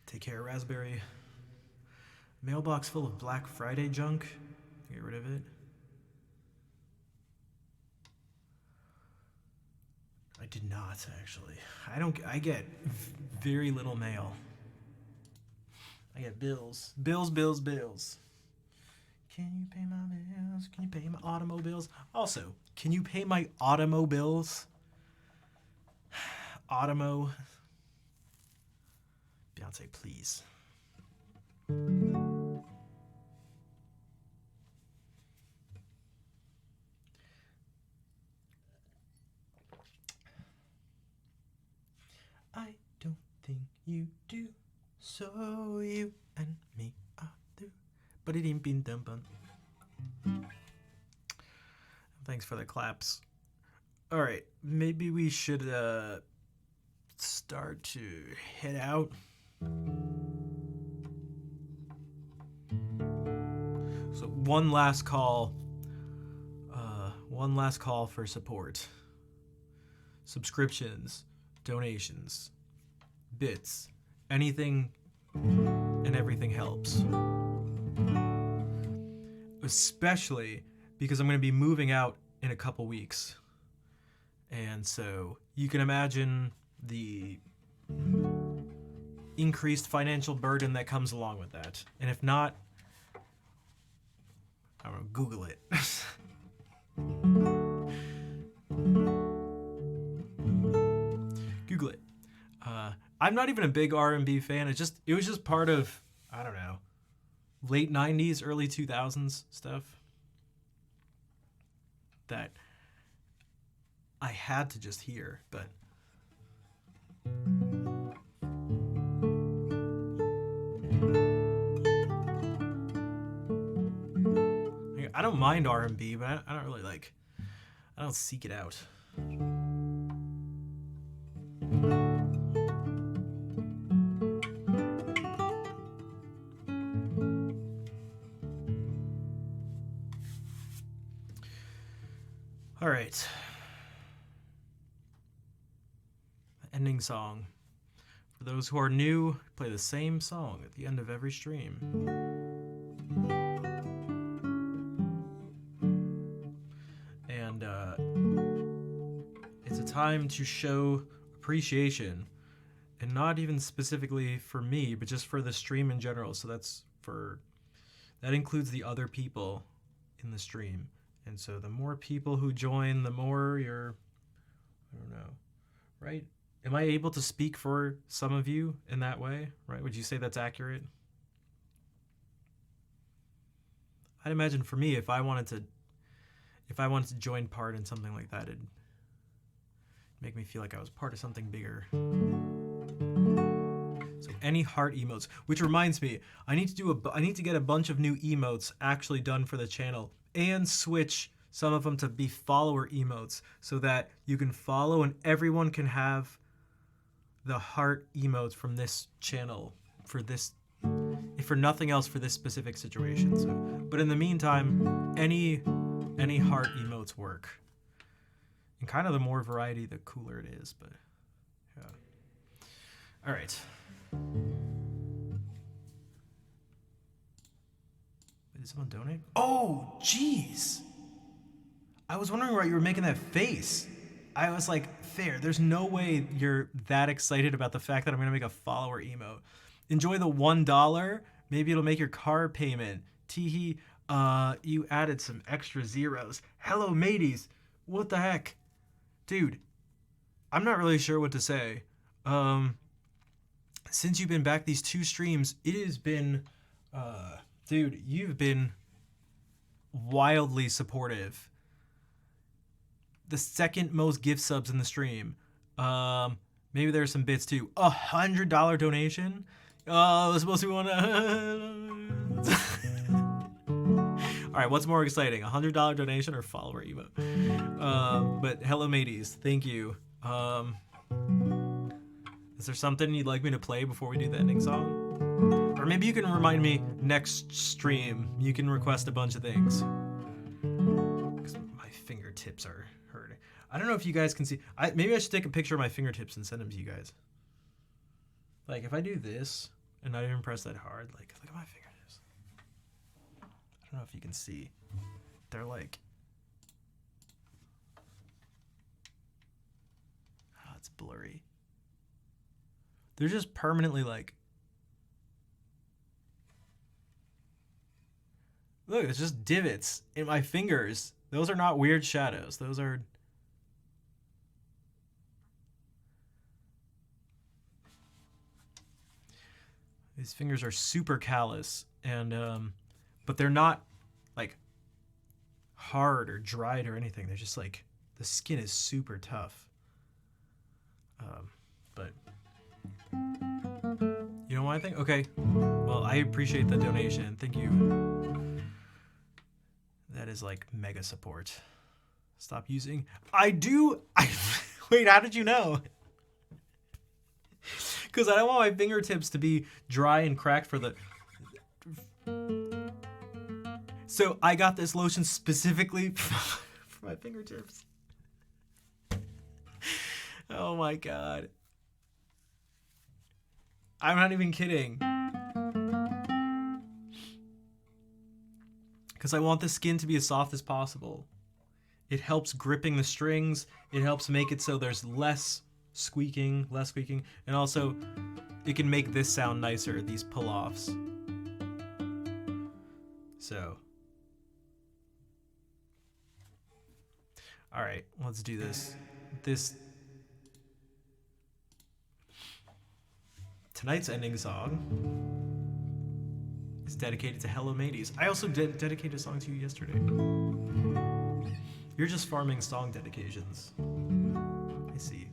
Take care, Raspberry. Mailbox full of Black Friday junk. Get rid of it. I did not, actually. I get very little mail. I get bills. Bills. Can you pay my bills? Can you pay my automobiles? Also, can you pay my automobiles? Automo. Beyonce, please. I don't think you do, so you and me are through. Thanks for the claps. All right, maybe we should start to head out. So one last call for support. Subscriptions, donations, bits, anything and everything helps. Especially because I'm going to be moving out in a couple weeks. And so you can imagine the increased financial burden that comes along with that. And if not, I don't know, Google it. Google it. I'm not even a big R&B fan. It was just part of, I don't know, late 90s, early 2000s stuff that I had to just hear, but I don't mind R&B, but I don't really I don't seek it out. All right. Ending song. For those who are new, play the same song at the end of every stream. And time to show appreciation, and not even specifically for me, but just for the stream in general. So that includes the other people in the stream. And so the more people who join, the more I don't know, right? Am I able to speak for some of you in that way, right? Would you say that's accurate? I'd imagine for me, if I wanted to join part in something like that, it'd make me feel like I was part of something bigger. So any heart emotes, which reminds me, I need to get a bunch of new emotes actually done for the channel, and switch some of them to be follower emotes so that you can follow and everyone can have the heart emotes from this channel for this, if for nothing else, for this specific situation. So, but in the meantime, any heart emotes work. And kind of the more variety, the cooler it is, but yeah. All right. Did someone donate? Oh, jeez. I was wondering why you were making that face. I was like, fair, there's no way you're that excited about the fact that I'm gonna make a follower emote. Enjoy the $1. Maybe it'll make your car payment. Teehee, you added some extra zeros. Hello, mateys. What the heck? Dude, I'm not really sure what to say. Since you've been back these 2 streams, it has been, dude, you've been wildly supportive. The second most gift subs in the stream. Maybe there's some bits too. $100 donation. Oh, it's supposed to be one. All right, what's more exciting, $100 donation or follower emote? But hello, mateys. Thank you. Is there something you'd like me to play before we do the ending song? Or maybe you can remind me next stream. You can request a bunch of things. Because my fingertips are hurting. I don't know if you guys can see. Maybe I should take a picture of my fingertips and send them to you guys. Like, if I do this and not even press that hard, like, look at my fingertips. I don't know if you can see. They're like... Oh, it's blurry. They're just permanently like... Look, it's just divots in my fingers. Those are not weird shadows. Those are... These fingers are super callous, and but they're not like hard or dried or anything. They're just like, the skin is super tough. But you know what I think? Okay, well, I appreciate the donation. Thank you. That is like mega support. Stop using. Wait, how did you know? Because I don't want my fingertips to be dry and cracked for the... So I got this lotion specifically for my fingertips. Oh my god. I'm not even kidding. Because I want the skin to be as soft as possible. It helps gripping the strings. It helps make it so there's less squeaking, and also it can make this sound nicer, these pull-offs. So, all right, let's do this. Tonight's ending song is dedicated to Hello Mateys. I also dedicated a song to you yesterday. You're just farming song dedications. I see.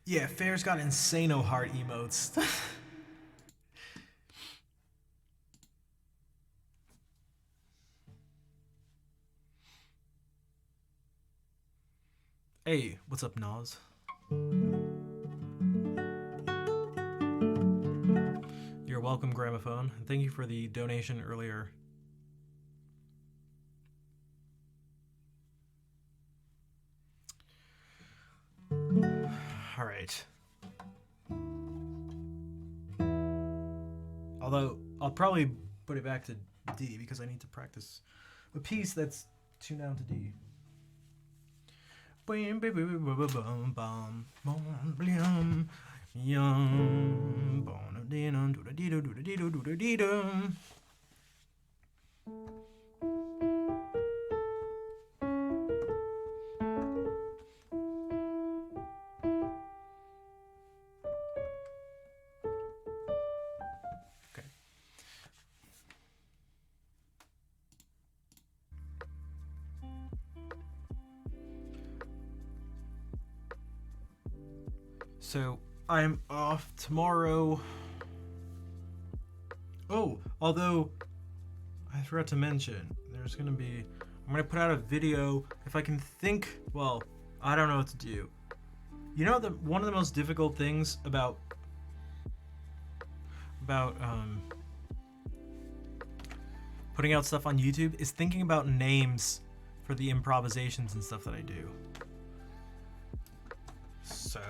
Yeah, Fair's got insano heart emotes. Hey, what's up, Nas? You're welcome, Gramophone. And thank you for the donation earlier. All right. Although, I'll probably put it back to D because I need to practice a piece that's tuned down to D. Okay. So I'm off tomorrow. Oh, although I forgot to mention, there's gonna be, I'm gonna put out a video if I can think. Well, I don't know what to do. You know, one of the most difficult things about putting out stuff on YouTube is thinking about names for the improvisations and stuff that I do. So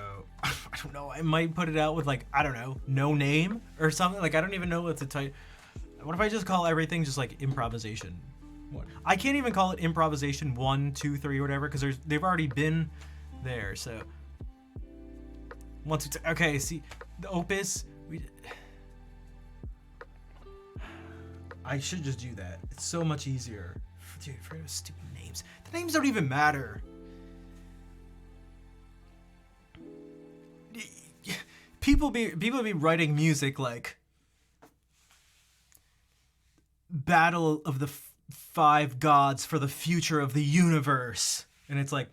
I don't know. I might put it out with, like, I don't know, no name or something. Like, I don't even know what to type. What if I just call everything just like improvisation? What? I can't even call it improvisation 1, 2, 3, or whatever because they've already been there. So 1, 2, 3. Okay, see the opus. I should just do that. It's so much easier. Dude, forget those stupid names. The names don't even matter. People be writing music like Battle of the Five Gods for the Future of the Universe, and it's like,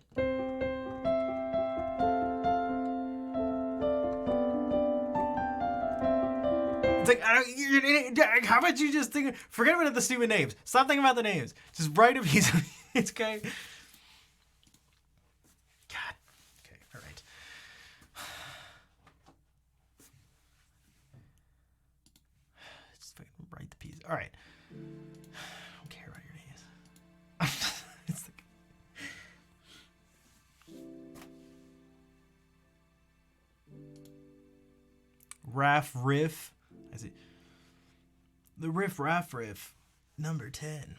it's like, how about you just think? Forget about the stupid names. Stop thinking about the names. Just write a piece of it's okay. God. Okay. All right. Just fucking write the piece. All right. I don't care about your names. It's like, Raff Riff. I see. The Riff Raff Riff, number 10.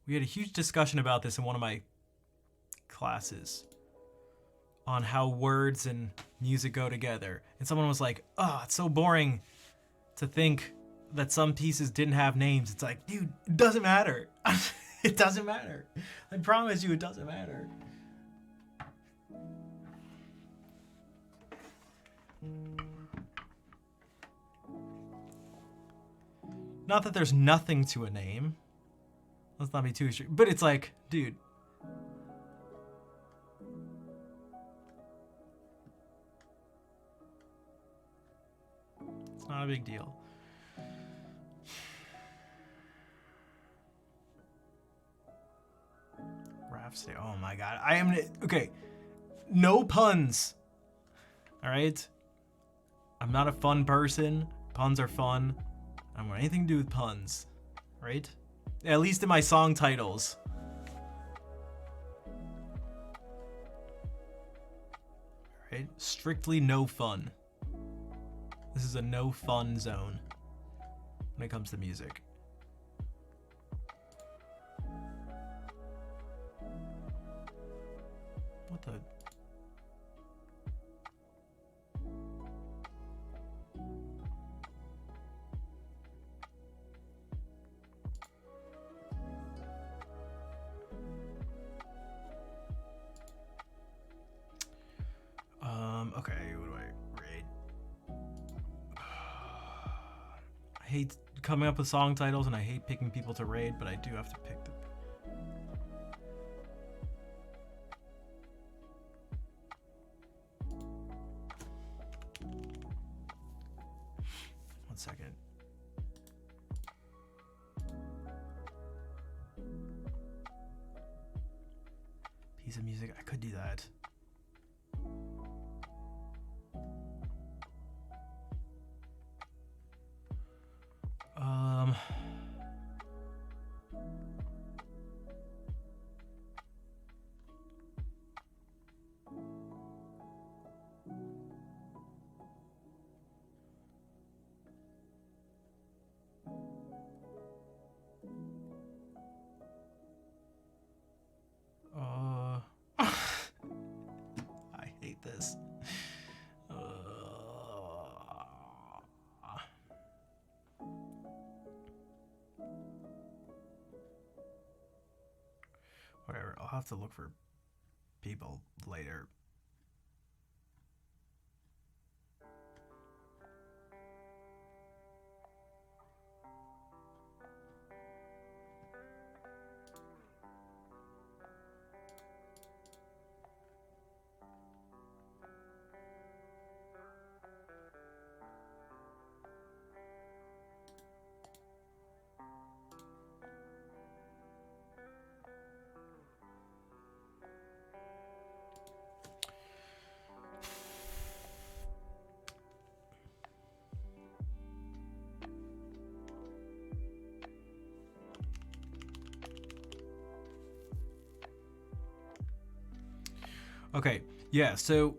We had a huge discussion about this in one of my classes on how words and music go together. And someone was like, oh, it's so boring to think that some pieces didn't have names. It's like, dude, it doesn't matter. It doesn't matter. I promise you it doesn't matter. Not that there's nothing to a name. Let's not be too strict. But it's like, dude. It's not a big deal. laughs today. Oh my god. I am okay. No puns. All right. I'm not a fun person. Puns are fun. I don't want anything to do with puns, right? At least in my song titles. All right. Strictly no fun. This is a no fun zone when it comes to music. What the? Okay, what do I rate? I hate coming up with song titles and I hate picking people to raid, but I do have to pick them. One second. Piece of music, I could do that. I hate this. Whatever, I'll have to look for people later. Okay, yeah, so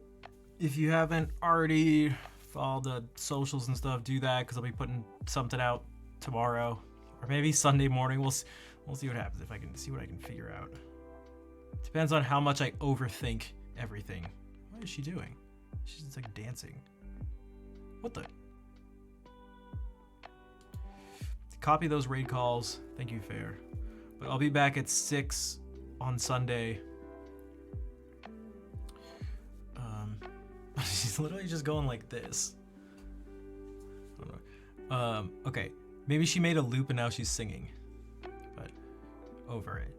if you haven't already followed the socials and stuff, do that, because I'll be putting something out tomorrow, or maybe Sunday morning. We'll see what happens, if I can see what I can figure out. Depends on how much I overthink everything. What is she doing? She's just like dancing. What the? Copy those raid calls. Thank you, Fair. But I'll be back at 6 on Sunday. She's literally just going like this. I don't know. Okay. Maybe she made a loop and now she's singing. But over it.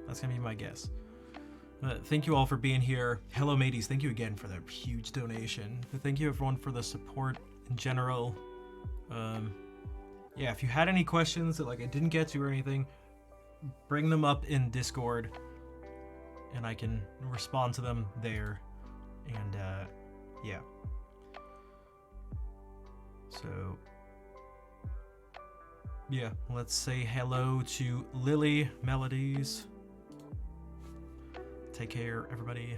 That's gonna be my guess. Thank you all for being here. Hello Mateys, thank you again for that huge donation. Thank you everyone for the support in general. Yeah, if you had any questions that like I didn't get to or anything, bring them up in Discord and I can respond to them there. And yeah. So yeah, let's say hello to Lily Melodies. Take care, everybody.